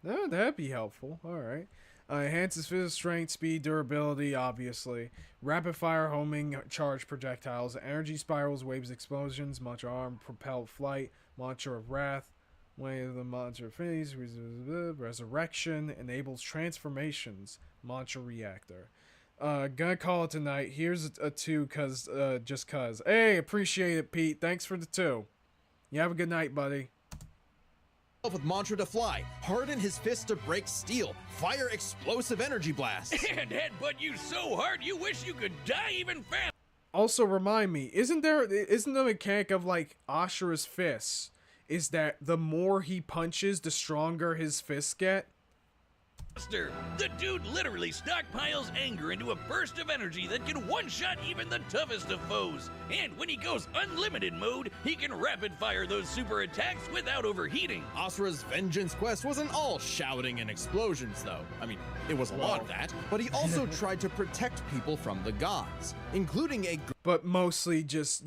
No, that'd be helpful. All right. Enhances physical strength, speed, durability, obviously. Rapid fire, homing, charge projectiles, energy spirals, waves, explosions, mantra arm, propelled flight, mantra of wrath, way of the mantra phase, resurrection, enables transformations, mantra reactor. Gonna call it tonight. Here's a 2 just cause. Hey, appreciate it, Pete. Thanks for the 2. You have a good night, buddy. With mantra to fly, harden his fist to break steel, fire explosive energy blasts, and headbutt you so hard you wish you could die even faster. Also, remind me, isn't the mechanic of like Asura's fists is that the more he punches, the stronger his fists get? The dude literally stockpiles anger into a burst of energy that can one-shot even the toughest of foes. And when he goes unlimited mode, he can rapid-fire those super attacks without overheating. Asura's vengeance quest wasn't all shouting and explosions, though. I mean, it was a lot of that. But he also tried to protect people from the gods, including a... But mostly just,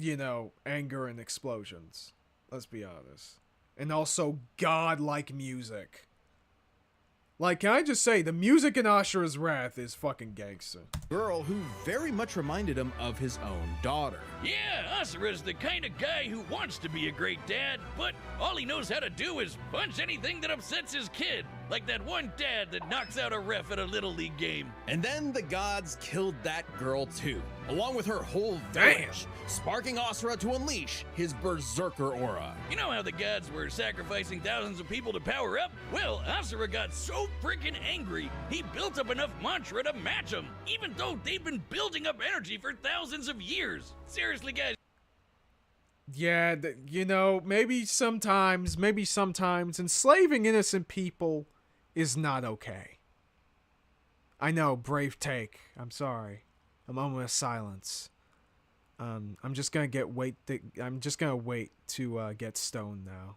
anger and explosions. Let's be honest. And also godlike music. Like, can I just say, the music in Asura's Wrath is fucking gangster. Girl who very much reminded him of his own daughter. Yeah, Asura's the kind of guy who wants to be a great dad, but all he knows how to do is punch anything that upsets his kid. Like that one dad that knocks out a ref at a Little League game. And then the gods killed that girl too, along with her whole village, sparking Asura to unleash his berserker aura. You know how the gods were sacrificing thousands of people to power up? Well, Asura got so freaking angry, he built up enough mantra to match them, even though they've been building up energy for thousands of years. Seriously, guys. Yeah, maybe sometimes enslaving innocent people is not okay. I know, brave take. I'm sorry. A moment of silence. I'm just gonna wait to get stoned now.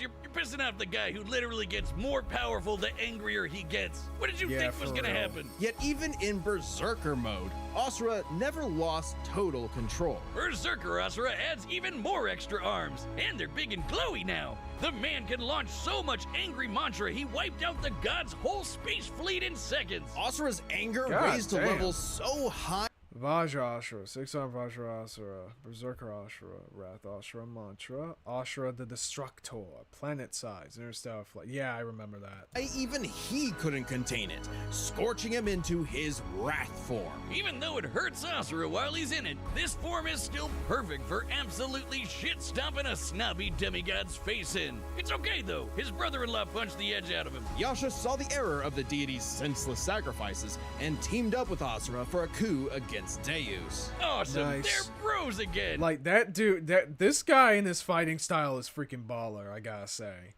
You're pissing off the guy who literally gets more powerful the angrier he gets. What did you think was gonna happen? Yet even in berserker mode, Asura never lost total control. Berserker Asura adds even more extra arms, and they're big and glowy now. The man can launch so much angry mantra he wiped out the god's whole space fleet in seconds. Asura's anger raised to levels so high. Vajra Asura, 6-arm Vajra Asura, Berserker Asura, Wrath Asura Mantra, Asura the Destructor, Planet Size, Interstellar Flight. Yeah, I remember that. Even he couldn't contain it, scorching him into his Wrath form. Even though it hurts Asura while he's in it, this form is still perfect for absolutely shit-stomping a snobby demigod's face in. It's okay though, his brother-in-law punched the edge out of him. Yasha saw the error of the deity's senseless sacrifices and teamed up with Asura for a coup against Deus. Awesome, Nice. They're bros again. Like that dude, this guy in his fighting style is freaking baller, I gotta say.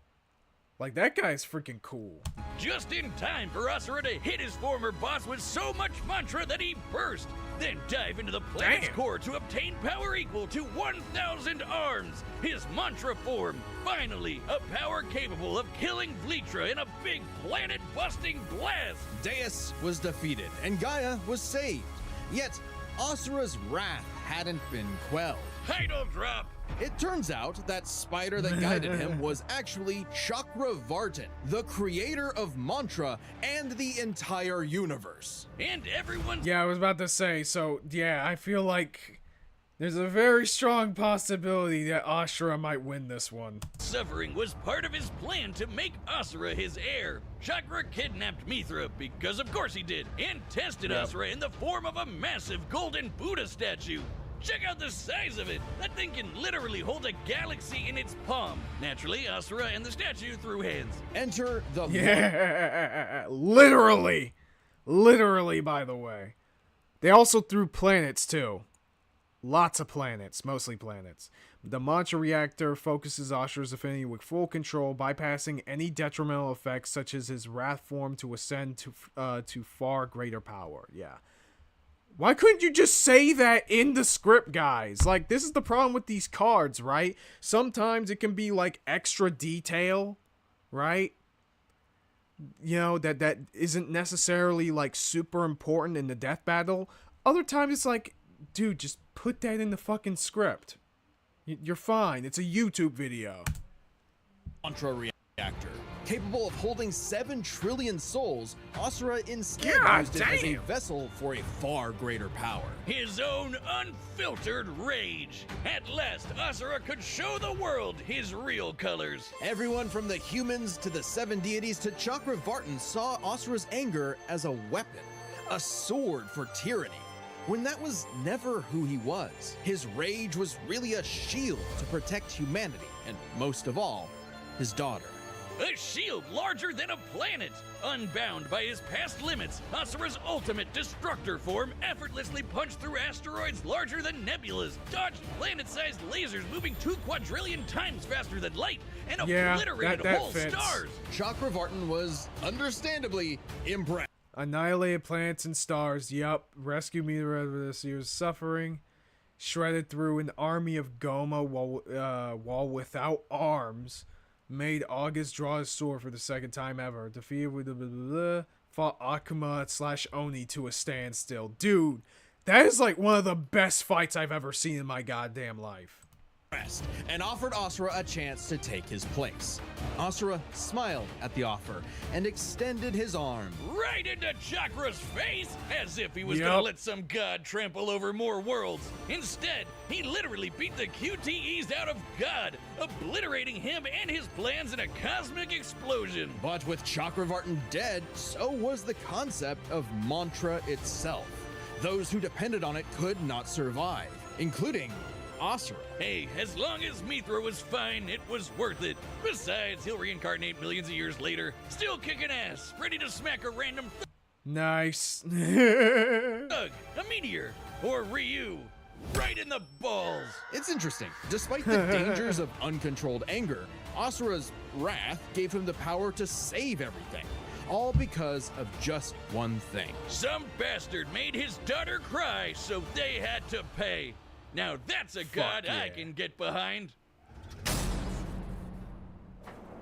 Like that guy's freaking cool. Just in time for Asura to hit his former boss with so much mantra that he burst. then dive into the planet's core to obtain power equal to 1,000 arms. His mantra form, finally, a power capable of killing Vlitra in a big planet-busting blast. Deus was defeated, and Gaia was saved. Yet, Asura's wrath hadn't been quelled. Title drop! It turns out that spider that guided him was actually Chakravartin, the creator of Mantra and the entire universe. And everyone... Yeah, I was about to say, so, yeah, I feel like there's a very strong possibility that Ashura might win this one. Suffering was part of his plan to make Asura his heir. Chakra kidnapped Mithra, because of course he did, and tested Asura in the form of a massive golden Buddha statue. Check out the size of it! That thing can literally hold a galaxy in its palm. Naturally, Asura and the statue threw hands. Enter the... Yeah, literally. Literally, by the way. They also threw planets, too. Lots of planets, mostly planets. The Mantra Reactor focuses Ashura's affinity with full control, bypassing any detrimental effects such as his wrath form to ascend to far greater power. Yeah. Why couldn't you just say that in the script, guys? Like, this is the problem with these cards, right? Sometimes it can be, like, extra detail, right? You know, that isn't necessarily, like, super important in the death battle. Other times it's like, dude, just put that in the fucking script. You're fine. It's a YouTube video. Mantra Reactor. Capable of holding 7 trillion souls, Asura instead used it as a vessel for a far greater power. His own unfiltered rage. At last, Asura could show the world his real colors. Everyone from the humans to the 7 deities to Chakravartin saw Asura's anger as a weapon, a sword for tyranny, when that was never who he was. His rage was really a shield to protect humanity, and most of all, his daughter. A shield larger than a planet! Unbound by his past limits, Asura's ultimate destructor form effortlessly punched through asteroids larger than nebulas, dodged planet-sized lasers moving 2 quadrillion times faster than light, and obliterated whole stars! Chakravartin was, understandably, impressed. Annihilated planets and stars, yup. Rescued Mithra this year's suffering. Shredded through an army of Goma while without arms. Made August draw his sword for the 2nd time ever. Defeated with fought Akuma / Oni to a standstill. Dude, that is like one of the best fights I've ever seen in my goddamn life. And offered Asura a chance to take his place. Asura smiled at the offer and extended his arm. Right into Chakra's face, as if he was gonna let some god trample over more worlds. Instead, he literally beat the QTEs out of God, obliterating him and his plans in a cosmic explosion. But with Chakravartin dead, so was the concept of Mantra itself. Those who depended on it could not survive, including Asura. Hey, as long as Mithra was fine, it was worth it. Besides, he'll reincarnate millions of years later, still kicking ass, ready to smack a random Nice. thug, a meteor, or Ryu, right in the balls. It's interesting. Despite the dangers of uncontrolled anger, Asura's wrath gave him the power to save everything. All because of just one thing. Some bastard made his daughter cry, so they had to pay. Now that's a god I can get behind.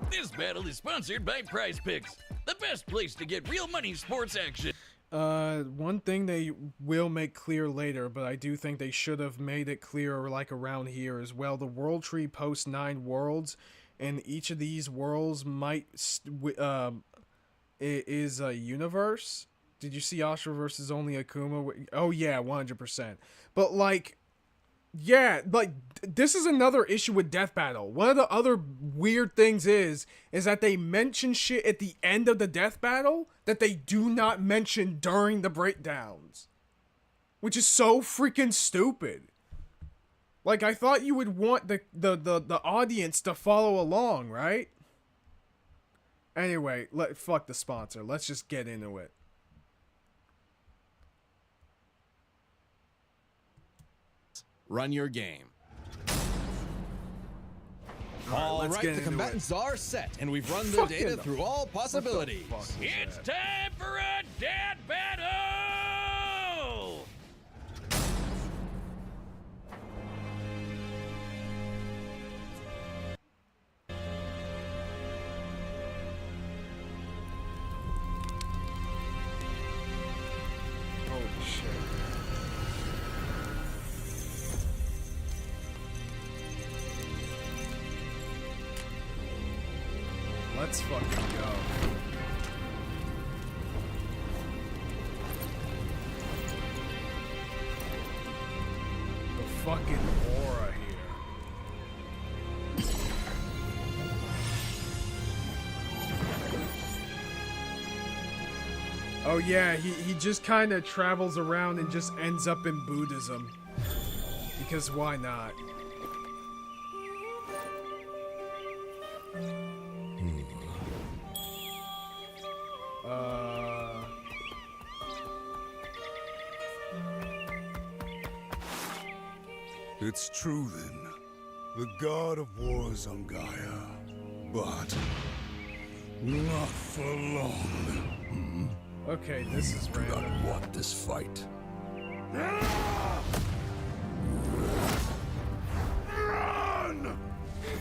This battle is sponsored by Prize Picks, the best place to get real money sports action. One thing they will make clear later, but I do think they should have made it clear like around here as well. The world tree posts 9 worlds, and each of these worlds might is a universe. Did you see Asura versus only Akuma? Oh yeah, 100%. But like, yeah, like, this is another issue with Death Battle. One of the other weird things is that they mention shit at the end of the Death Battle that they do not mention during the breakdowns. Which is so freaking stupid. Like, I thought you would want the audience to follow along, right? Anyway, fuck the sponsor. Let's just get into it. Run your game. All right, the combatants are set, and we've run the data through all possibilities. It's time for a death battle! let's fucking go. The fucking aura here. Oh yeah, he just kind of travels around and just ends up in Buddhism. Because why not? It's true then. The god of war is on Gaia. But not for long. Okay, this is Do random. not want this fight.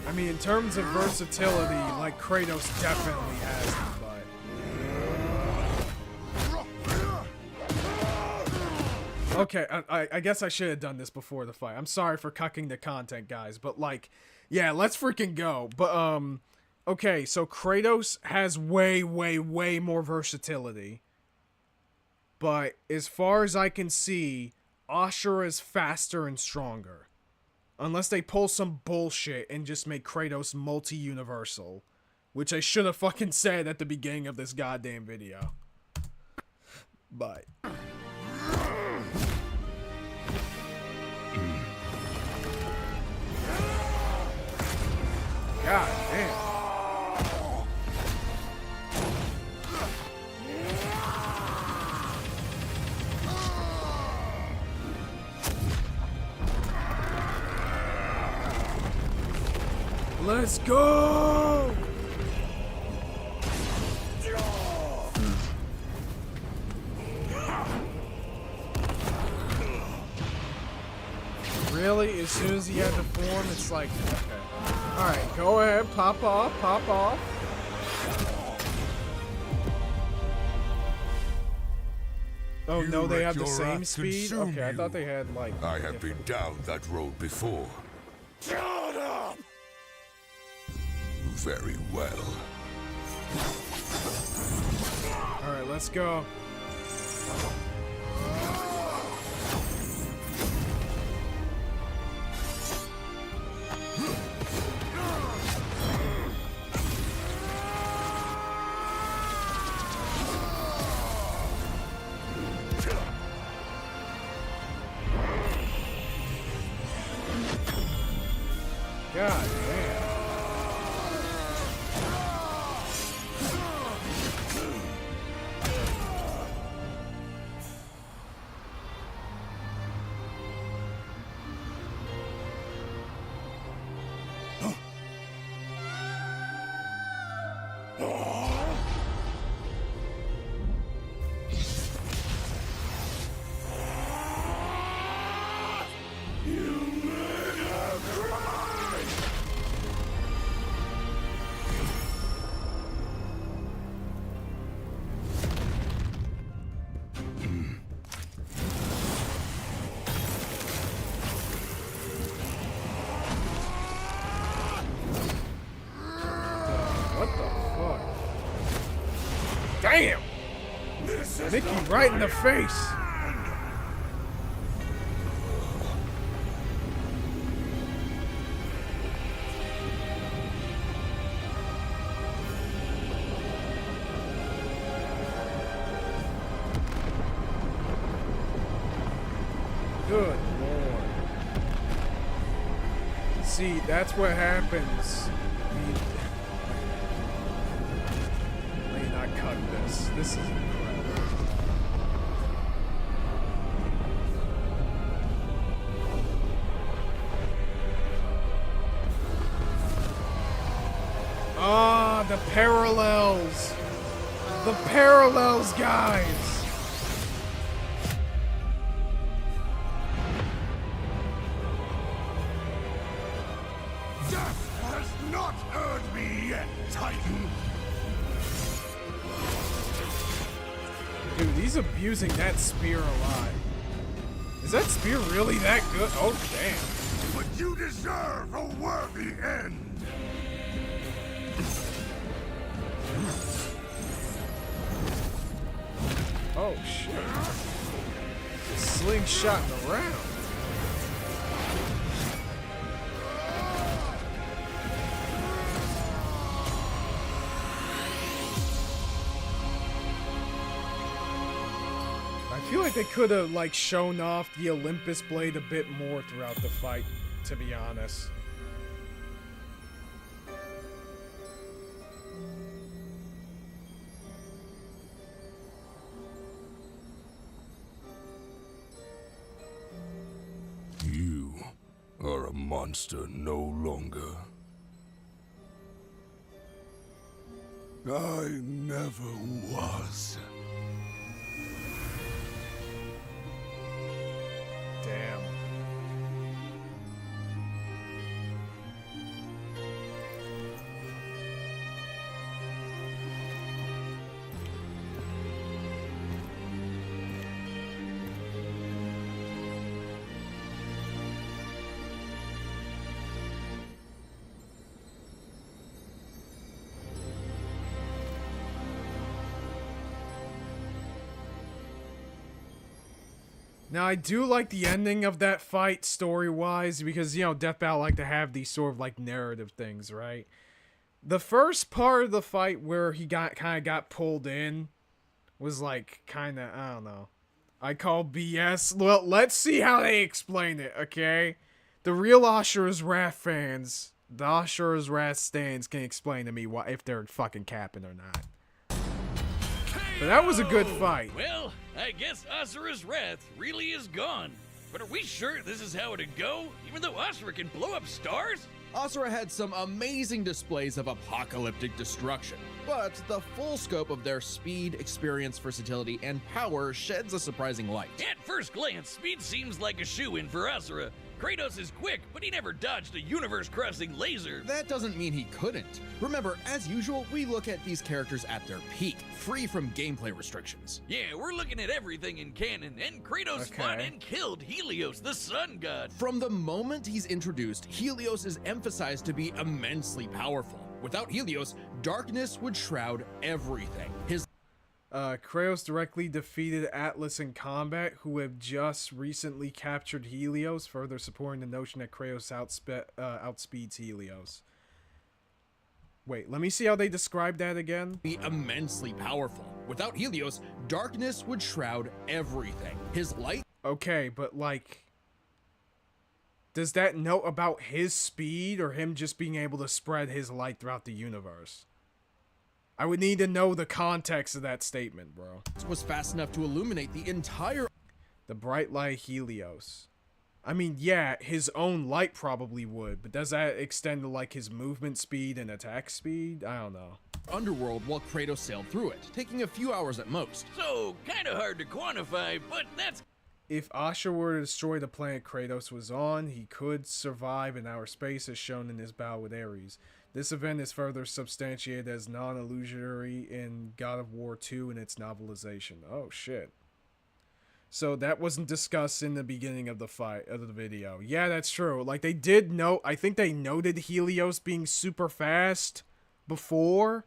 I mean, in terms of versatility, like, Kratos definitely has it, but... Okay, I guess I should have done this before the fight. I'm sorry for cucking the content, guys, but, like, yeah, let's freaking go. But, okay, so Kratos has way more versatility. But, as far as I can see, Ashura is faster and stronger. Unless they pull some bullshit and just make Kratos multi-universal. Which I should have fucking said at the beginning of this goddamn video. But... God damn. Let's go! Really? As soon as he had the form, it's like, okay. Alright, go ahead, pop off, pop off. Oh no, they have the same speed? Okay, I thought they had like... I have been down that road before. Shut up! Very well. Alright, let's go. God damn. Damn! Mickey right in the face! Good lord. See, that's what happens. Cut this. This is incredible. Ah, the parallels. The parallels, guys. Death has not heard me yet, Titan. Dude, he's abusing that spear a lot. Is that spear really that good? Oh, damn. But you deserve a worthy end. Oh shit. Slingshotting around. I feel like they could have like shown off the Olympus blade a bit more throughout the fight, to be honest. You are a monster no longer. I never was. Damn. Now, I do like the ending of that fight story-wise because, you know, Death Battle like to have these sort of, like, narrative things, right? The first part of the fight where he kind of got pulled in was, like, kind of, I don't know. I call BS. Well, let's see how they explain it, okay? The real Ashura's Wrath fans, the Ashura's Wrath stands can explain to me if they're fucking capping or not. But that was a good fight. Well, I guess Asura's wrath really is gone. But are we sure this is how it'd go? Even though Asura can blow up stars? Asura had some amazing displays of apocalyptic destruction, but the full scope of their speed, experience, versatility, and power sheds a surprising light. At first glance, speed seems like a shoo-in for Asura. Kratos is quick, but he never dodged a universe-crossing laser. That doesn't mean he couldn't. Remember, as usual, we look at these characters at their peak, free from gameplay restrictions. Yeah, we're looking at everything in canon, and Kratos fought and killed Helios, the sun god. From the moment he's introduced, Helios is emphasized to be immensely powerful. Without Helios, darkness would shroud everything. His Kratos directly defeated Atlas in combat, who have just recently captured Helios, further supporting the notion that Kratos outspeeds Helios. Wait, let me see how they describe that again. Be immensely powerful. Without Helios, darkness would shroud everything. His light... Okay, but like... does that note about his speed, or him just being able to spread his light throughout the universe? I would need to know the context of that statement, bro. Was fast enough to illuminate the entire... The bright light Helios. I mean, yeah, his own light probably would, but does that extend to, like, his movement speed and attack speed? I don't know. Underworld while Kratos sailed through it, taking a few hours at most. So, kinda hard to quantify, but that's... If Ashura were to destroy the planet Kratos was on, he could survive in outer space as shown in his battle with Ares. This event is further substantiated as non-illusionary in God of War 2 in its novelization. Oh, shit. So that wasn't discussed in the beginning of the fight, of the video. Yeah, that's true. Like, they did note, I think they noted Helios being super fast before,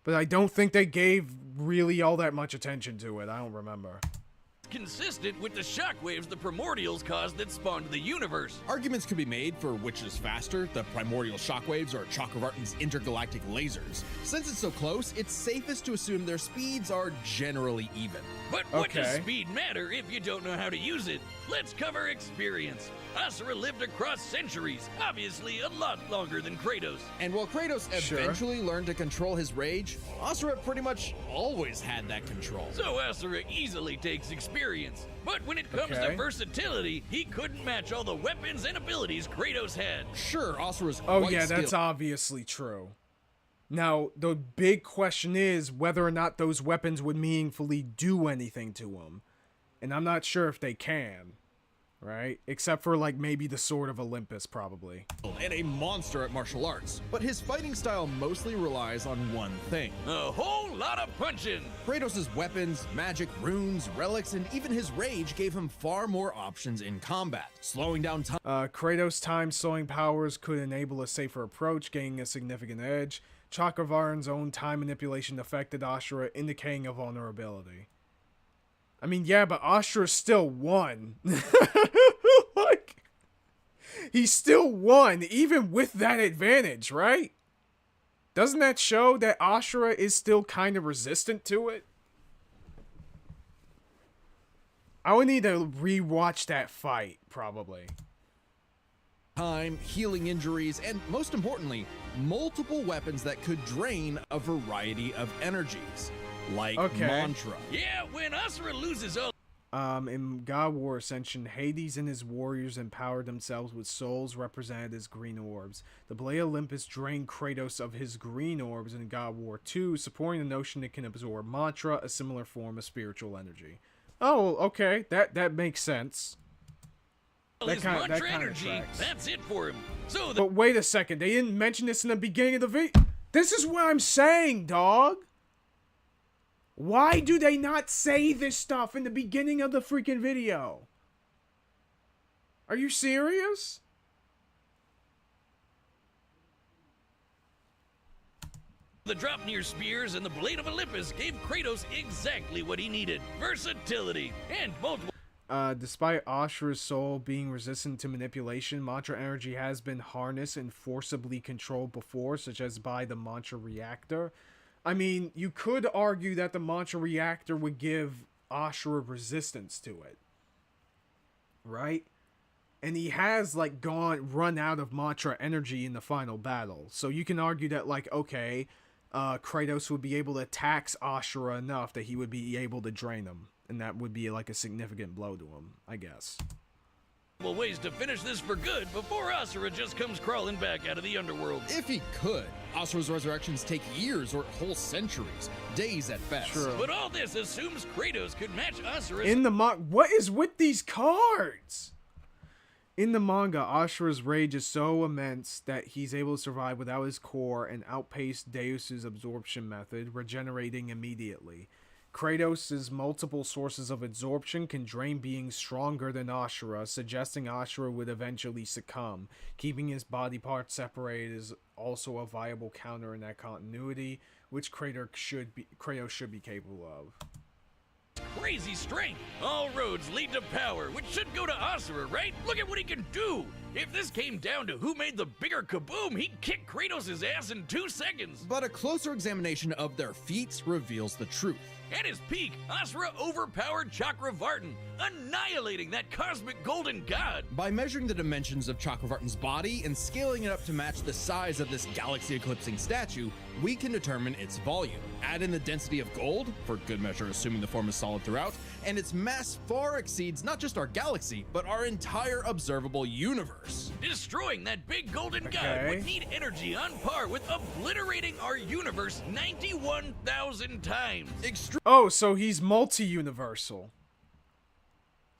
but I don't think they gave really all that much attention to it. I don't remember. Consistent with the shockwaves the primordials caused that spawned the universe. Arguments could be made for which is faster, the primordial shockwaves or Chakravartin's intergalactic lasers. Since it's so close, it's safest to assume their speeds are generally even. But what does speed matter if you don't know how to use it? Let's cover experience. Asura lived across centuries, obviously a lot longer than Kratos. And while Kratos eventually learned to control his rage, Asura pretty much always had that control. So Asura easily takes experience. But when it comes to versatility, he couldn't match all the weapons and abilities Kratos had. Sure, Asura's that's obviously true. Now, the big question is whether or not those weapons would meaningfully do anything to him. And I'm not sure if they can. Right? Except for, like, maybe the Sword of Olympus, probably. And a monster at martial arts. But his fighting style mostly relies on one thing. A whole lot of punching! Kratos' weapons, magic, runes, relics, and even his rage gave him far more options in combat. Slowing down time... Kratos' time-slowing powers could enable a safer approach, gaining a significant edge. Chakravartin's own time manipulation affected Ashura, indicating a vulnerability. I mean, yeah, but Ashura still won. Like, he still won, even with that advantage, right? Doesn't that show that Ashura is still kind of resistant to it? I would need to rewatch that fight, probably. Time, healing injuries, and most importantly, multiple weapons that could drain a variety of energies, like Mantra. Yeah, when Asura loses all... In God War Ascension, Hades and his warriors empowered themselves with souls represented as green orbs. The Blade Olympus drained Kratos of his green orbs in God War 2, supporting the notion it can absorb Mantra, a similar form of spiritual energy. Oh, okay, that makes sense. His Mantra energy, that's it for him. So but wait a second, they didn't mention this in the beginning of the video. This is what I'm saying, dog. Why do they not say this stuff in the beginning of the freaking video? Are you serious? The Dropnir spears and the Blade of Olympus gave Kratos exactly what he needed. Versatility and multiple... Despite Ashura's soul being resistant to manipulation, Mantra energy has been harnessed and forcibly controlled before, such as by the Mantra reactor. I mean, you could argue that the Mantra reactor would give Ashura resistance to it. Right? And he has, like, run out of Mantra energy in the final battle. So you can argue that, like, okay, Kratos would be able to tax Ashura enough that he would be able to drain him. And that would be, like, a significant blow to him, I guess. Well, ways to finish this for good before Asura just comes crawling back out of the underworld. If he could. Asura's resurrections take years or whole centuries, days at best. True. But all this assumes Kratos could match Asura's... In the what is with these cards? In the manga, Ashura's rage is so immense that he's able to survive without his core and outpace Deus's absorption method, regenerating immediately. Kratos' multiple sources of absorption can drain beings stronger than Ashura, suggesting Ashura would eventually succumb. Keeping his body parts separated is also a viable counter in that continuity, which Kratos should be capable of. Crazy strength. All roads lead to power, which should go to Asura, right? Look at what he can do. If this came down to who made the bigger kaboom, he'd kick Kratos' ass in 2 seconds. But a closer examination of their feats reveals the truth. At his peak, Asura overpowered Chakravartin, annihilating that cosmic golden god. By measuring the dimensions of Chakravartin's body and scaling it up to match the size of this galaxy-eclipsing statue, we can determine its volume. Add in the density of gold, for good measure assuming the form is solid throughout, and its mass far exceeds not just our galaxy, but our entire observable universe. Destroying that big golden god would need energy on par with obliterating our universe 91,000 times. Oh, so he's multi-universal.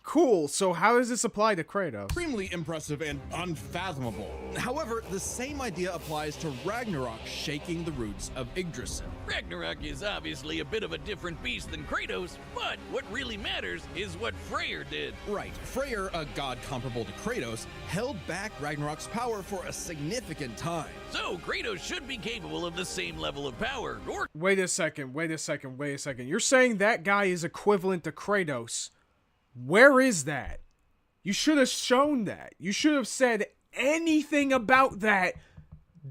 Cool, so how does this apply to Kratos? Extremely impressive and unfathomable. However, the same idea applies to Ragnarok shaking the roots of Yggdrasil. Ragnarok is obviously a bit of a different beast than Kratos, but what really matters is what Freyr did. Right, Freyr, a god comparable to Kratos, held back Ragnarok's power for a significant time. So Kratos should be capable of the same level of power, or... Wait a second. You're saying that guy is equivalent to Kratos. Where is that? You should have shown that. You should have said anything about that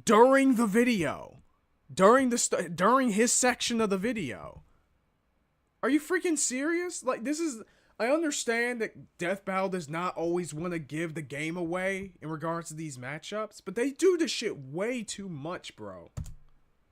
during the video. During his section of the video. Are you freaking serious? Like, this is... I understand that Death Battle does not always want to give the game away in regards to these matchups, but they do this shit way too much, bro.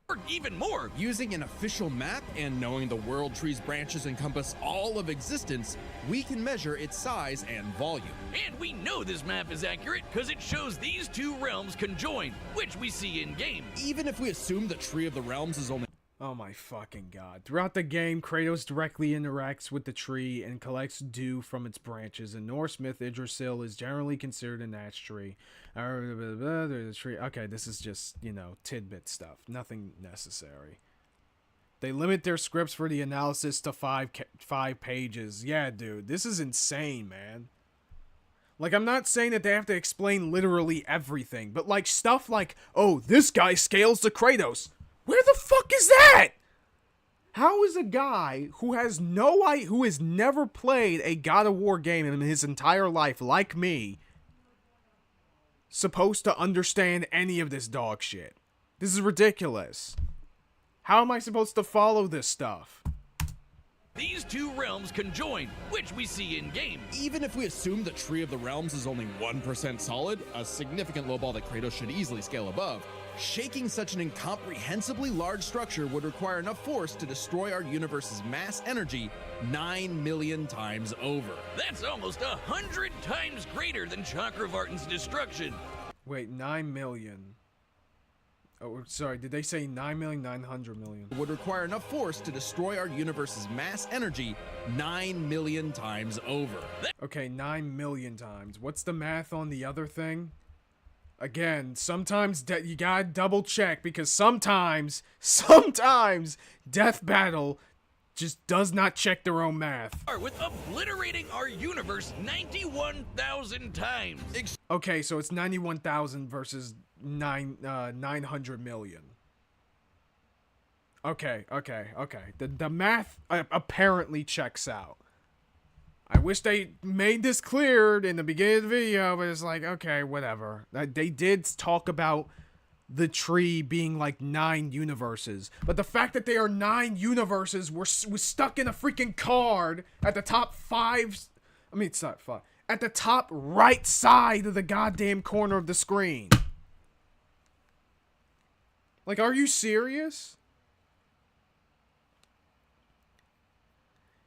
Or even more. Using an official map and knowing the world tree's branches encompass all of existence, we can measure its size and volume. And we know this map is accurate because it shows these two realms conjoined, which we see in game. Even if we assume the Tree of the Realms is only... Oh my fucking god. Throughout the game, Kratos directly interacts with the tree and collects dew from its branches. In Norse myth, Yggdrasil is generally considered an ash tree. Okay, this is just, tidbit stuff. Nothing necessary. They limit their scripts for the analysis to five pages. Yeah, dude, this is insane, man. Like, I'm not saying that they have to explain literally everything, but like stuff like, oh, this guy scales to Kratos. Where the fuck is that? How is a guy who has who has never played a God of War game in his entire life, like me, supposed to understand any of this dog shit? This is ridiculous. How am I supposed to follow this stuff? These two realms conjoin, which we see in game. Even if we assume the Tree of the Realms is only 1% solid, a significant lowball that Kratos should easily scale above, shaking such an incomprehensibly large structure would require enough force to destroy our universe's mass energy 9 million times over. That's almost 100 times greater than Chakravartin's destruction. Wait, 9 million. Oh, sorry, did they say 9,900,000,000? Would require enough force to destroy our universe's mass energy 9 million times over. Okay, 9 million times. What's the math on the other thing? Again, sometimes you gotta double check, because sometimes Death Battle just does not check their own math. With obliterating our universe 91,000 times. Okay, so it's 91,000 versus 900 million. Okay. The math apparently checks out. I wish they made this clear in the beginning of the video, but it's like, okay, whatever. They did talk about the tree being like 9 universes, but the fact that they are 9 universes was stuck in a freaking card at the top 5. I mean, it's not 5. At the top right side of the goddamn corner of the screen. Like, are you serious?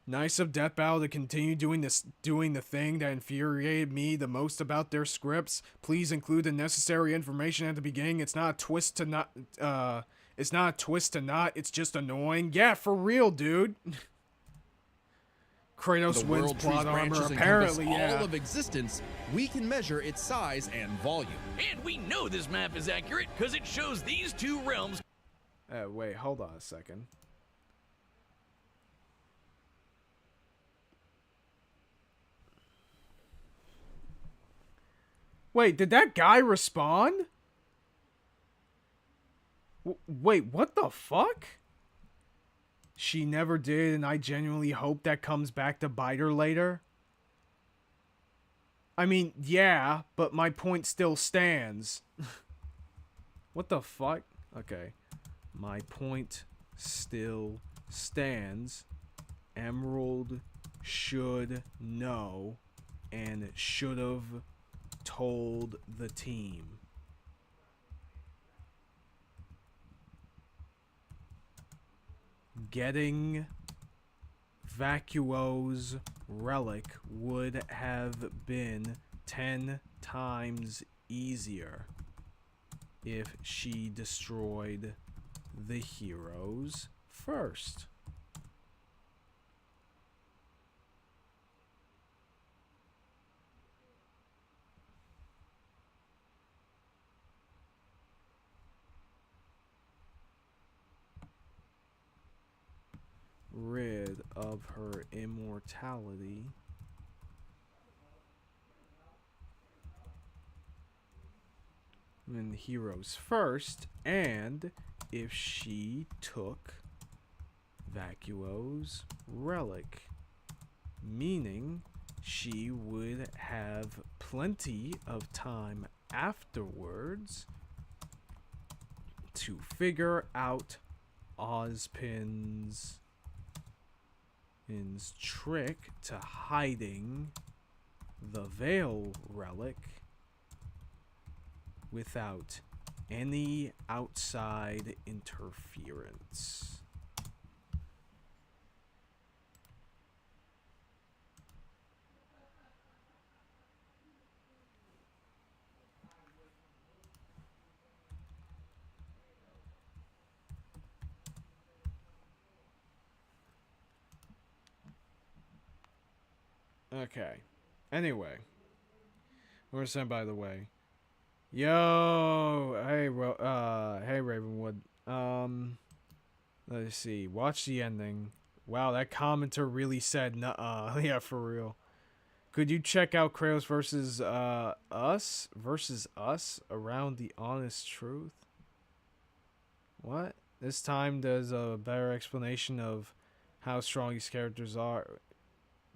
Nice of Death Battle to continue doing the thing that infuriated me the most about their scripts. Please include the necessary information at the beginning. It's not a twist to not. It's not a twist to not. It's just annoying. Yeah, for real, dude. Kratos wins plot armor. Apparently, yeah. All of existence, we can measure its size and volume. And we know this map is accurate because it shows these two realms. Wait, hold on a second. Wait, did that guy respond? Wait, what the fuck? She never did, and I genuinely hope that comes back to bite her later. I mean, yeah, but my point still stands. What the fuck? Okay. My point still stands. Emerald should know and should have told the team. Getting Vacuo's relic would have been 10 times easier if she destroyed the heroes first. Rid of her immortality. And the heroes first, and if she took Vacuo's relic, meaning she would have plenty of time afterwards to figure out Ozpin's trick to hiding the Veil relic without any outside interference. Okay. Anyway. We're sent, by the way. Yo! Hey, Ravenwood. Let's see. Watch the ending. Wow, that commenter really said nuh-uh. Yeah, for real. Could you check out Kratos versus us around the honest truth? What? This time there's a better explanation of how strong these characters are.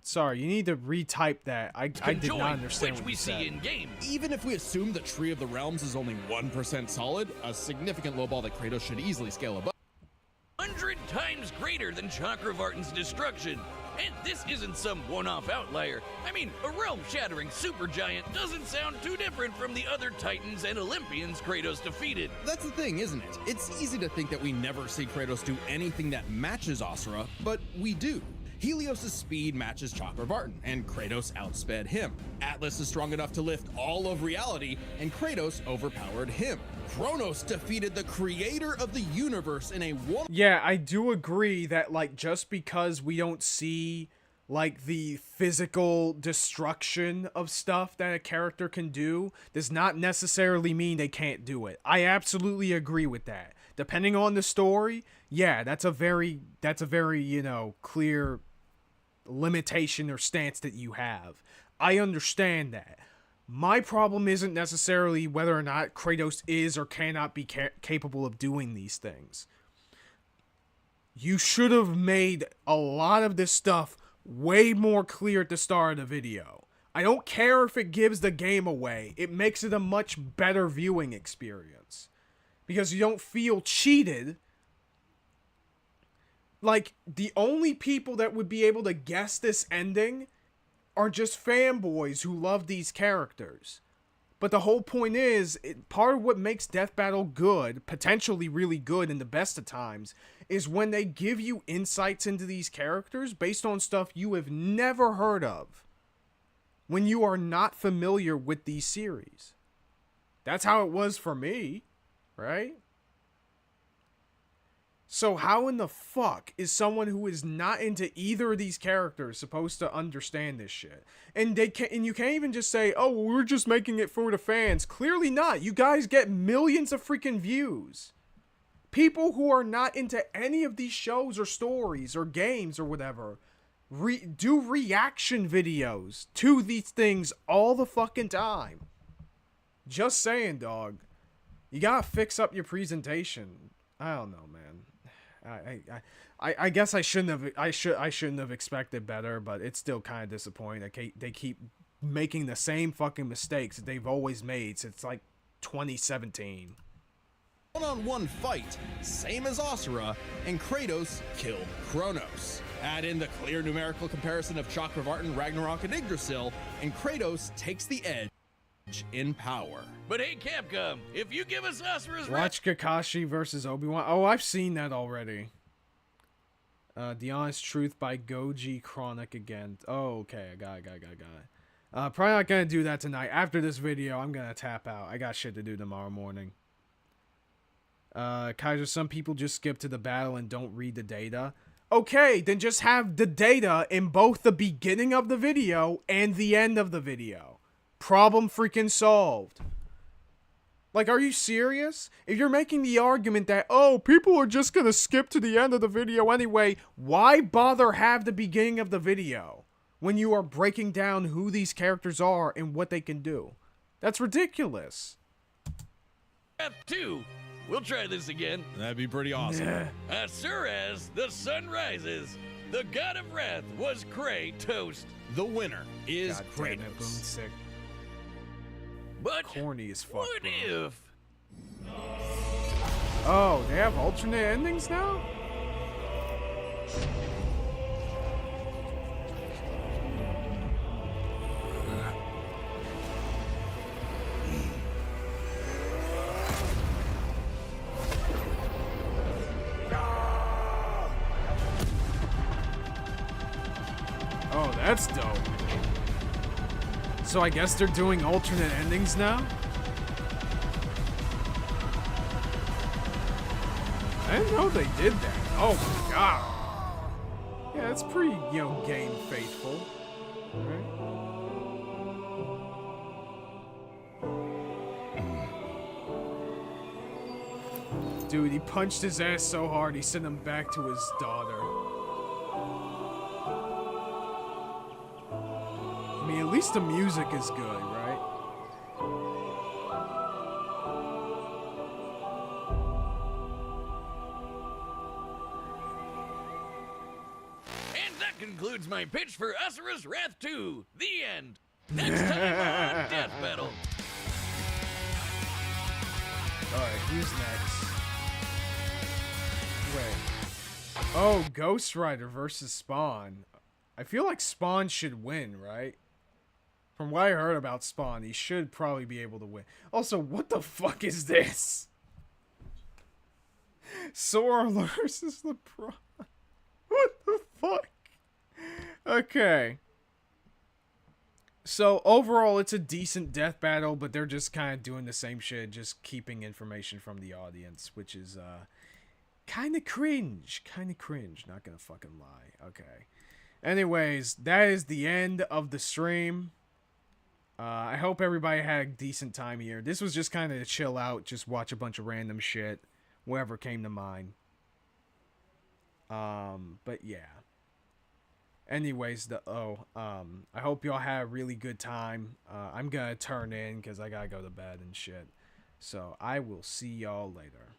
Sorry, you need to retype that. I did not understand what we you see said. in game. Even if we assume the Tree of the Realms is only 1% solid, a significant lowball that Kratos should easily scale above. 100 times greater than Chakravartin's destruction. And this isn't some one-off outlier. I mean, a realm-shattering supergiant doesn't sound too different from the other Titans and Olympians Kratos defeated. That's the thing, isn't it? It's easy to think that we never see Kratos do anything that matches Asura, but we do. Helios' speed matches Chakravartin, and Kratos outsped him. Atlas is strong enough to lift all of reality, and Kratos overpowered him. Kronos defeated the creator of the universe in a one. Yeah, I do agree that, like, just because we don't see, like, the physical destruction of stuff that a character can do does not necessarily mean they can't do it. I absolutely agree with that. Depending on the story, yeah, that's a very, you know, clear limitation or stance that you have. I understand that. My problem isn't necessarily whether or not Kratos is or cannot be capable of doing these things. You should have made a lot of this stuff way more clear at the start of the video. I don't care if it gives the game away. It makes it a much better viewing experience. Because you don't feel cheated. Like, the only people that would be able to guess this ending are just fanboys who love these characters. But the whole point is, part of what makes Death Battle good, potentially really good in the best of times, is when they give you insights into these characters based on stuff you have never heard of. When you are not familiar with these series. That's how it was for me, right? So how in the fuck is someone who is not into either of these characters supposed to understand this shit? And you can't even just say, oh, well, we're just making it for the fans. Clearly not. You guys get millions of freaking views. People who are not into any of these shows or stories or games or whatever do reaction videos to these things all the fucking time. Just saying, dog. You gotta fix up your presentation. I don't know, man. I guess I shouldn't have expected better, but it's still kind of disappointing. They keep making the same fucking mistakes that they've always made since like 2017. One-on-one fight, same as Asura, and Kratos killed Kronos. Add in the clear numerical comparison of Chakravartin, Ragnarok, and Yggdrasil, and Kratos takes the edge in power. But hey, Capcom, if you give us Asura's Watch Kakashi versus Obi-Wan. Oh, I've seen that already. The Honest Truth by Goji Chronic again. Oh, okay. I got it. Probably not gonna do that tonight. After this video, I'm gonna tap out. I got shit to do tomorrow morning. Kaiser, some people just skip to the battle and don't read the data. Okay, then just have the data in both the beginning of the video and the end of the video. Problem freaking solved. Like, are you serious? If you're making the argument that, oh, people are just gonna skip to the end of the video anyway, why bother have the beginning of the video when you are breaking down who these characters are and what they can do? That's ridiculous. F2. We'll try this again. That'd be pretty awesome. Asuras, the sun rises. The god of wrath was Kratos. The winner is God damn it, Kratos. Boomstick. But Corny as fuck, what bro. if? Oh, they have alternate endings now? Oh, that's dope. So I guess they're doing alternate endings now? I didn't know they did that. Oh my god. Yeah, that's pretty, you know, game faithful. Right? Dude, he punched his ass so hard he sent him back to his daughter. I mean, at least the music is good, right? pitch for Asura's Wrath 2. The end. Next time on Death Battle. Alright, who's next? Wait. Oh, Ghost Rider versus Spawn. I feel like Spawn should win, right? From what I heard about Spawn, he should probably be able to win. Also, what the fuck is this? Sora versus LeBron. What the fuck? Okay. So, overall, it's a decent death battle, but they're just kind of doing the same shit, just keeping information from the audience, which is, kind of cringe. Kind of cringe, not gonna fucking lie. Okay. Anyways, that is the end of the stream. I hope everybody had a decent time here. This was just kind of to chill out, just watch a bunch of random shit, whatever came to mind. But yeah. Anyways, I hope y'all had a really good time. I'm gonna turn in because I gotta go to bed and shit. So I will see y'all later.